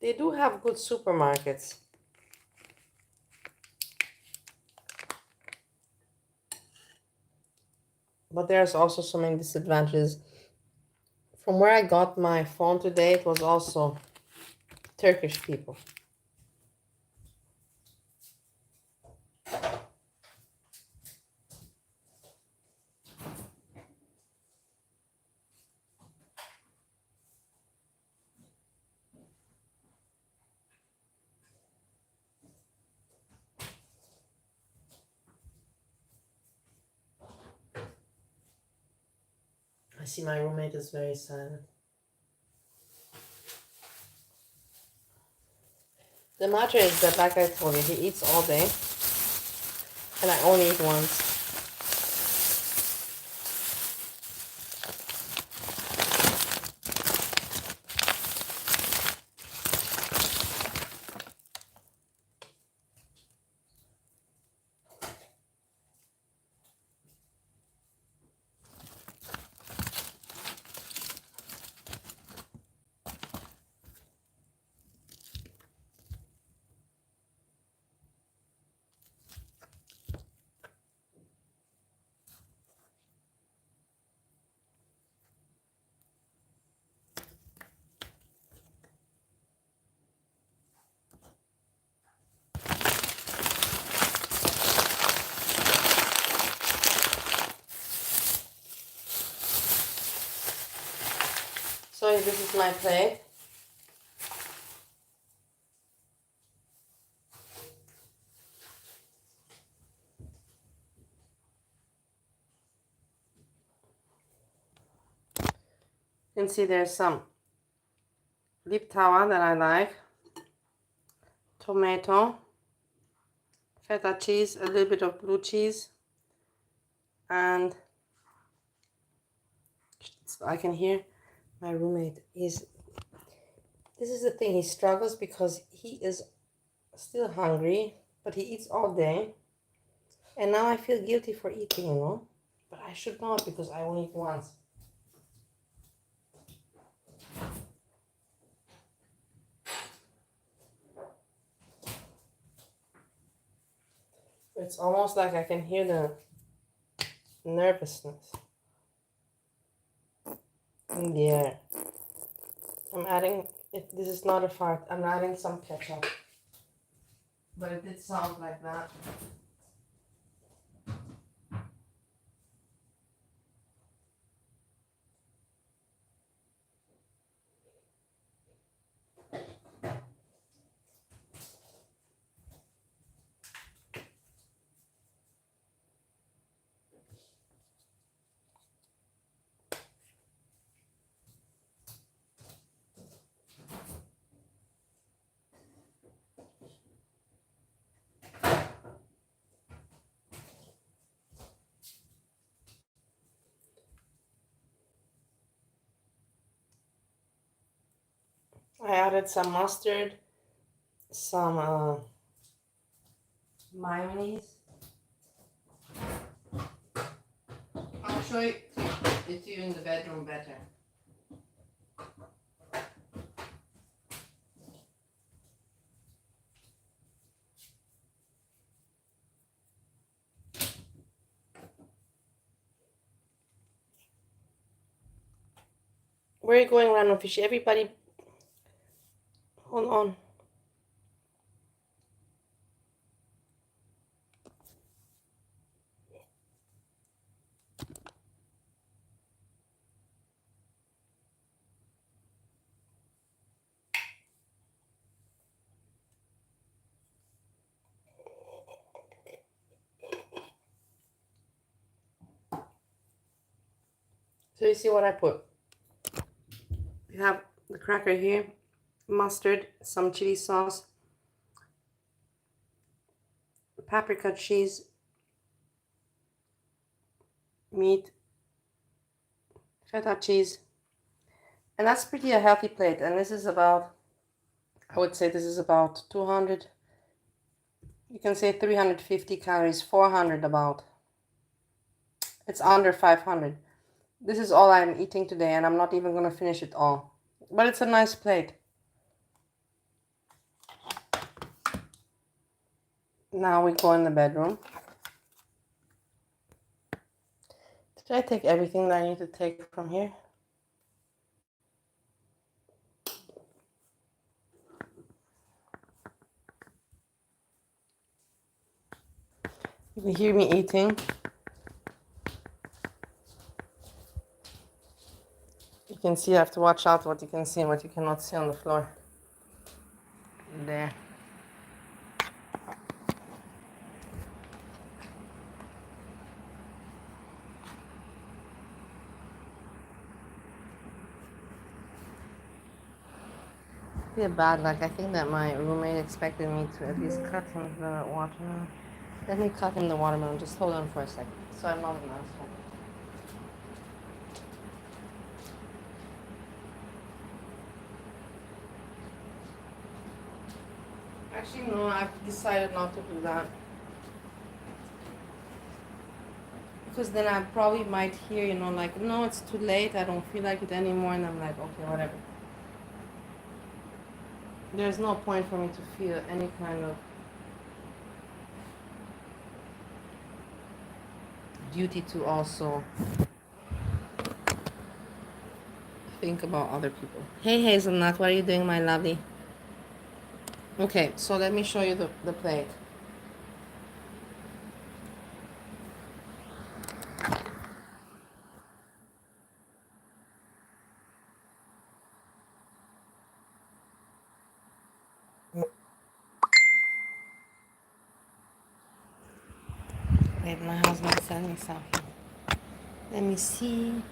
They do have good supermarkets. But there's also so many disadvantages. From where I got my phone today, it was also Turkish people. I see my roommate is very silent. The matter is that, like I told you, he eats all day, and I only eat once. So this is my plate. You can see there's some liptawa that I like, tomato, feta cheese, a little bit of blue cheese, and I can hear my roommate is, this is the thing, he struggles because he is still hungry, but he eats all day, and now I feel guilty for eating, you know, but I should not because I only eat once. It's almost like I can hear the nervousness in the air. I'm adding, this is not a fart, I'm adding some ketchup. But it did sound like that. I added some mustard, some mayonnaise. I'll show it to you in the bedroom better. Where are you going, Random Fishy? Everybody, hold on. So you see what I put? You have the cracker here, mustard, some chili sauce, paprika cheese, meat, feta cheese. And that's pretty a healthy plate. And this is about, I would say this is about 200, you can say 350 calories, 400 about. It's under 500. This is all I'm eating today, and I'm not even going to finish it all. But it's a nice plate. Now we go in the bedroom. Did I take everything that I need to take from here? You can hear me eating. You can see, I have to watch out what you can see and what you cannot see on the floor. There. Be a bad luck. I think that my roommate expected me to at least cut him the watermelon. Let me cut him the watermelon. Just hold on for a second. So I'm not an asshole. Actually, no, I've decided not to do that. Because then I probably might hear, you know, like, no, it's too late. I don't feel like it anymore. And I'm like, okay, whatever. There's no point for me to feel any kind of duty to also think about other people. Hey, Hazelnut, what are you doing, my lovely? Okay, so let me show you the plate. Wait, my husband sent me something. Let me see.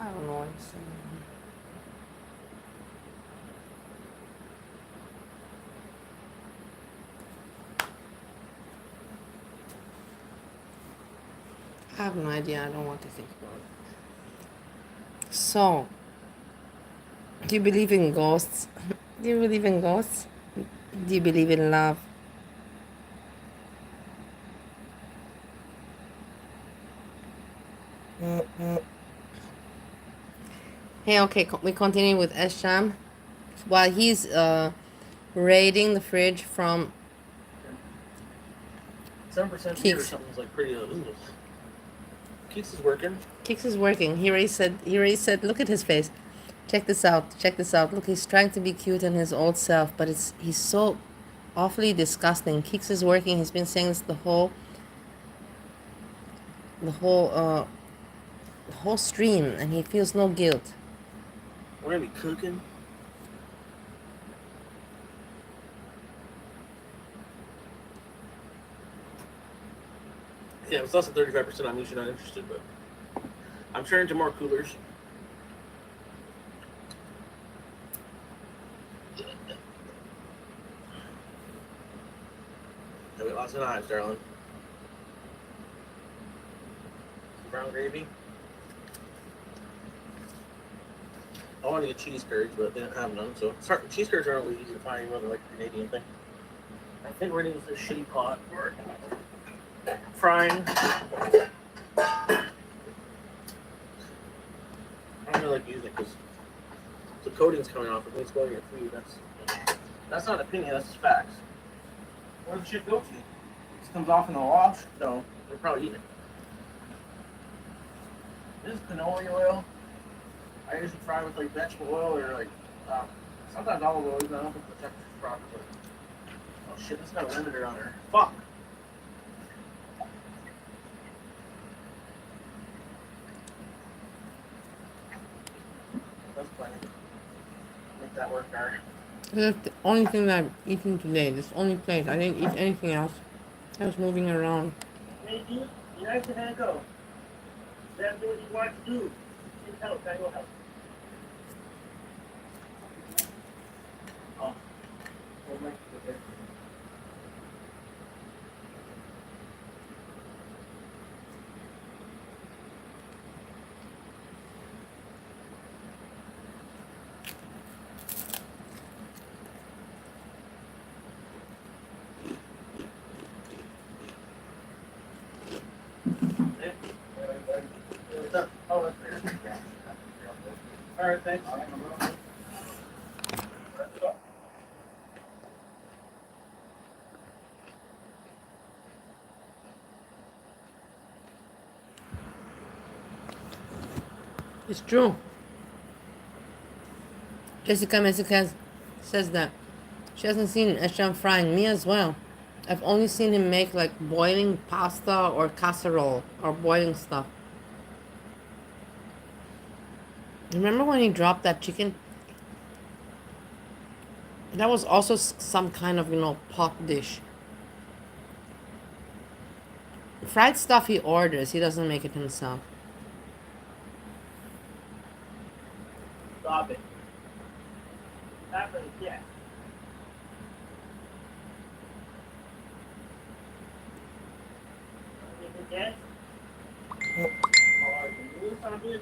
I don't know what it's saying. I have no idea. I don't want to think about it. So, do you believe in ghosts? Do you believe in ghosts? Do you believe in love? Hey, okay, we continue with Sjam. While he's raiding the fridge from 7% beer or something is like pretty low, isn't it? Kix is working. Kix is working. He already said, look at his face. Check this out. Check this out. Look, he's trying to be cute in his old self, but he's so awfully disgusting. Kix is working. He's been saying this the whole stream, and he feels no guilt. We're gonna be cooking. Yeah, if it's less than 35%, I'm usually not interested, but I'm turning to more coolers. Have we lost an eyes, darling? Some brown gravy. I wanted to get cheese curds, but they didn't have none. So cheese curds aren't really easy to find, even like a Canadian thing. I think we're gonna use this shitty pot for frying. I don't really like using it because the coating's coming off. It means going your food. That's not an opinion. That's just facts. Where does the shit go to? It comes off in the wash. No, they're probably eating it. This is canola oil. I usually fry with like vegetable oil or like sometimes olive oil. I don't think the temperature's proper. But oh shit, this got a limiter on there. Fuck. That's plenty. Make that work, Gary. That's the only thing that I've eaten today. This only plate. I didn't eat anything else. I was moving around. Hey, dude, you nice to hang go. That's what you want to do. Need help, I will help. Oh. Oh, that's fair. All right, thanks. It's true. Jessica says that she hasn't seen Sjam frying. Me as well. I've only seen him make like boiling pasta or casserole or boiling stuff. Remember when he dropped that chicken? That was also some kind of, pot dish. Fried stuff he orders. He doesn't make it himself. Stop it. Happens, yeah. Again? Oh, you son of a bitch.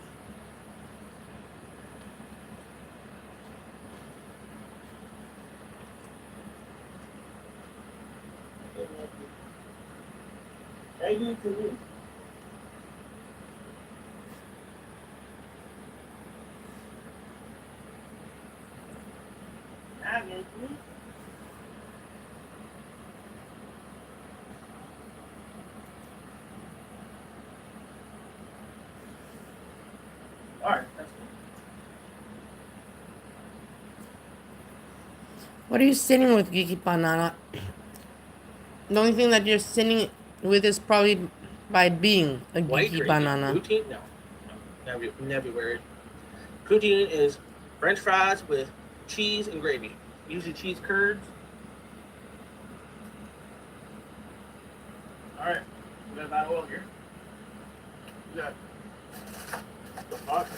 I need to leave. I need to leave. All right, that's good. What are you sitting with, Geeky Banana? The only thing that you're sitting with is probably by being a White geeky gravy. banana. Poutine? No. Never weird. Poutine is French fries with cheese and gravy. Usually cheese curds. Alright. We got that oil here. We got the fuck.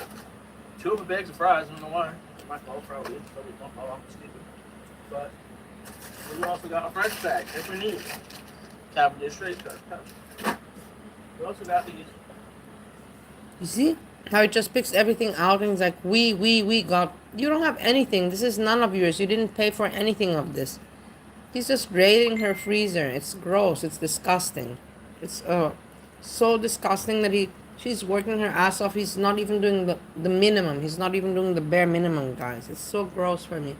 2 of the bags of fries, I don't know why. It's my fault, probably. Probably don't fall off the stupid. But we also got a French bag if we need. Cavendish straight cut. We also got these. You see how it just picks everything out and it's like, we got. You don't have anything. This is none of yours. You didn't pay for anything of this. He's just raiding her freezer. It's gross. It's disgusting. It's so disgusting that she's working her ass off. He's not even doing the minimum. He's not even doing the bare minimum, guys. It's so gross for me.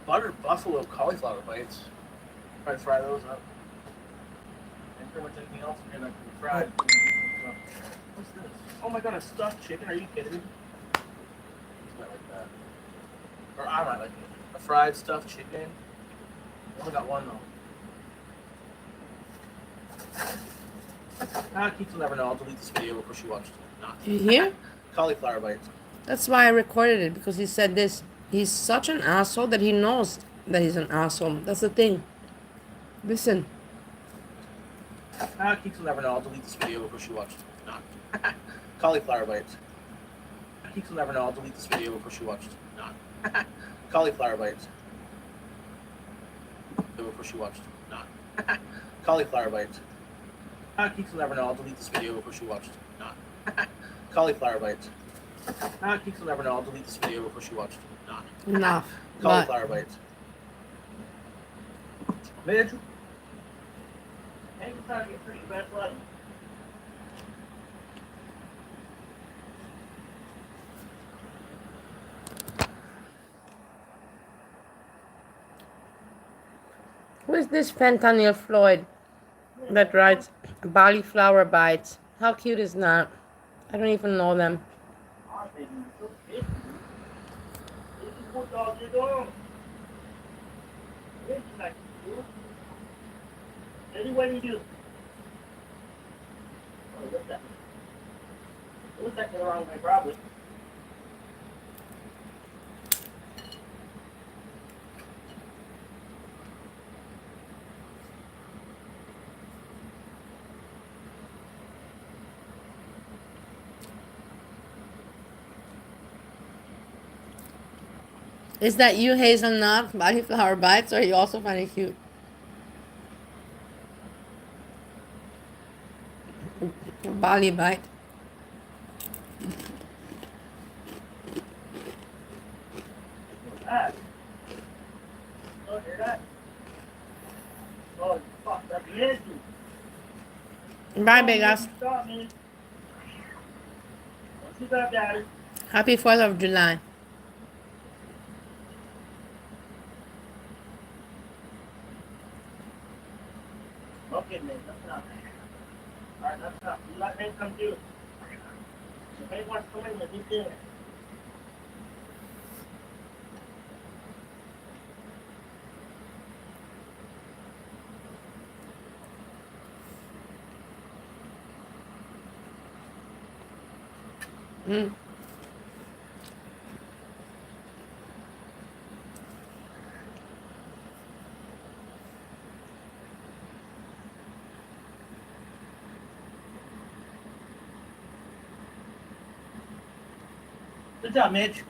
Buttered buffalo cauliflower bites. Try to fry those up. And pretty much anything else in here that can be fried. What's this? Oh my god, a stuffed chicken? Are you kidding me? It's not like that. Or I might like it. A fried stuffed chicken. I only got one though. Keith will never know. I'll delete this video before she watches it. Not. You hear? Cauliflower bites. That's why I recorded it, because he said this. He's such an asshole that he knows that he's an asshole. That's the thing. Listen. Keeks will never know. I'll delete this video before she watched. Not. Cauliflower bites. Keeks will never know. I'll delete this video before she watched. Not. Cauliflower bites. Before she watched. Not. Cauliflower bites. Keeks will never know. I'll delete this video before she watched. Not. Cauliflower bites. Keeks will never know. I'll delete this video before she watched. Not. Enough. Cauliflower bites. Mitch. Hey, you're trying to get pretty bad blood. Who is this Fentanyl Floyd that writes Cauliflower Bites? How cute is that? I don't even know them. What do you do? Oh, what's that? What's that going wrong with my probably? Is that you, Hazelnut? Cauliflower Bites, or you also find it cute? Bali Bite. What's that? Oh, hear that? Oh, fuck, that's the issue. Bye, big ass. Stop me. Don't you got daddy? Happy 4th of July. Okay, man, that's enough. Alright, that's enough. You let me come too. If anyone wants to come in, let me do it. Mm. Good job, Mitch.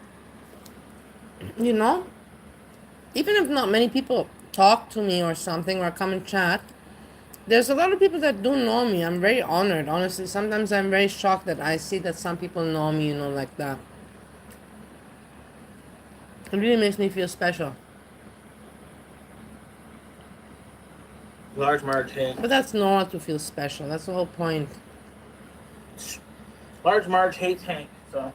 You know, even if not many people talk to me or something or come and chat, there's a lot of people that do know me. I'm very honored, honestly. Sometimes I'm very shocked that I see that some people know me, like that. It really makes me feel special. Large Marge hates. But that's not to feel special. That's the whole point. Large Marge hates Hank, so.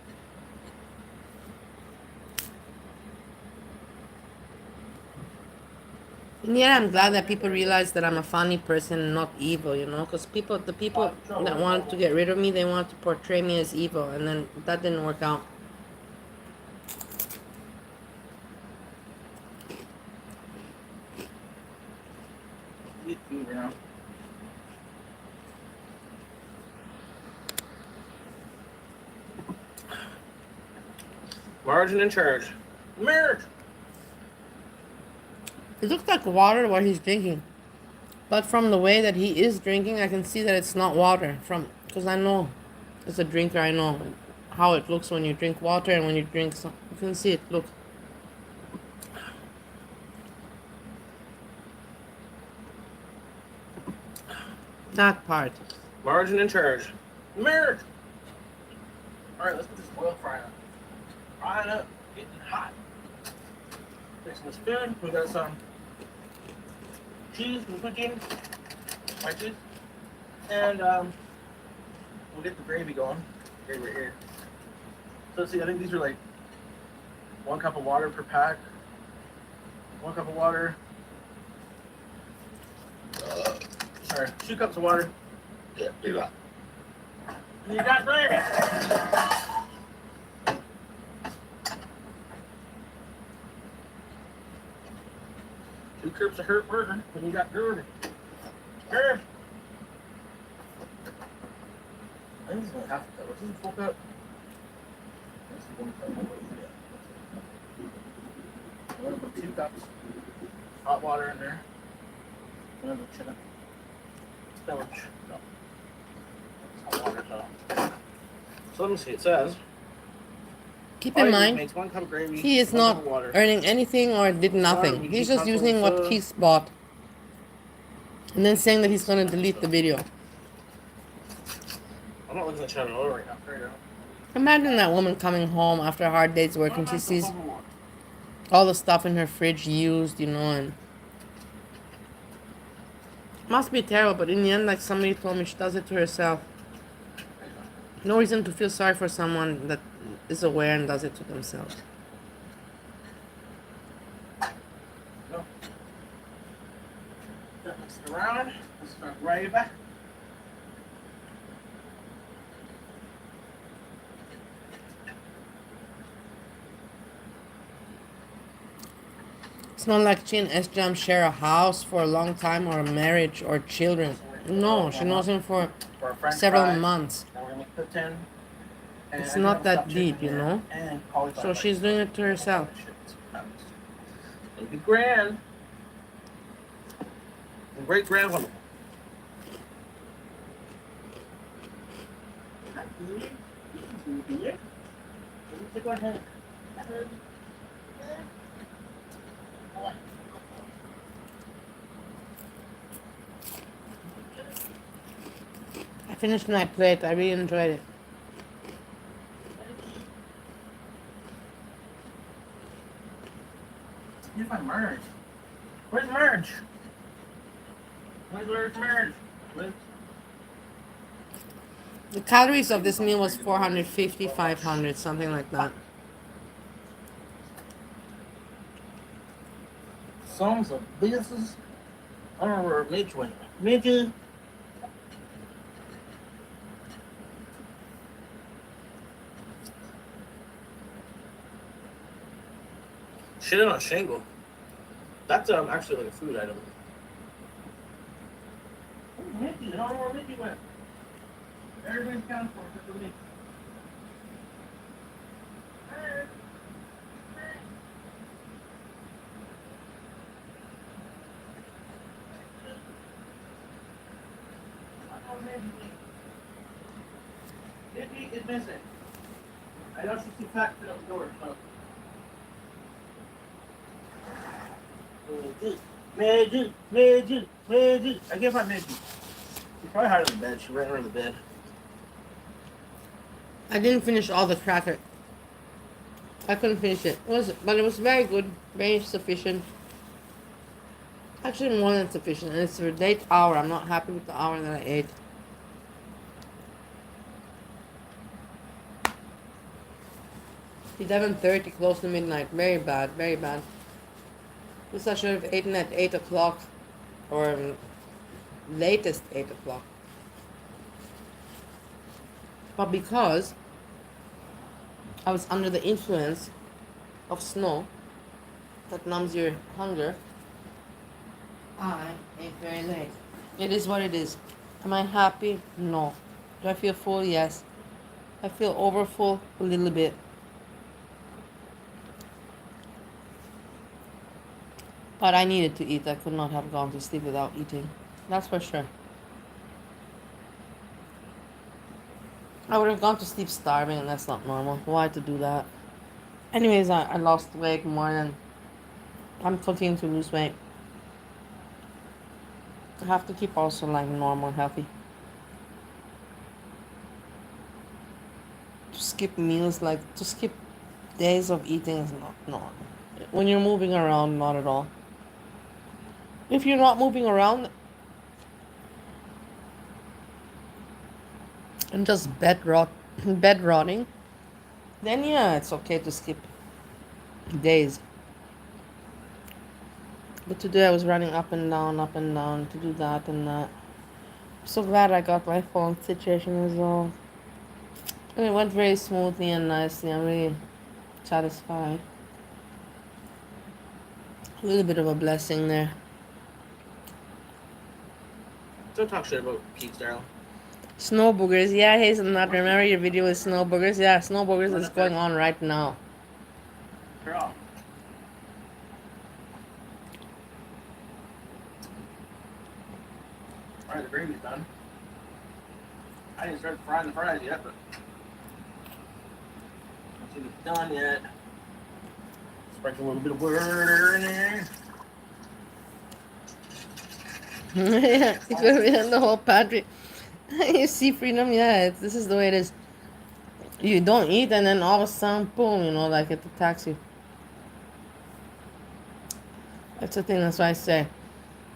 And yeah, I'm glad that people realize that I'm a funny person and not evil, because the people that wanted to get rid of me, they wanted to portray me as evil, and then that didn't work out. Margin in charge. Marriage. It looks like water what he's drinking. But from the way that he is drinking, I can see that it's not water. Because I know, as a drinker, I know how it looks when you drink water and when you drink some. You can see it, look. That part. Margin in charge. Marriage. Alright, let's put this oil fryer on. Frying up, getting hot. Fixing this food. We got some cheese we're cooking. White cheese. And we'll get the gravy going. Gravy right here. So let's see, I think these are like 1 cup of water per pack. 1 cup of water. Sorry, 2 cups of water. Yeah, do that. And you got gravy. 2 cups of hurt burger when you got gravy. Herb. I think it's only half a cup. Is this a full cup? This is 1 cup. I'm gonna put 2 cups hot water in there. I'm gonna go chill. spillage. No. It's hot water, so. So let me see. It says. Keep All in you need mind, makes 1 cup of gravy, he is 1 cup not of water. earning anything or did nothing. He's just using what Keith bought. And then saying that he's going to delete the video. I'm not looking at channel right now. There you go. Imagine that woman coming home after a hard day's work and she sees all the stuff in her fridge used, you know, and must be terrible, but in the end, like somebody told me, she does it to herself. No reason to feel sorry for someone that is aware and does it to themselves. No. That mix it around. Let's start right back. It's not like she and Sjam share a house for a long time or a marriage or children. No, she knows him for several months. Now we're gonna mix this in. It's not that deep, you know. So she's doing it to herself. It'll be grand. Great grandmother. Go ahead. I finished my plate. I really enjoyed it. Here's my merge. Where's merge? Where's merge? The calories of this meal was 450, 500, something like that. Sons of bitches. I don't know where Mitch went. Mitch. Shit on a shingle. That's actually like a food item. Oh, Mickey, I don't know where Mickey went. Everybody's counted for except for Mickey. Mickey is missing. I know she's too fat to fit outdoors, so. Magic. I can't find Magic. She's probably hiding in the bed. She ran around the bed. I didn't finish all the cracker. I couldn't finish it. But it was very good, very sufficient. Actually, more than sufficient. And it's a late hour. I'm not happy with the hour that I ate. It's 11:30, close to midnight. Very bad, very bad. This I should have eaten at 8 o'clock, or latest 8 o'clock. But because I was under the influence of snow that numbs your hunger, I ate very late. It is what it is. Am I happy? No. Do I feel full? Yes. I feel overfull a little bit. But I needed to eat. I could not have gone to sleep without eating. That's for sure. I would have gone to sleep starving, and that's not normal. Why to do that? Anyways, I lost weight more than... I'm continuing to lose weight. I have to keep also like normal, healthy. To skip meals, like to skip days of eating is not normal. When you're moving around, not at all. If you're not moving around and just bed rotting, then yeah, it's okay to skip days. But today I was running up and down to do that and that. I'm so glad I got my phone situation resolved. And it went very smoothly and nicely. I'm really satisfied. A little bit of a blessing there. Don't talk shit about Keith's, darling. Snow boogers. Yeah, Hazelnut. Remember your video with snow boogers? Yeah, snow boogers is going on right now. Girl. Alright, the gravy's done. I didn't start frying the fries yet, but I don't think it's done yet. Sprinkle a little bit of water in there. Yeah, it's gonna be in the whole pantry. You see, Freedom, yeah, this is the way it is. You don't eat, and then all of a sudden, boom, you know, like it attacks you. That's the thing, that's why I say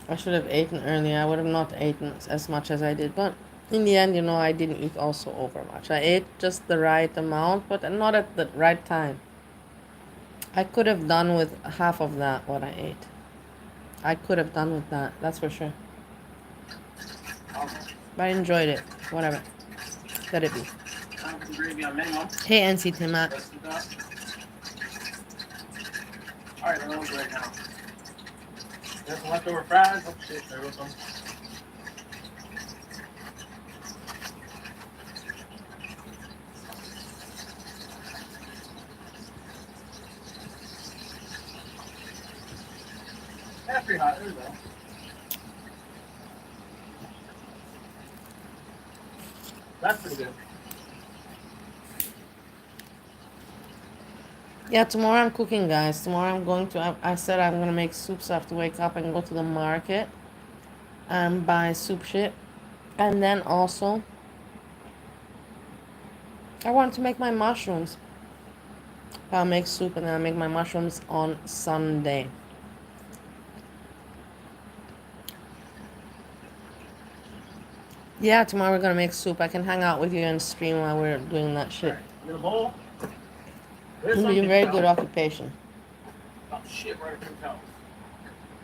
I should have eaten earlier. I would have not eaten as much as I did, but in the end, you know, I didn't eat also over much. I ate just the right amount, but not at the right time. I could have done with half of that, what I ate. I could have done with that, that's for sure. But I enjoyed it. Whatever. Let it be. Hey, NC Timmat. Alright, they're over right now. There's some leftover fries. Oh shit, there goes some. That's pretty hot. There we go. That's pretty good. Yeah, tomorrow I'm cooking, guys. Tomorrow I'm going to, I said I'm going to make soup, so I have to wake up and go to the market and buy soup shit. And then also, I want to make my mushrooms. I'll make soup and then I'll make my mushrooms on Sunday. Yeah, tomorrow we're going to make soup. I can hang out with you and stream while we're doing that shit. Right. In a bowl. It'll be a very good occupation. Oh shit, right through towels.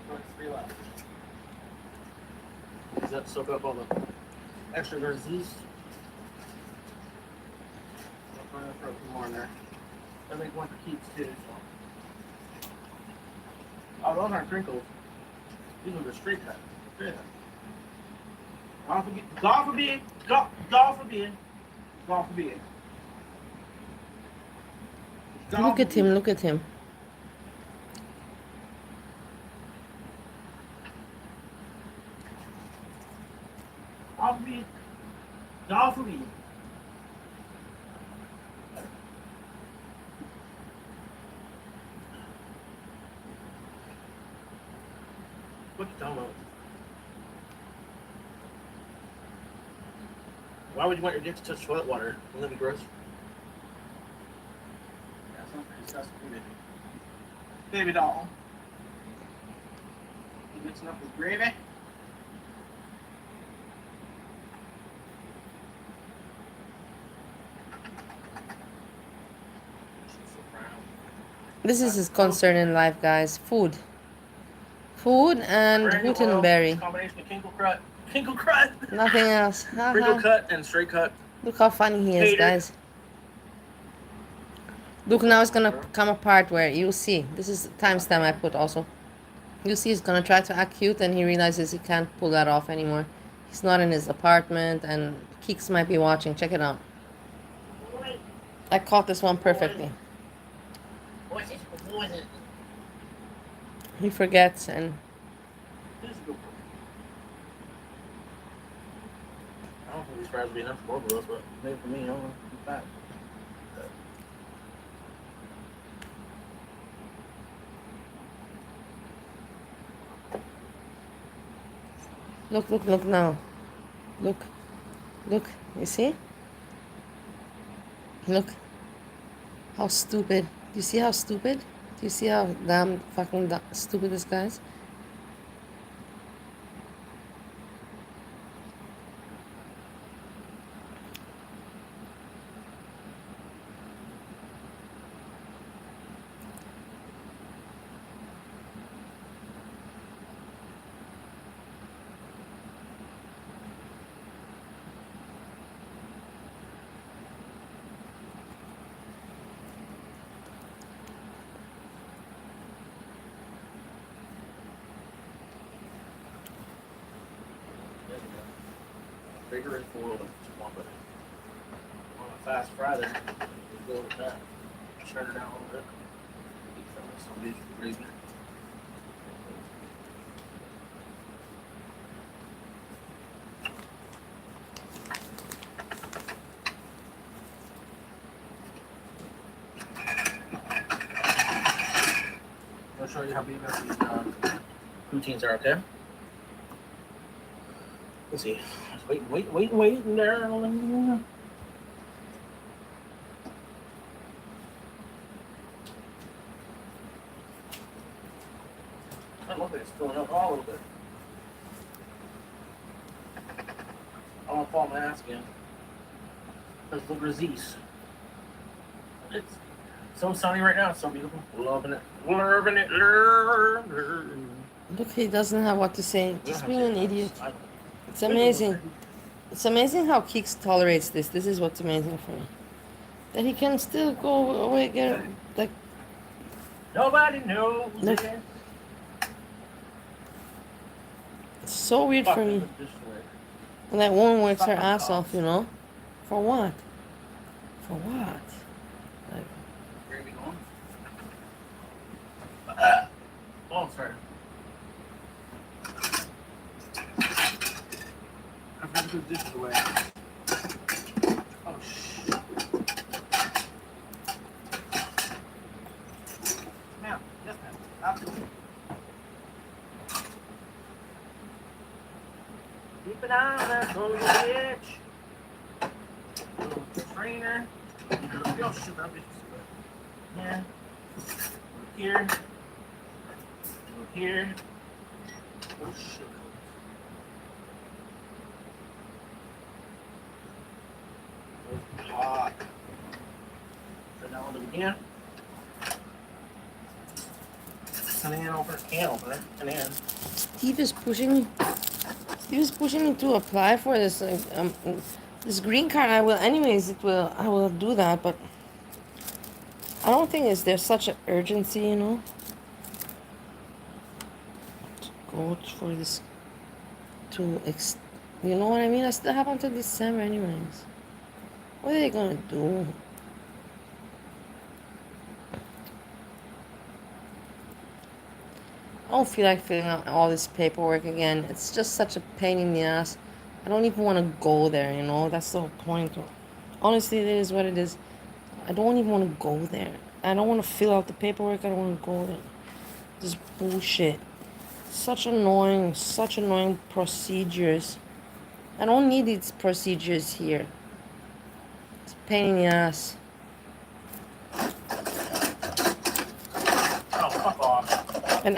Only 3 left. Does that soak up all the extra disease? I'm going to throw some more in there. I make one for keeps too. So. Oh, those aren't crinkles. These are the straight cut. Yeah. God forbid. God forbid. God forbid. God forbid. Look at him, look at him. God forbid. God forbid. What you talking about? Why would you want your dick to touch toilet water? Wouldn't that be gross? Yeah, sounds pretty disgusting, baby doll. You mixing up with gravy? This is his concern in life, guys. Food. Food and Gutenberry. Combination of Kinkle crud. Nothing else. Crinkle cut and straight cut. Look how funny he is, guys. Look, now it's gonna come apart where you'll see. This is the timestamp I put also. You see he's gonna try to act cute and he realizes he can't pull that off anymore. He's not in his apartment and Keeks might be watching. Check it out. I caught this one perfectly. He forgets and I don't think these fries will be enough for both of us, but maybe for me, I don't know. I'm fat. look now. Look. You see? Look. How stupid. Do you see how stupid? Do you see how damn fucking stupid this guy is? Bigger and full of what you want, but on a fast fry there, you go with that. Turn it down a little bit. Somebody's raising it. show you how big these poutines are, okay? Let's see. Just wait there. I love it. It's filling up all a little bit. I want to fall on my ass again. Let's look at these. It's so sunny right now. It's so beautiful. Loving it. Loving it. Look, he doesn't have what to say. Just being an idiot. It's amazing. It's amazing how Keeks tolerates this. This is what's amazing for me. That he can still go away, get like. Nobody knows Look. it. It's so weird for me. And that woman works her ass off, you know? For what? For what? Like, Where are we going? Oh, sorry. I've got to put this away. Oh, shit. Ma'am. Yes, ma'am. Absolutely. Keep an eye on that little bitch. Little trainer. Oh, shit, that bitch is good. Yeah. Here. Here. Oh, shit. Hot. So now we'll do it again. Can opener. Steve is pushing me. Steve is pushing me to apply for this. This green card. I will, anyways. I will do that, but I don't think there's such an urgency, you know, to go for this. You know what I mean? I still have until December, anyways. What are they gonna do? I don't feel like filling out all this paperwork again. It's just such a pain in the ass. I don't even want to go there, you know? That's the whole point. Honestly, it is what it is. I don't even want to go there. I don't want to fill out the paperwork. I don't want to go there. This bullshit. Such annoying procedures. I don't need these procedures here. It's a pain in the ass. Oh, fuck off. And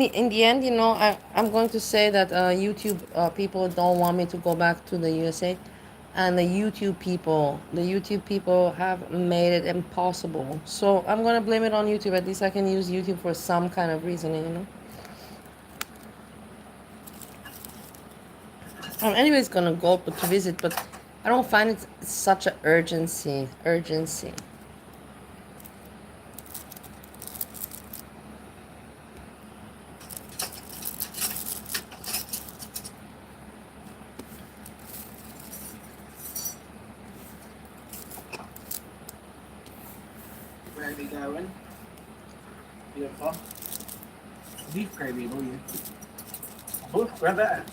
in the end, you know, I'm going to say that YouTube people don't want me to go back to the USA, and the YouTube people have made it impossible. So I'm gonna blame it on YouTube. At least I can use YouTube for some kind of reasoning, you know. I'm anyways gonna go to visit, but I don't find it such an urgency. Where are we going? Beautiful. Beef gravy, believe. Look, grab that.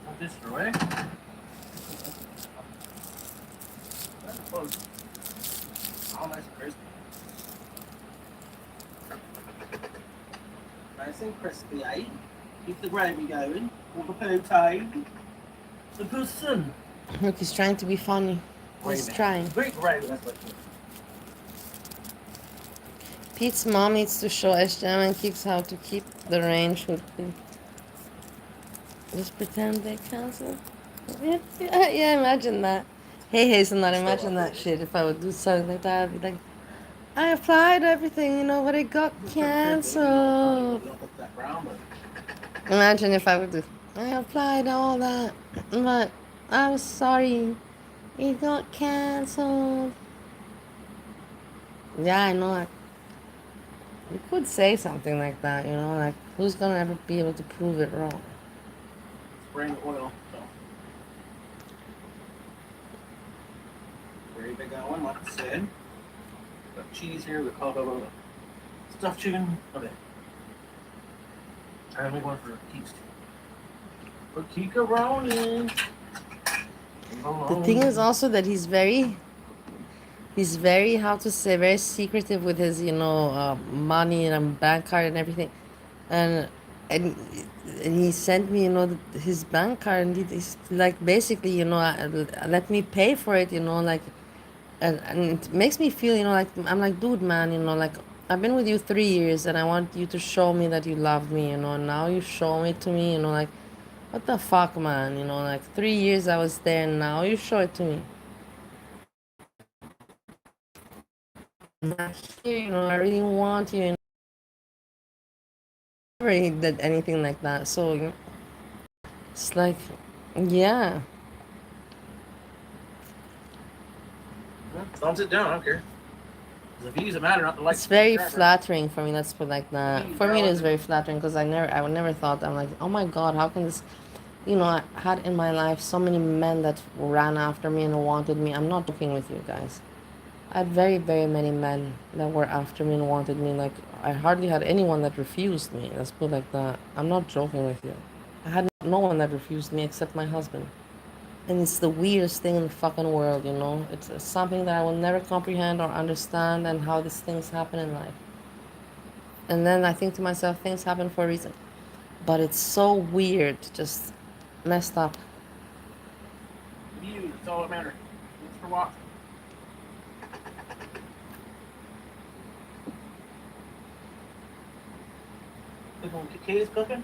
Put this away. That's close. All nice and crispy. Nice and crispy, eh? Keep the gravy going. All the poutine. The person. Look, he's trying to be funny. He's trying. Great gravy, that's what it is. Pete's mom needs to show Sjam and Keeks how to keep the range with Pete. Just pretend they cancel. Yeah, imagine that. Hey, Hazelnut, imagine that shit. If I would do something like that, I'd be like, I applied everything, you know, but it got canceled. Imagine if I would do, I applied all that, but I'm sorry, it got canceled. Yeah, I know. You could say something like that, you know, like, who's gonna ever be able to prove it wrong? Spraying oil. So. Very big one, like I said. Got cheese here, the stuffed chicken. Okay. And then we went for Keeks. For Kika-roni. The thing is also that he's very, how to say, very secretive with his, money and bank card and everything. And and and he sent me, his bank card, and he's like, basically, let me pay for it, like, and it makes me feel, like, I'm like, dude, man, like, I've been with you 3 years, and I want you to show me that you love me, and now you show it to me, like, what the fuck, man, like, 3 years I was there, and now you show it to me. Not here, I really want you, never did anything like that, so it's like, yeah. Don't sit down, I don't care. The views that matter, not the likes. It's very flattering for me. Let's put it like that. For me, it is very flattering because I would never thought. I'm like, oh my god, how can this? I had in my life so many men that ran after me and wanted me. I'm not joking with you guys. I had very, very many men that were after me and wanted me. Like, I hardly had anyone that refused me. Let's put it like that. I'm not joking with you. I had no one that refused me except my husband. And it's the weirdest thing in the fucking world, It's something that I will never comprehend or understand, and how these things happen in life. And then I think to myself, things happen for a reason. But it's so weird, just messed up. You, that's all that matters. Thanks for watching. Look what Katie's cooking.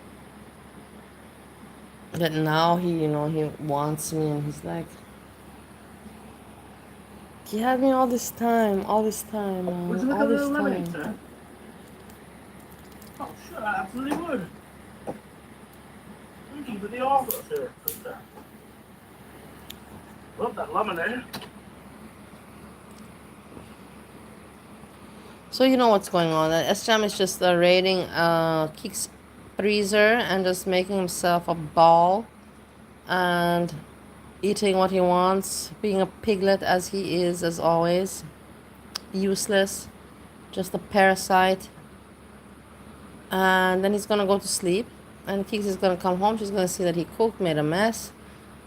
But now he wants me, and he's like, he had me all this time, all this time. Oh shit, I absolutely would. You keep the office there. Love that lemonade. So you know what's going on. Sjam is just raiding Kik's freezer and just making himself a ball and eating what he wants, being a piglet as he is, as always. Useless, just a parasite. And then he's gonna go to sleep, and Kix is gonna come home. She's gonna see that he cooked, made a mess,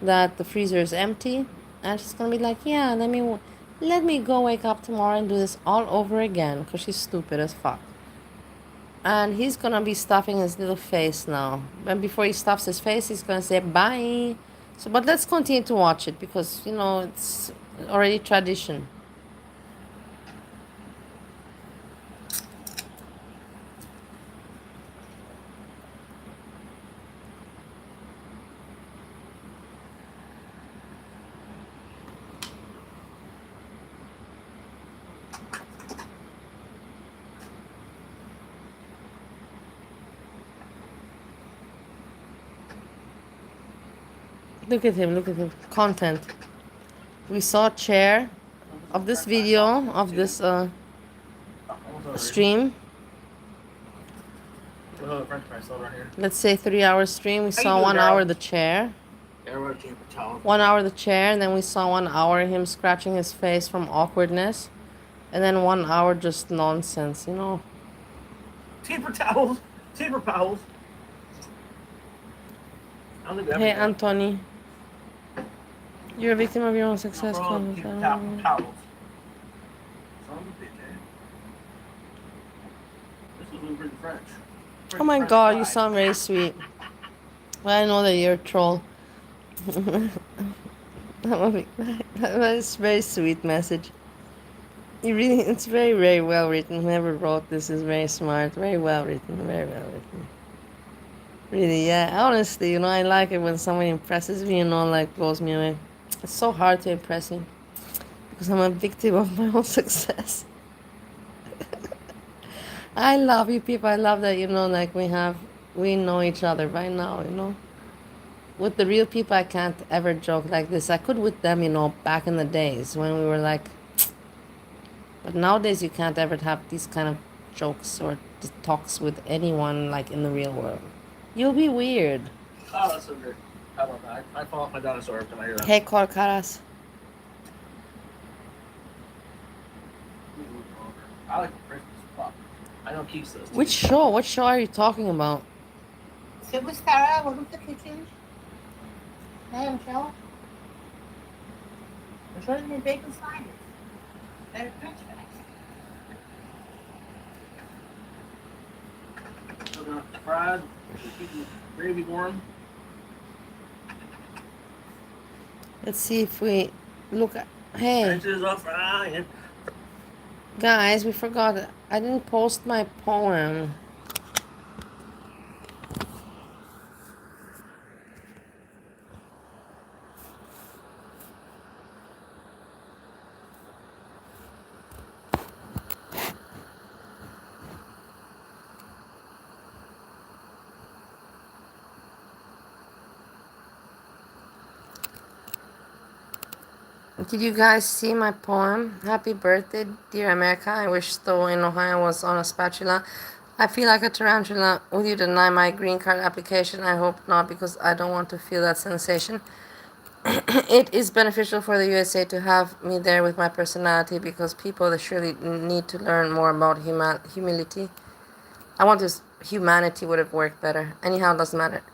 that the freezer is empty, and she's gonna be like, yeah, let me go wake up tomorrow and do this all over again, because she's stupid as fuck. And he's gonna be stuffing his little face now. And before he stuffs his face, he's gonna say bye. So, but let's continue to watch it, because it's already tradition. Look at him. Content. We saw a chair of this video, of this stream. Let's say 3-hour stream. We saw 1 hour the chair. 1 hour the chair, and then we saw 1 hour him scratching his face from awkwardness. And then 1 hour just nonsense, Paper towels. Hey, Anthony. You're a victim of your own success. Towels. Son of a bitch, This is really French. Oh my god, you sound very sweet. Well, I know that you're a troll. That is a very sweet message. It's very, very well written. Whoever wrote this is very smart. Very well written. Very well written. Really, yeah. Honestly, I like it when someone impresses me, like blows me away. It's so hard to impress me because I'm a victim of my own success. I love you people. I love that, like we know each other by now, With the real people, I can't ever joke like this. I could with them, back in the days when we were like, but nowadays you can't ever have these kind of jokes or talks with anyone like in the real world. You'll be weird. Oh, that's so great. How about that? I fall off my dinosaur every time I hear that. Hey, Korkaras. I like the Christmas pop. I don't keep those. Which show? What show are you talking about? Sit with Sarah. Go to the kitchen. Hey, Michelle. I'm showing me bacon sliders. They're French fries. Coconut fried. Keeping the gravy warm. Let's see if we look at. Hey, Branches are frying. guys, we forgot. I didn't post my poem. Did you guys see my poem? Happy birthday, dear America. I wish Stowe in Ohio was on a spatula. I feel like a tarantula. Will you deny my green card application? I hope not, because I don't want to feel that sensation. It is beneficial for the USA to have me there with my personality, because people surely need to learn more about humility. I want this humanity would have worked better. Anyhow, it doesn't matter.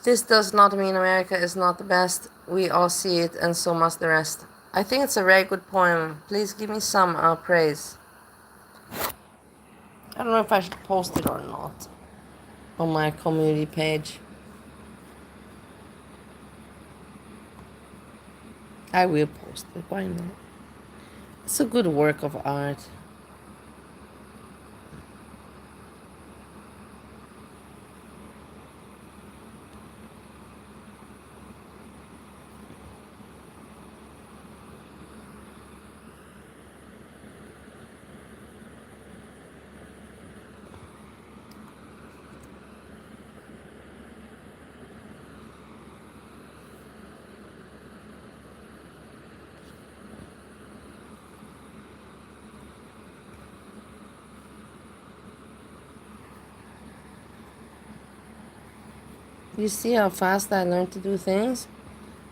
This does not mean America is not the best. We all see it, and so must the rest. I think it's a very good poem. Please give me some praise. I don't know if I should post it or not on my community page. I will post it. Why not? It's a good work of art. You see how fast I learned to do things?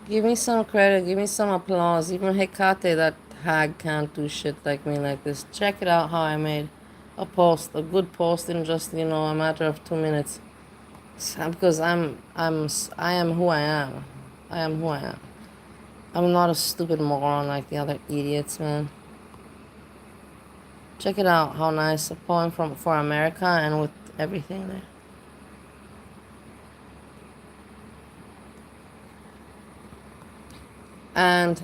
Give me some credit, give me some applause. Even Hecate, that hag, can't do shit like me like this. Check it out how I made a post, a good post in just, a matter of 2 minutes. Because I am who I am. I am who I am. I'm not a stupid moron like the other idiots, man. Check it out, how nice a poem for America, and with everything there. And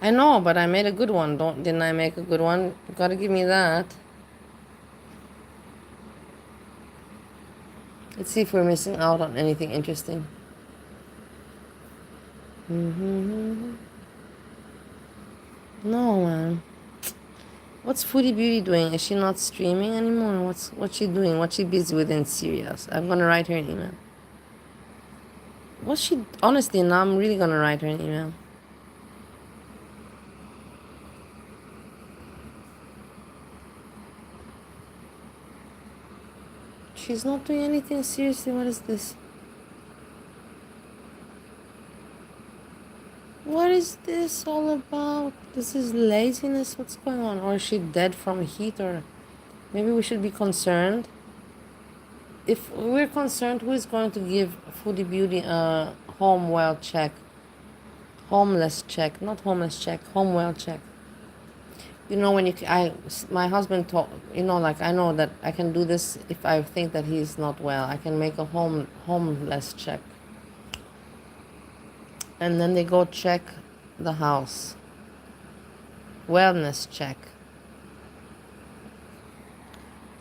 I know, but I made a good one. Didn't I make a good one? You gotta give me that. Let's see if we're missing out on anything interesting. No, man. What's Foodie Beauty doing? Is she not streaming anymore? What's she doing? What's she busy with in Syria? I'm gonna write her an email. What's she... Honestly, now I'm really gonna write her an email. She's not doing anything. Seriously, what is this? What is this all about? This is laziness? What's going on? Or is she dead from heat? Or maybe we should be concerned. If we're concerned, who is going to give Foodie Beauty a home well check? Homeless check, not homeless check, home well check. When my husband told, like, I know that I can do this if I think that he's not well. I can make a homeless check. And then they go check the house. Wellness check.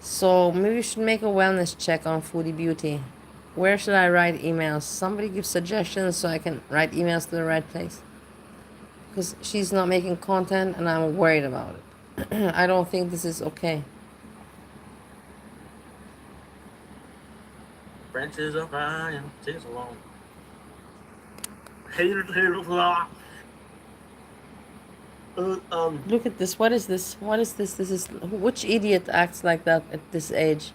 So maybe we should make a wellness check on Foodie Beauty. Where should I write emails? Somebody give suggestions so I can write emails to the right place. Because she's not making content and I'm worried about it. I don't think this is okay. Branches are frying. Takes along. Look at this. What is this? What is this? Which idiot acts like that at this age?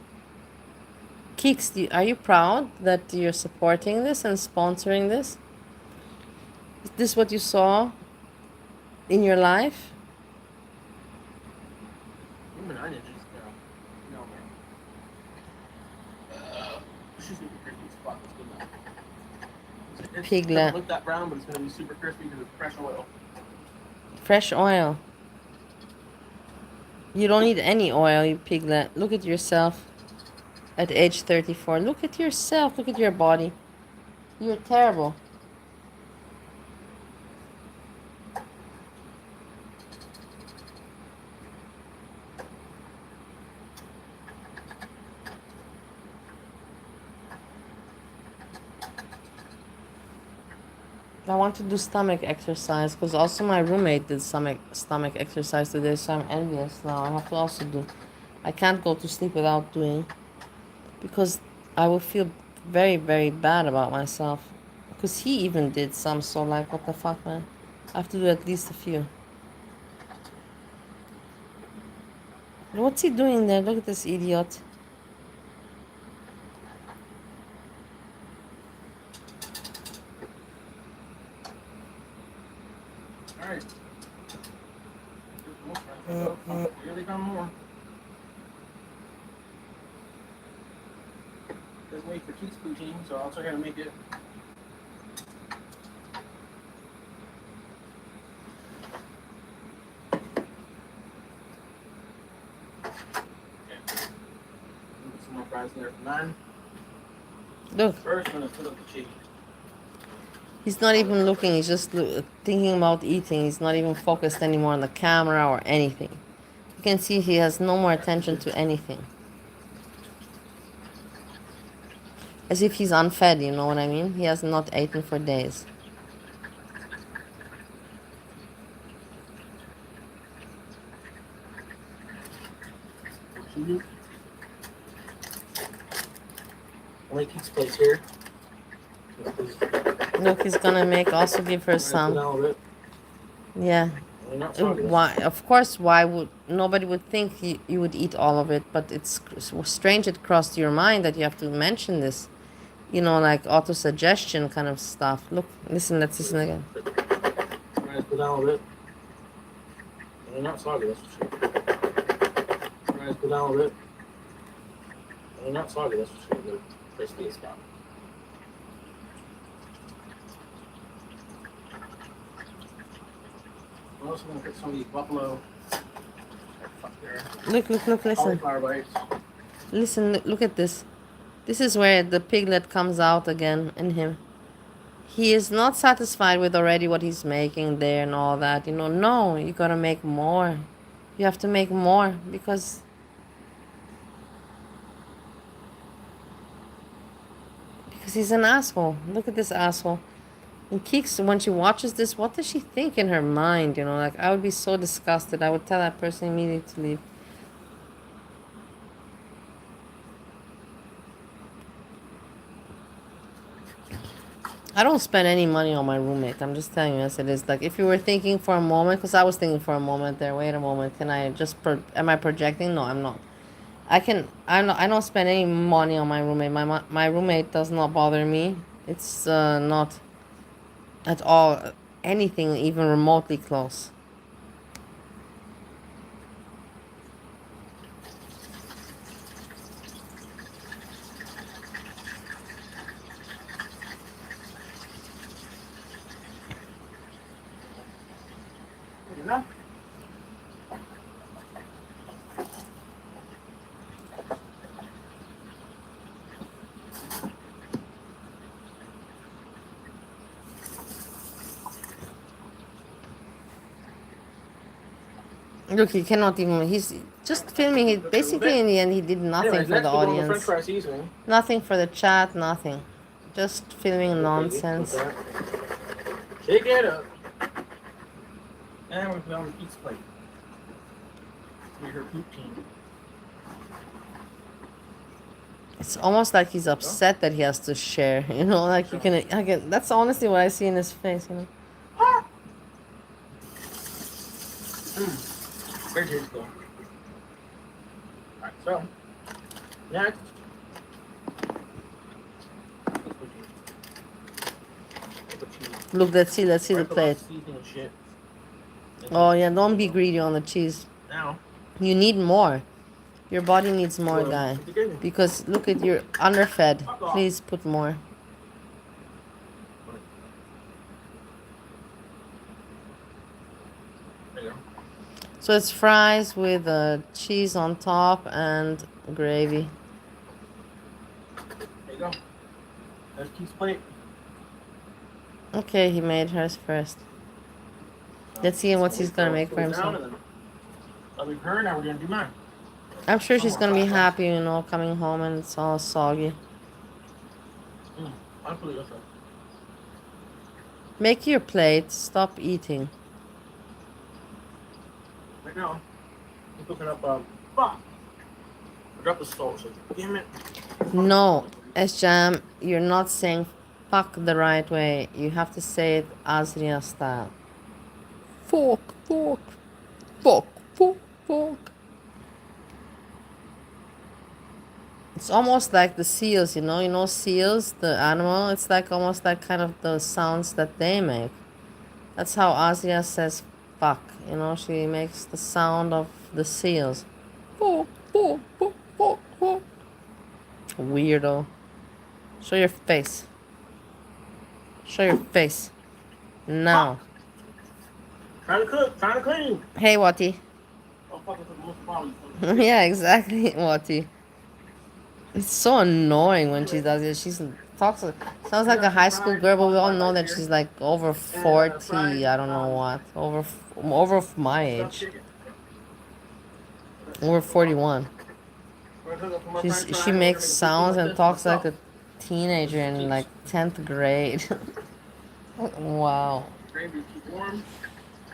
Keeks, are you proud that you're supporting this and sponsoring this? Is this what you saw? in your life? Human onion is no man. She's super crispy as fuck. It's good enough. It's Piglet. gonna look that brown, but it's gonna be super crispy because it's fresh oil. Fresh oil. You don't need any oil, you piglet. Look at yourself at age 34. Look at yourself. Look at your body. You're terrible. I want to do stomach exercise because also my roommate did stomach exercise today, so I'm envious now. I have to also do. I can't go to sleep without doing, because I will feel very, very bad about myself. Because he even did some, so like, what the fuck, man? I have to do at least a few. What's he doing there? Look at this idiot. Alright. Here they come more. Doesn't wait for Keith's poutine, so I'll try to make it. Put some more fries in there for 9. Look, First, I'm gonna put up the cheese. he's not even looking. He's just thinking about eating. He's not even focused anymore on the camera or anything. You can see he has no more attention to anything. As if he's unfed, you know what I mean? He has not eaten for days. I like Keith's place here. Look, he's gonna make, also give her some. Yeah. Why? Of course, why would nobody would think you would eat all of it? But it's strange it crossed your mind that you have to mention this. You know, like auto-suggestion kind of stuff. Look, listen, let's listen again. Put down a bit. They're not soggy, that's for sure. Put down a bit. They're not soggy, that's for sure. They're crispy as fuck. I'm also gonna put some of these buffalo. Look, listen. Cauliflower bites. Listen, look at this. This is where the piglet comes out again in him. He is not satisfied with already what he's making there and all that. You know, no, you gotta make more. You have to make more because he's an asshole. Look at this asshole. And Keeks, when she watches this, what does she think in her mind? You know, like, I would be so disgusted. I would tell that person immediately to leave. I don't spend any money on my roommate. I'm just telling you as it is. Like, if you were thinking for a moment, because I was thinking for a moment there. Wait a moment. Can I just, am I projecting? No, I'm not. I don't spend any money on my roommate. My roommate does not bother me. It's not at all anything even remotely close. Enough? Look, he cannot even. He's just filming it. Basically, in the end, he did nothing Anyways, for next the we'll go on the audience. French fry seasoning. Nothing for the chat. Nothing. Just filming nonsense. Shake it up. And we're put on the pizza plate. Here's your poutine. It's almost like he's upset that he has to share. You know, like you can. I can. That's honestly what I see in his face. You know. Where's yours go? Alright, so next. Look, let's see the plate. Shit. Oh yeah, don't be greedy on the cheese. Now, You need more. Your body needs more, well, guy. it's okay. Because look at you're underfed. Fuck off. Please put more. There you go. So it's fries with cheese on top and gravy. There you go. That's Keith's plate. Okay, he made hers first. Let's see what he's gonna make for Cool down himself. and then I'll leave her. Now we're gonna do mine. I'm sure One she's more gonna be flat happy, you know, coming home and it's all soggy. I'm fully also. Make your plate. Stop eating. Right now, I'm cooking up fuck. I dropped the salt, so damn it. No, Sjam, you're not saying fuck the right way. You have to say it AZRIA style. Fuck, fuck, fuck, fuck, fuck. It's almost like the seals, you know seals, the animal. It's like almost like kind of the sounds that they make. That's how AZRIA says fuck. You know, she makes the sound of the seals. Fuck, fuck, fuck, fuck, fuck. Weirdo. Show your face. Show your face. Now. Trying to cook, trying to clean. Hey, Watty. Oh, fuck, it's the most problem. Yeah, exactly, Watty. It's so annoying when she does it. She's talks sounds like a high school girl, but we all know that she's like over 40. I don't know what. Over my age. Over 41. She makes sounds and talks like a teenager in like 10th grade. Wow.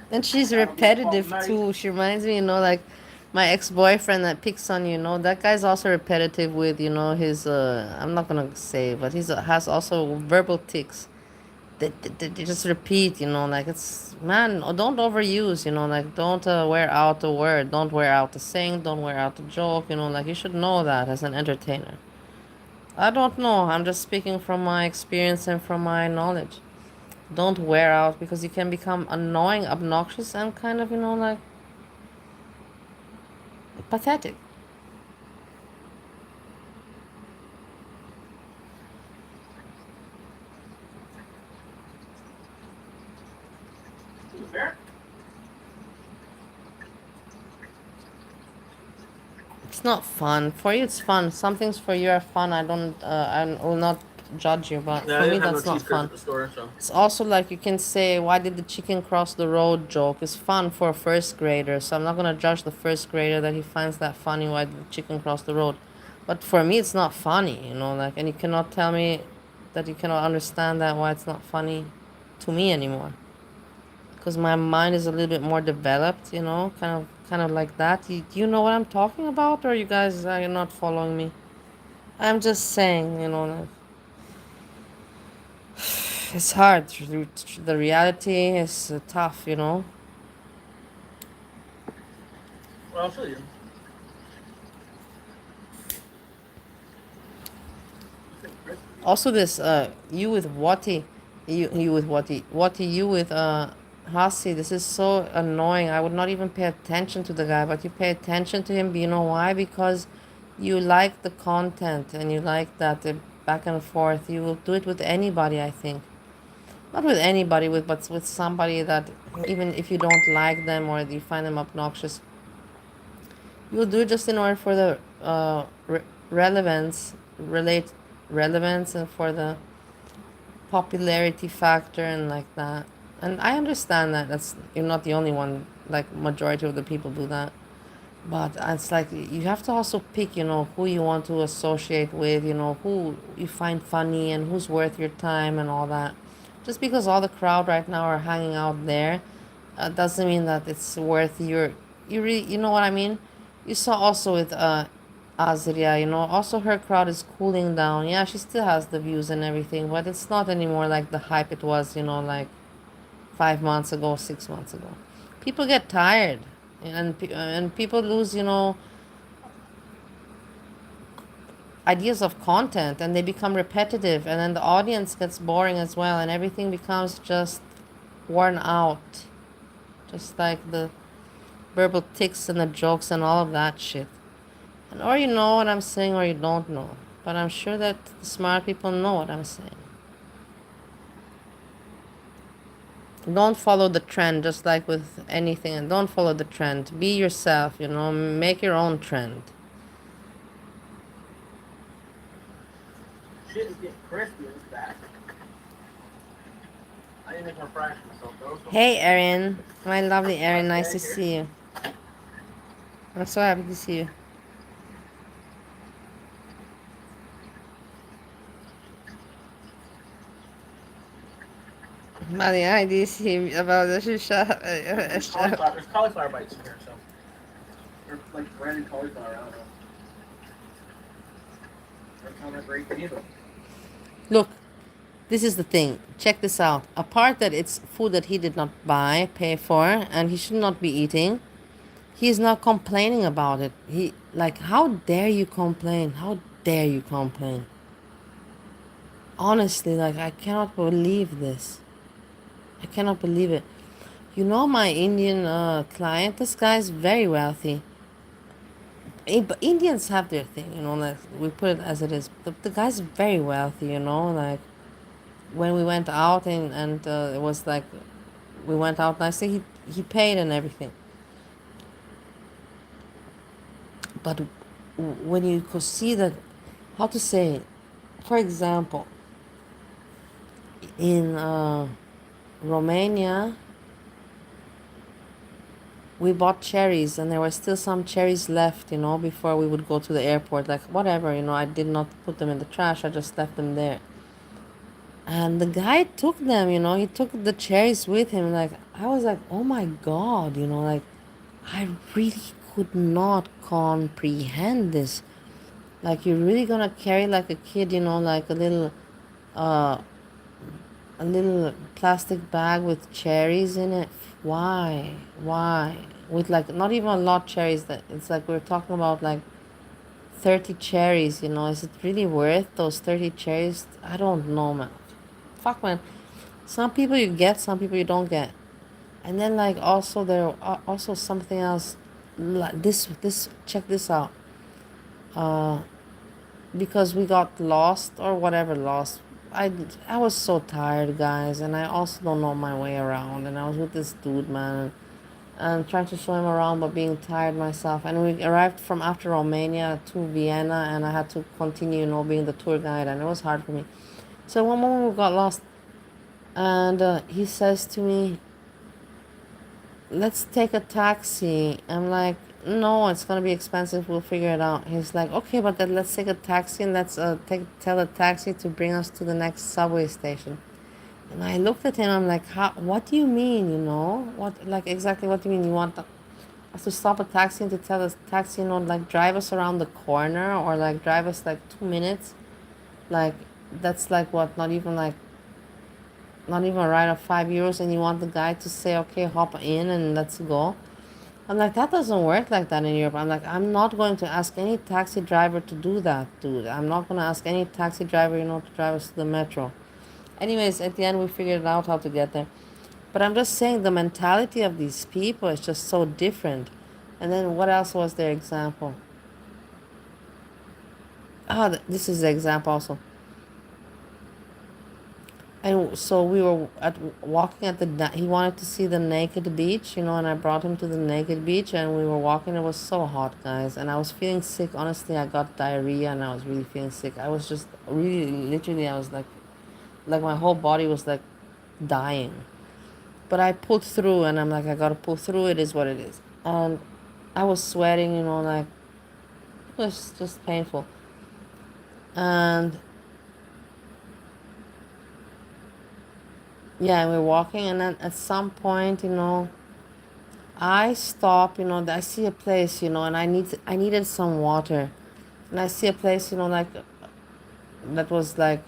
And she's repetitive too. She reminds me, you know, like my ex-boyfriend that picks on you, you know, that guy's also repetitive with, you know, his I'm not gonna say, but he's has also verbal tics. They just repeat, you know, like it's man, don't overuse, you know, like don't wear out the word, don't wear out the saying, don't wear out the joke, you know, like you should know that as an entertainer. I don't know. I'm just speaking from my experience and from my knowledge. Don't wear out because you can become annoying, obnoxious, and kind of, you know, like pathetic. It's not fun. For you, it's fun. Some things for you are fun. I will not judge you, but Yeah, for I me, didn't have no that's not cheese curds fun. at the store, so. It's also like you can say, why did the chicken cross the road joke? It's fun for a first grader, so I'm not going to judge the first grader that he finds that funny, why did the chicken cross the road. But for me, it's not funny, you know, like, and you cannot tell me that you cannot understand that why it's not funny to me anymore. Because my mind is a little bit more developed, you know, kind of like that. Do you know what I'm talking about, or you guys are not following me? I'm just saying, you know, like, it's hard. The reality is tough, you know. Well, I'll show you. Also, this you with Watty, you with Watty, you with Hasi. This is so annoying. I would not even pay attention to the guy, but you pay attention to him. But you know why? Because you like the content and you like that back and forth. You will do it with anybody, I think. Not with anybody, but with somebody that even if you don't like them or you find them obnoxious, you will do it just in order for the relevance, relevance, and for the popularity factor and like that. And I understand that you're not the only one. Like majority of the people do that. But it's like you have to also pick, you know, who you want to associate with, you know, who you find funny and who's worth your time and all that. Just because all the crowd right now are hanging out there, doesn't mean that it's worth you know what I mean? You saw also with AZRIA, you know, also her crowd is cooling down. Yeah, she still has the views and everything, but it's not anymore like the hype it was, you know, like 5 months ago, 6 months ago. People get tired, and people lose, you know, ideas of content, and they become repetitive, and then the audience gets boring as well, and everything becomes just worn out. Just like the verbal tics and the jokes and all of that shit. And or you know what I'm saying or you don't know. But I'm sure that the smart people know what I'm saying. Don't follow the trend, just like with anything. And don't follow the trend. Be yourself, you know. Make your own trend. Shit is getting crispy in this bag. I didn't make my fries for myself, though. Hey, Erin. My lovely Erin. Nice to see you. I'm so happy to see you. Buddy, I did see about the shisha. There's cauliflower bites in here, so. They're like branded cauliflower, I don't know. They're not great either. Look, this is the thing. Check this out. Apart that it's food that he did not buy, pay for, and he should not be eating, he is not complaining about it. He, like, how dare you complain? How dare you complain? Honestly, like, I cannot believe this. I cannot believe it. You know, my Indian client, this guy is very wealthy. But Indians have their thing, you know, like, we put it as it is. The guy's very wealthy, you know, like, when we went out and it was like, we went out nicely, he paid and everything. But when you could see that, how to say it, for example, in Romania, we bought cherries and there were still some cherries left, you know, before we would go to the airport. Like, whatever, you know, I did not put them in the trash, I just left them there. And the guy took them, you know, he took the cherries with him. Like, I was like, oh my God, you know, like, I really could not comprehend this. Like, you're really gonna carry like a kid, you know, like uh, a little plastic bag with cherries in it? Why? Why? With like not even a lot of cherries. That it's like we're talking about like 30 cherries, you know. Is it really worth those 30 cherries? I don't know, man. Fuck, man. Some people you get, some people you don't get. And then like also there also something else. Like this check this out. Because we got lost or whatever lost. I was so tired, guys, and I also don't know my way around. And I was with this dude, man, and trying to show him around, but being tired myself. And we arrived from after Romania to Vienna, and I had to continue, you know, being the tour guide, and it was hard for me. So one moment we got lost, and he says to me, "Let's take a taxi." I'm like, no, it's gonna be expensive. We'll figure it out. He's like, okay, but then let's take a taxi and let's tell a taxi to bring us to the next subway station. And I looked at him. I'm like, how? What do you mean? You know what? Like exactly what do you mean? You want us to stop a taxi and to tell us taxi, you know, like drive us around the corner or like drive us like 2 minutes? Like that's like what? Not even a ride of €5, and you want the guy to say, okay, hop in and let's go. I'm like, that doesn't work like that in Europe. I'm like, I'm not going to ask any taxi driver to do that, dude. I'm not going to ask any taxi driver, you know, to drive us to the metro. Anyways, at the end, we figured out how to get there. But I'm just saying the mentality of these people is just so different. And then what else was their example? This is the example also. And so we were walking at he wanted to see the naked beach, you know, and I brought him to the naked beach and we were walking. It was so hot, guys. And I was feeling sick. Honestly, I got diarrhea and I was really feeling sick. I was just really, literally, I was like my whole body was like dying. But I pulled through and I'm like, I gotta pull through. It is what it is. And I was sweating, you know, like it was just painful. And yeah, we're walking, and then at some point, you know, I stop, you know, I see a place, you know, and I needed some water, and I see a place, you know, like that was like,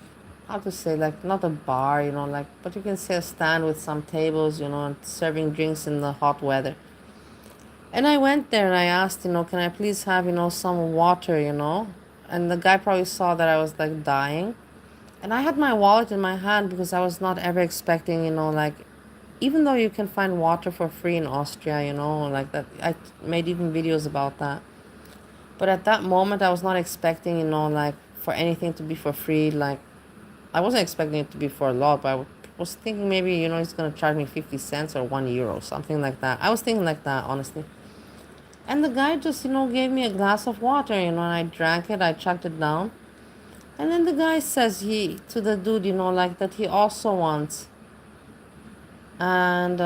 how to say, like not a bar, you know, like, but you can say a stand with some tables, you know, and serving drinks in the hot weather. And I went there and I asked, you know, can I please have, you know, some water, you know, and the guy probably saw that I was like dying. And I had my wallet in my hand because I was not ever expecting, you know, like even though you can find water for free in Austria, you know, like that. I made even videos about that. But at that moment, I was not expecting, you know, like for anything to be for free. Like, I wasn't expecting it to be for a lot, but I was thinking maybe, you know, he's going to charge me 50 cents or €1, something like that. I was thinking like that, honestly. And the guy just, you know, gave me a glass of water, you know, and I drank it, I chugged it down. And then the guy says to the dude, you know, like that he also wants. And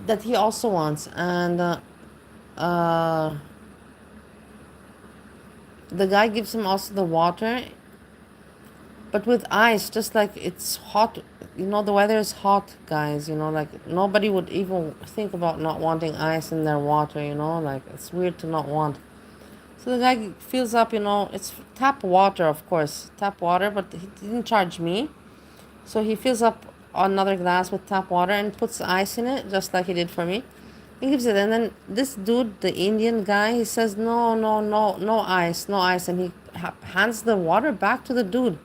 that he also wants. And uh, the guy gives him also the water, but with ice, just like it's hot. You know, the weather is hot, guys. You know, like nobody would even think about not wanting ice in their water, you know, like it's weird to not want. So the guy fills up, you know, it's tap water, of course, tap water, but he didn't charge me. So he fills up another glass with tap water and puts ice in it, just like he did for me. He gives it, and then this dude, the Indian guy, he says, no, no, no, no ice, no ice. And he hands the water back to the dude.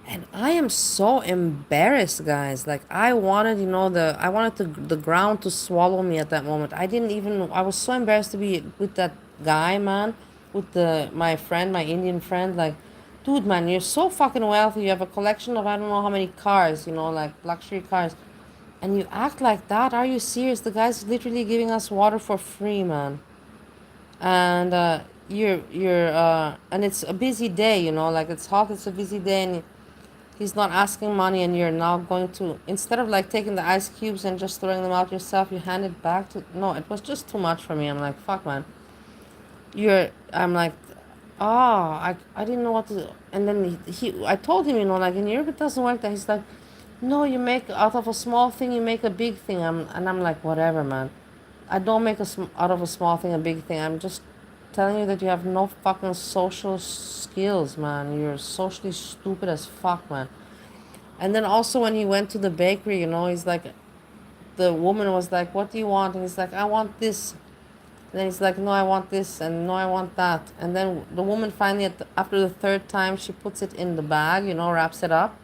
And I am so embarrassed, guys. Like I wanted, you know, I wanted the ground to swallow me at that moment. I was so embarrassed to be with that guy, man, with my friend, my Indian friend. Like, dude, man, you're so fucking wealthy. You have a collection of I don't know how many cars, you know, like luxury cars. And you act like that? Are you serious? The guy's literally giving us water for free, man. And and it's a busy day, you know, like it's hot, it's a busy day, and he's not asking money, and you're now going to, instead of like taking the ice cubes and just throwing them out yourself, you hand it back to, no, it was just too much for me. I'm like, fuck, man. I'm like, oh, I didn't know what to do. And then I told him, you know, like in Europe it doesn't work that. He's like, no, you make out of a small thing, you make a big thing. And I'm like, whatever, man. I don't make out of a small thing a big thing. I'm just telling you that you have no fucking social skills, man. You're socially stupid as fuck, man. And then also when he went to the bakery, you know, he's like, the woman was like, what do you want? And he's like, I want this. And then he's like, no, I want this, and no, I want that. And then the woman finally, after the third time, she puts it in the bag, you know, wraps it up.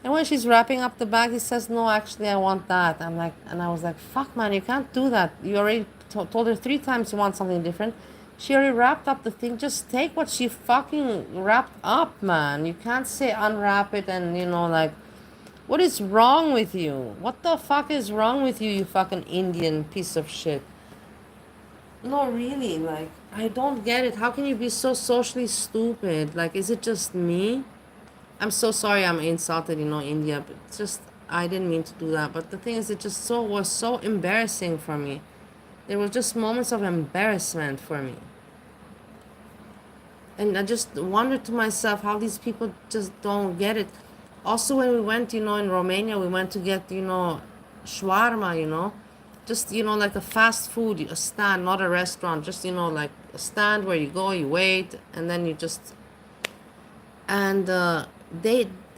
And when she's wrapping up the bag, he says, no, actually, I want that. And I was like, fuck, man, you can't do that. You already told her 3 times you want something different. She already wrapped up the thing. Just take what she fucking wrapped up, man. You can't say unwrap it and, you know, like, what is wrong with you? What the fuck is wrong with you, you fucking Indian piece of shit? No, really, like, I don't get it. How can you be so socially stupid? Like, is it just me? I'm so sorry I'm insulted, you know, India, but it's just, I didn't mean to do that. But the thing is, it just was so embarrassing for me. There were just moments of embarrassment for me. And I just wondered to myself how these people just don't get it. Also, when we went, you know, in Romania, we went to get, you know, shawarma, you know, just, you know, like a fast food, a stand, not a restaurant, just, you know, like a stand where you go, you wait, and then you just, and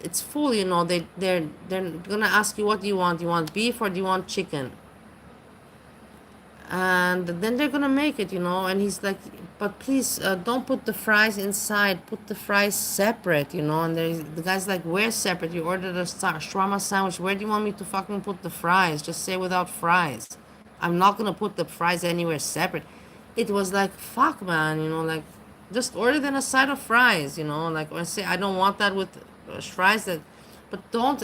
it's full, you know, they're gonna ask you, what do you want? Do you want beef or do you want chicken? And then they're gonna make it, you know. And he's like, but please, don't put the fries inside, put the fries separate, you know. And the guy's like, where separate? You ordered a shawarma sandwich, where do you want me to fucking put the fries? Just say without fries. I'm not gonna put the fries anywhere separate. It was like, fuck, man, you know, like, just order then a side of fries, you know. Like, or say, I don't want that with fries, that, but don't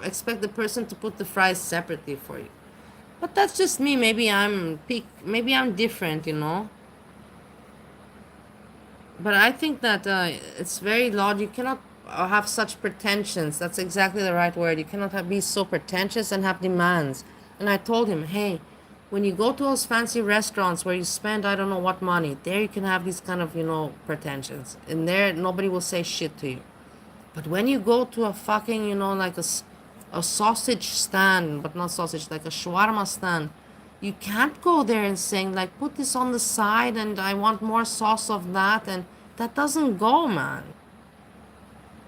expect the person to put the fries separately for you. But that's just me. Maybe I'm different, you know. But I think that it's very loud. You cannot have such pretensions. That's exactly the right word. You cannot be so pretentious and have demands. And I told him, hey, when you go to those fancy restaurants where you spend I don't know what money, there you can have these kind of, you know, pretensions. And there nobody will say shit to you. But when you go to a fucking, you know, like a sausage stand, but not sausage, like a shawarma stand, you can't go there and saying like, put this on the side and I want more sauce of that. And that doesn't go, man.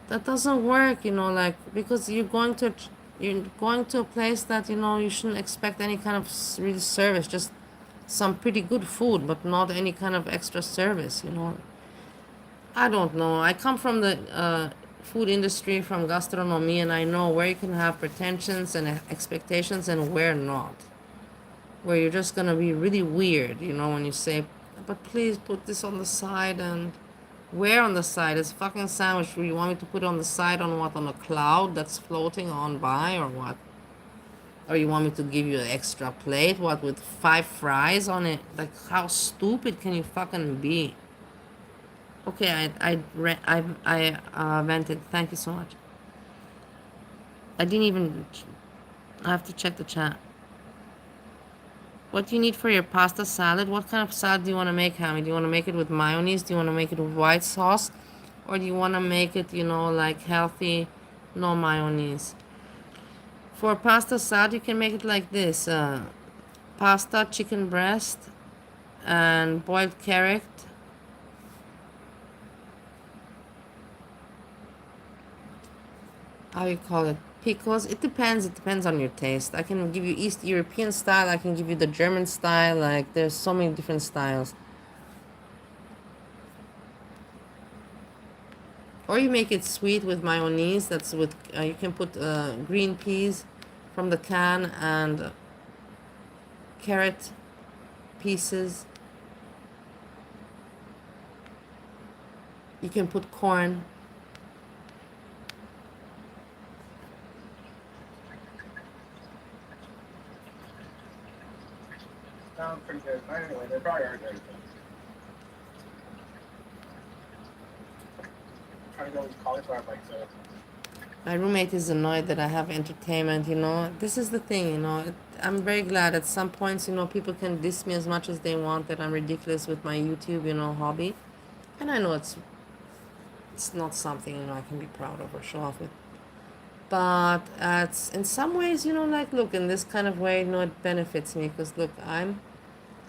That doesn't work, you know, like, because you're going to a place that, you know, you shouldn't expect any kind of real service, just some pretty good food, but not any kind of extra service, you know. I don't know. I come from the food industry, from gastronomy, and I know where you can have pretensions and expectations and where not. Where you're just gonna be really weird, you know, when you say, but please put this on the side. And where on the side? It's fucking sandwich. Do you want me to put it on the side on what? On a cloud that's floating on by, or what? Or you want me to give you an extra plate? What, with 5 fries on it? Like, how stupid can you fucking be? Okay, I vented. Thank you so much. I didn't even. I have to check the chat. What do you need for your pasta salad? What kind of salad do you want to make, Hammy? Do you want to make it with mayonnaise? Do you want to make it with white sauce? Or do you want to make it, you know, like healthy, no mayonnaise? For pasta salad, you can make it like this. Pasta, chicken breast, and boiled carrot. How you call it? Pickles. It depends on your taste. I can give you East European style. I can give you the German style. Like, there's so many different styles. Or you make it sweet with mayonnaise. That's with you can put green peas from the can, and carrot pieces. You can put corn. Sounds pretty good. But anyway, they probably aren't very good. I'm trying to go with cauliflower bites, so. My roommate is annoyed that I have entertainment, you know. This is the thing, you know. I'm very glad at some points, you know, people can diss me as much as they want that I'm ridiculous with my YouTube, you know, hobby. And I know it's not something, you know, I can be proud of or show off with. But it's in some ways, you know, like, look, in this kind of way, you know, it benefits me because, look, I'm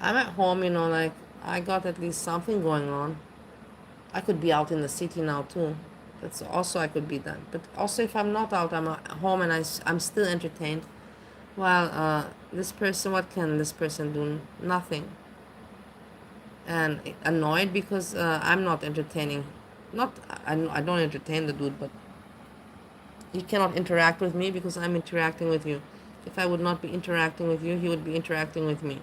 at home, you know, like, I got at least something going on. I could be out in the city now too. That's also, I could be that. But also, if I'm not out, I'm at home and I'm still entertained. Well, this person, what can this person do? Nothing. And annoyed because I'm not entertaining. Not, I don't entertain the dude, but you cannot interact with me because I'm interacting with you. If I would not be interacting with you, he would be interacting with me.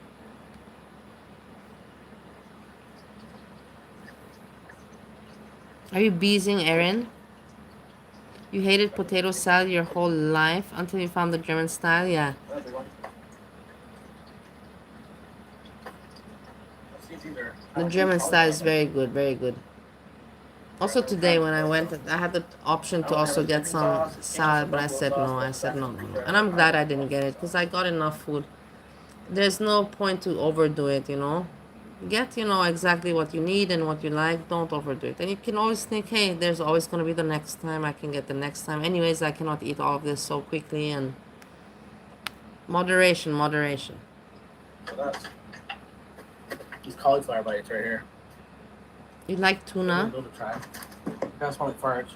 Are you beezing, Erin? You hated potato salad your whole life until you found the German style? Yeah. The German style is very good, very good. Also today when I went, I had the option to also get some salad, but I said no. I said no, no, no. And I'm glad I didn't get it because I got enough food. There's no point to overdo it, you know. Get, you know, exactly what you need and what you like. Don't overdo it. And you can always think, hey, there's always going to be the next time. I can get the next time. Anyways, I cannot eat all of this so quickly. And moderation, moderation. These cauliflower bites right here. You like tuna? Go to try. That's one like farts.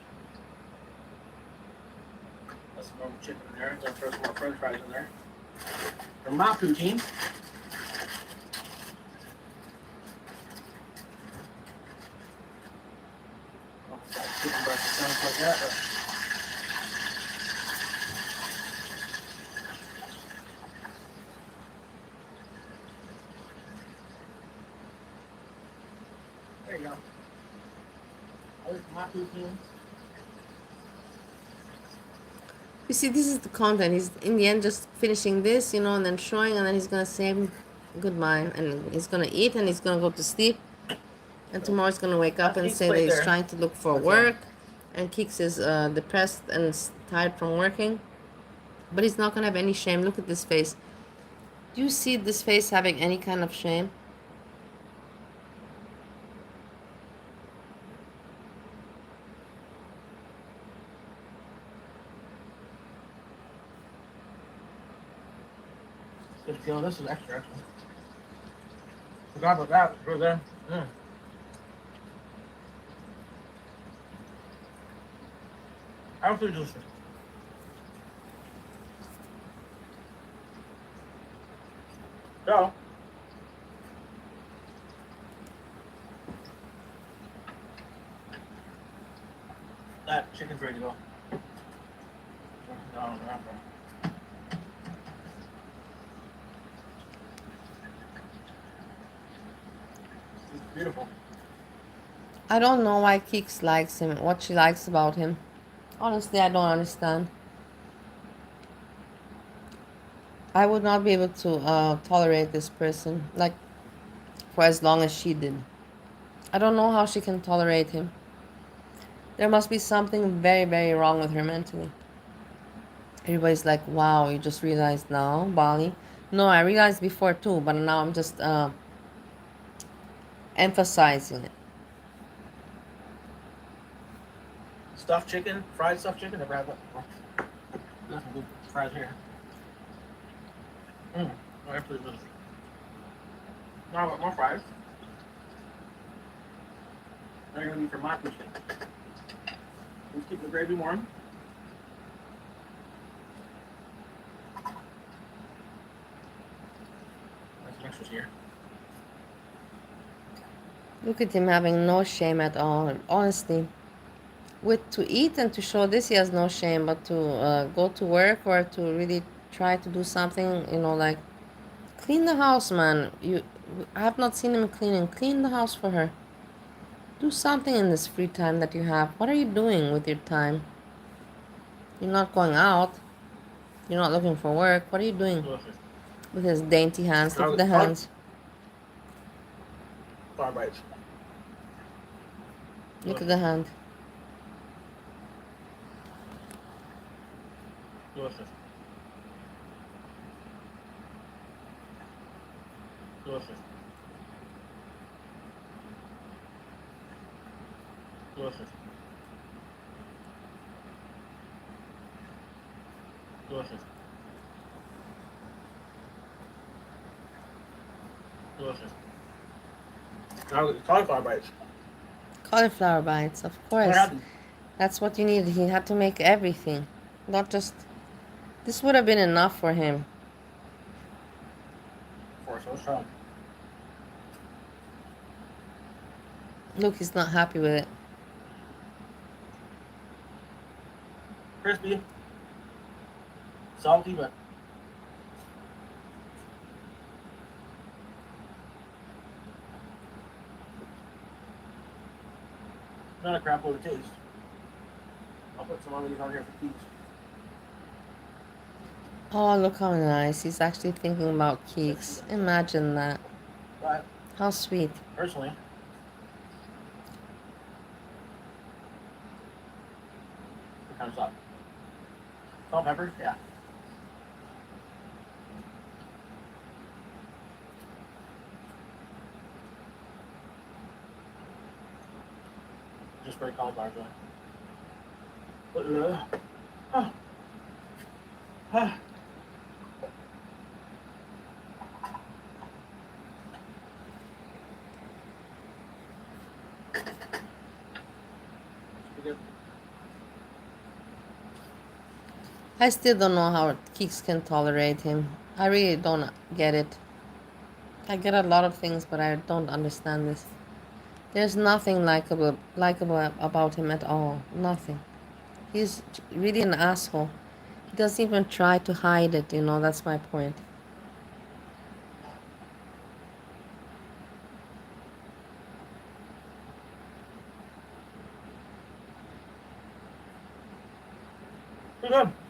That's some normal chicken in there. Gonna throw some more French fries in there. For my poutine. Chicken breast sounds like that. But... There you go. My poutine. You see, this is the content. He's in the end just finishing this, you know, and then showing, and then he's gonna say goodbye, and he's gonna eat, and he's gonna go to sleep, and tomorrow he's gonna wake up and say that he's trying to look for work, and Keeks is depressed and tired from working, but he's not gonna have any shame. Look at this face. Do you see this face having any kind of shame? Good deal. This is extra. Forgot about that. Right there. Absolutely delicious. So, Chicken's ready to go. No. It's beautiful. I don't know why Keeks likes him, what she likes about him. Honestly, I don't understand. I would not be able to tolerate this person, like, for as long as she did. I don't know how she can tolerate him. There must be something very, very wrong with her mentally. Everybody's like, wow, you just realized now, Bali? No, I realized before too, but now I'm just emphasizing it. Stuffed chicken, fried stuffed chicken. Never had that before. There's some good fries here. Oh, absolutely delicious. Now I want more fries. They're gonna be for my kitchen. Let's keep the gravy warm. There's some extras here. Look at him having no shame at all. Honestly, to eat and to show this, he has no shame. But to go to work or to really try to do something, like clean the house, man. I have not seen him cleaning. Clean the house for her. Do something in this free time that you have. What are you doing with your time? You're not going out. You're not looking for work. What are you doing Delicious. with his dainty hands? Look at the hands. Fire bites. Look at the hand. Delicious. Delicious. Delicious. Delicious. Delicious. Now cauliflower bites. Cauliflower bites, of course. That's what you need. He had to make everything. Not just... This would have been enough for him. For so strong. Look, he's not happy with it. Crispy. Salty, but not a crap load of taste. I'll put some of these on here for Keeks. Oh, look how nice. He's actually thinking about Keeks. Imagine that. But How sweet. personally, what kind of salt? Salt, pepper? Yeah. Just for a cauliflower joint. I still don't know how Keeks can tolerate him. I really don't get it. I get a lot of things, but I don't understand this. There's nothing likable about him at all. Nothing. He's really an asshole. He doesn't even try to hide it, that's my point.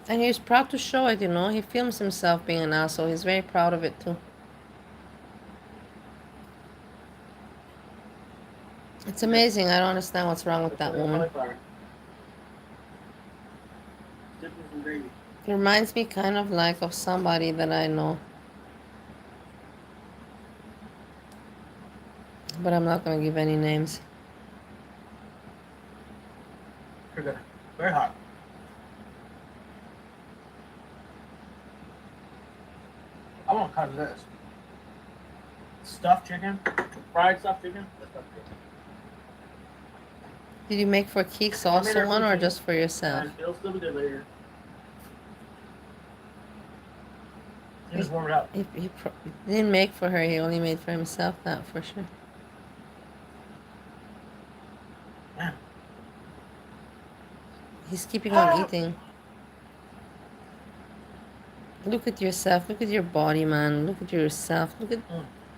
And he's proud to show it, He films himself being an asshole. He's very proud of it, too. It's amazing. I don't understand what's wrong with that woman. He reminds me kind of like of somebody that I know. But I'm not going to give any names. Very hot. I want to cut this. Stuffed chicken, fried stuffed chicken. Did you make for Keeks also one or just for yourself? It'll still be good later. You just warm it up. He didn't make for her. He only made for himself, that for sure. Yeah. He's keeping on eating. Look at yourself. Look at your body, man. Look at yourself. Look at.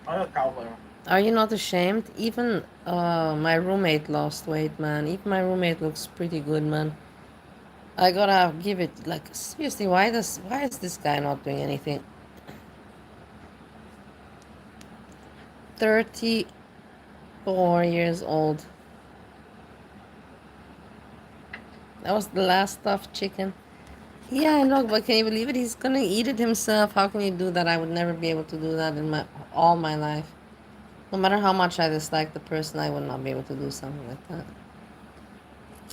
I love cauliflower. Are you not ashamed? Even my roommate lost weight, man. Even my roommate looks pretty good, man. I gotta give it, like, seriously, why is this guy not doing anything? 34 years old. That was the last stuffed chicken. Yeah, I know, but can you believe it? He's gonna eat it himself. How can you do that? I would never be able to do that in all my life. No matter how much I dislike the person, I would not be able to do something like that.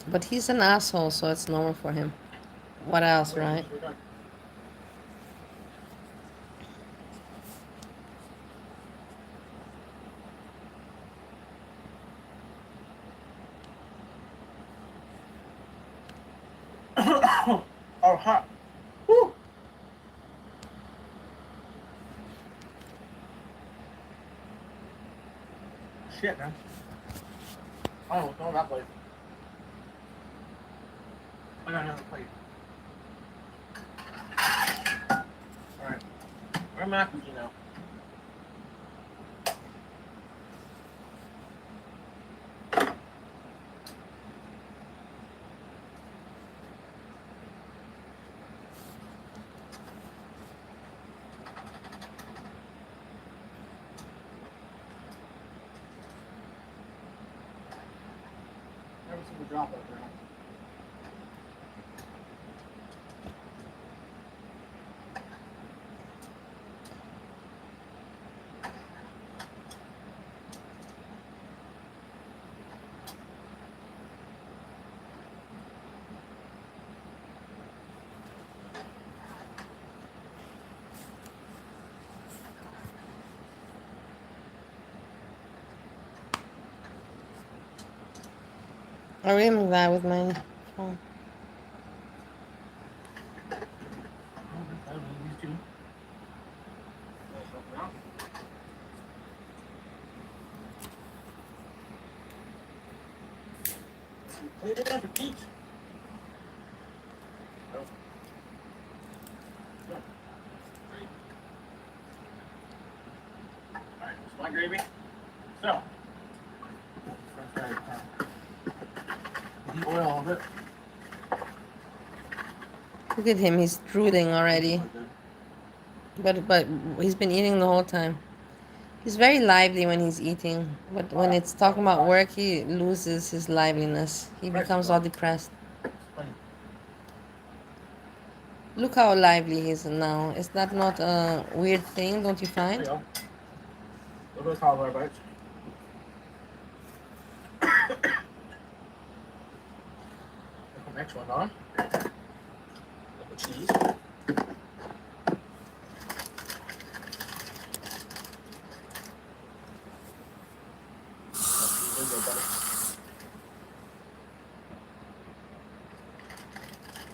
But he's an asshole, so it's normal for him. What else, right? Oh, hot. Woo. Shit, man. I don't know what's going on that plate. I got another plate. Alright. Where am I at, you know? Never seen the drop up there. I really am glad with my phone. These two. Clean it up for Pete. Alright, my gravy. So, the oil of it. Look at him, he's drooling already. But he's been eating the whole time. He's very lively when he's eating, but when it's talking about work, he loses his liveliness. He becomes all depressed. Look how lively he is now. Is that not a weird thing, don't you find? There you go. Those cauliflower bites. The next one on. The cheese.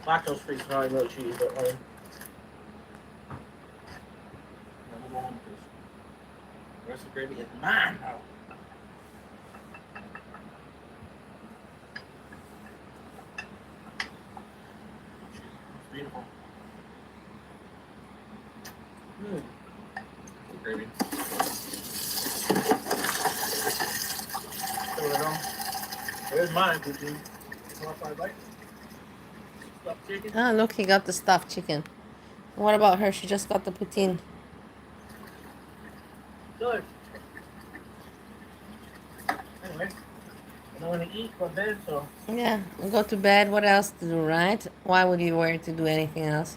Lactose free is not real cheese, but like. We'll go on with this. The rest of the gravy is mine now. It's beautiful. Good gravy. There we go. There's mine, Gucci. You want to bite? Stuffed chicken? Ah, look, he got the stuffed chicken. What about her? She just got the poutine. Good. Anyway, I don't want to eat, go to bed, so. Yeah, go to bed. What else to do, right? Why would you wear it to do anything else?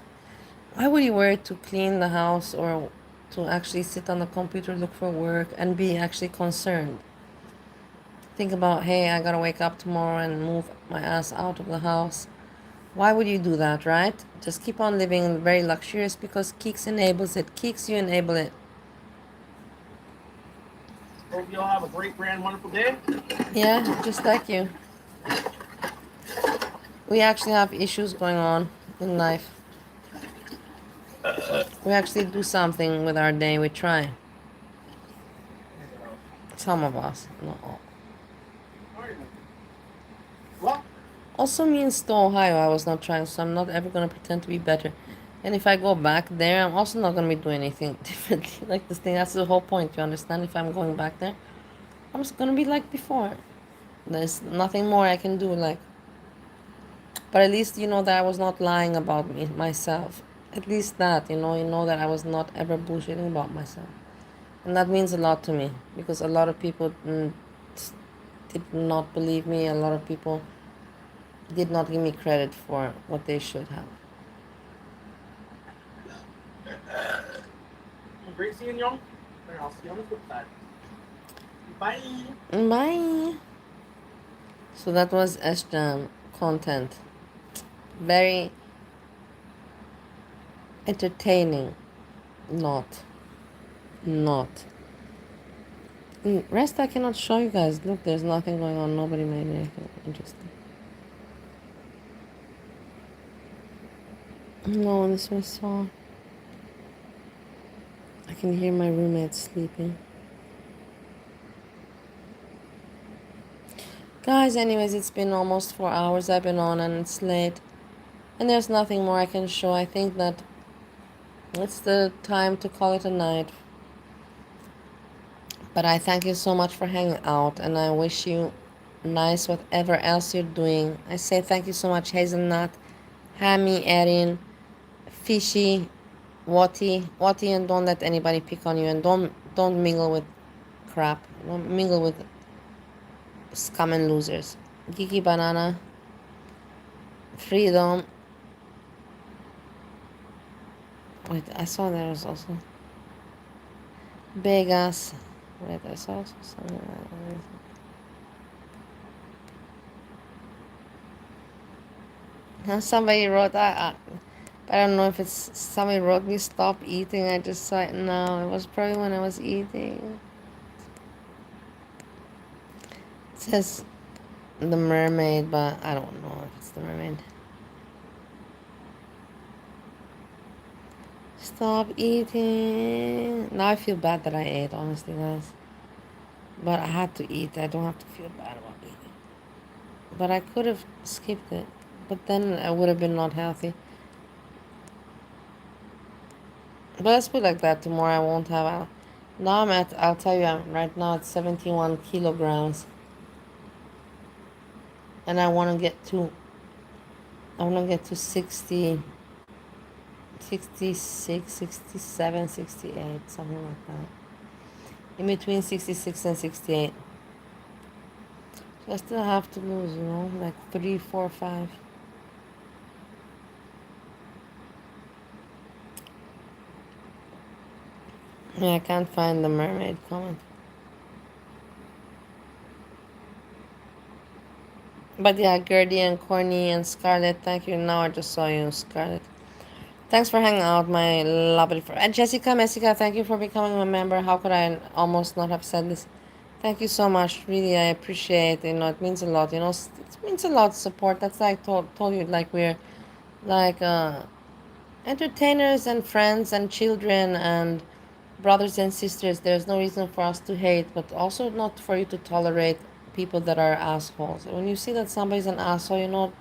Why would you wear it to clean the house or to actually sit on the computer, look for work, and be actually concerned? Think about, hey, I gotta wake up tomorrow and move my ass out of the house. Why would you do that, right? Just keep on living very luxurious because Keeks enables it. Keeks, you enable it. Hope you all have a great, grand, wonderful day. Yeah, just like you. We actually have issues going on in life. We actually do something with our day. We try. Some of us, not all. What? Also means to Ohio I was not trying, so I'm not ever gonna pretend to be better. And if I go back there, I'm also not gonna be doing anything differently. Like this thing, that's the whole point. You understand? If I'm going back there, I'm just gonna be like before. There's nothing more I can do. Like, but at least you know that I was not lying about me myself. At least that you know that I was not ever bullshitting about myself, and that means a lot to me because a lot of people did not believe me. A lot of people did not give me credit for what they should have. Great seeing y'all. And I'll see you on the flip side. Bye. Bye. So that was Sjam content. Very entertaining. Not. Rest I cannot show you guys. Look, there's nothing going on. Nobody made anything interesting. No, this was so. I can hear my roommate sleeping. Guys, anyways, it's been almost 4 hours I've been on and it's late. And there's nothing more I can show. I think that it's the time to call it a night. But I thank you so much for hanging out and I wish you nice whatever else you're doing. I say thank you so much, Hazelnut, Hammy, Erin, Fishy, Watty, and don't let anybody pick on you and don't mingle with crap. Don't mingle with scum and losers. Gigi Banana, Freedom. Wait, I saw there was also Vegas. Wait, I saw also something. Somebody wrote that. I don't know if it's somebody wrote me stop eating. I just saw it now. It was probably when I was eating. It says the mermaid, but I don't know if it's the mermaid. Stop eating. Now I feel bad that I ate, honestly, guys. But I had to eat. I don't have to feel bad about eating. But I could have skipped it. But then I would have been not healthy. But let's put it like that. Tomorrow I won't have. Now I'm at. I'll tell you. Right now it's 71 kilograms. And I want to get to. I want to get to 60. 66, 67, 68, something like that. In between 66 and 68. So I still have to lose, like 3, 4, 5. Yeah, I can't find the mermaid comment. But yeah, Gertie and Corny and Scarlett, thank you. Now I just saw you, Scarlett. Thanks for hanging out, my lovely friend. And Jessica, thank you for becoming a member. How could I almost not have said this? Thank you so much. Really, I appreciate it. It means a lot. It means a lot support. That's like told you, like we're like entertainers and friends and children and brothers and sisters. There's no reason for us to hate, but also not for you to tolerate people that are assholes. When you see that somebody's an asshole,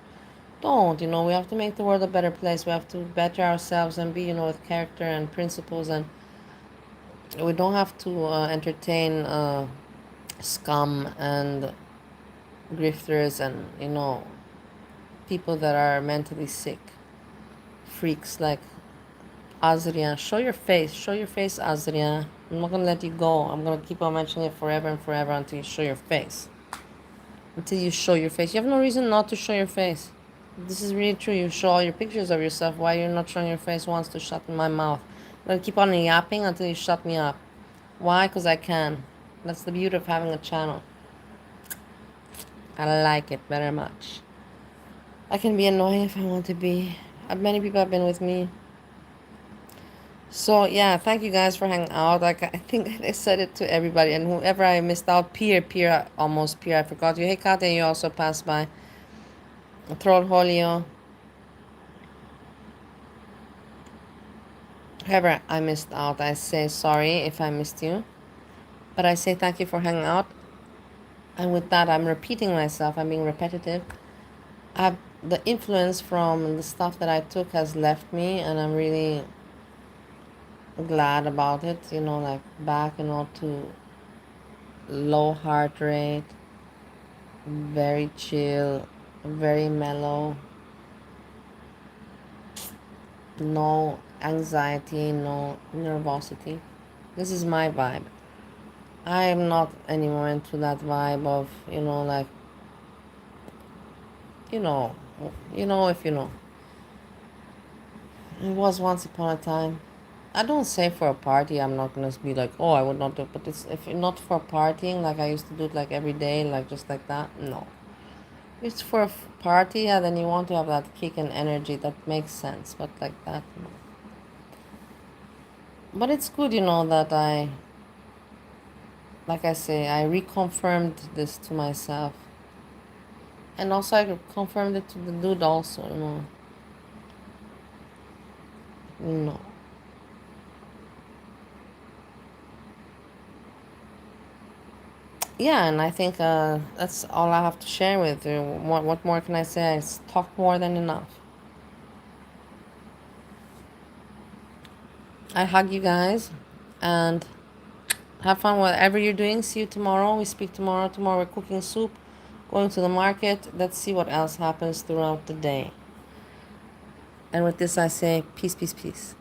don't. We have to make the world a better place. We have to better ourselves and be, with character and principles, and we don't have to entertain scum and grifters and people that are mentally sick freaks like AZRIA. Show your face, AZRIA. I'm not gonna let you go. I'm gonna keep on mentioning it forever and forever until you show your face. You have no reason not to show your face. This is really true. You show all your pictures of yourself. Why you're not showing your face once to shut my mouth? I'm gonna keep on yapping until you shut me up. Why? Because I can. That's the beauty of having a channel. I like it very much. I can be annoying if I want to be. Many people have been with me. So yeah, thank you guys for hanging out. I think I said it to everybody, and whoever I missed out, Pierre, I forgot you. Hey Katya, you also passed by. Troll Holio. Whoever I missed out, I say sorry if I missed you. But I say thank you for hanging out. And with that, I'm repeating myself. I'm being repetitive. The influence from the stuff that I took has left me, and I'm really glad about it. Like back, to low heart rate, very chill, very mellow, no anxiety, no nervosity. This is my vibe. I am not anymore into that vibe of, like, you know, if you know. It was once upon a time. I don't say for a party, I'm not gonna be like, oh, I would not do it. But it's if not for partying, like I used to do it like every day, like just like that. No, it's for a party, yeah. Then you want to have that kick and energy. That makes sense. But like that, no. But it's good, that like I say, I reconfirmed this to myself, and also I confirmed it to the dude also. No. Yeah, and I think that's all I have to share with you. What more can I say? I talked more than enough. I hug you guys, and have fun whatever you're doing. See you tomorrow. We speak tomorrow. Tomorrow we're cooking soup, going to the market. Let's see what else happens throughout the day. And with this, I say peace, peace, peace.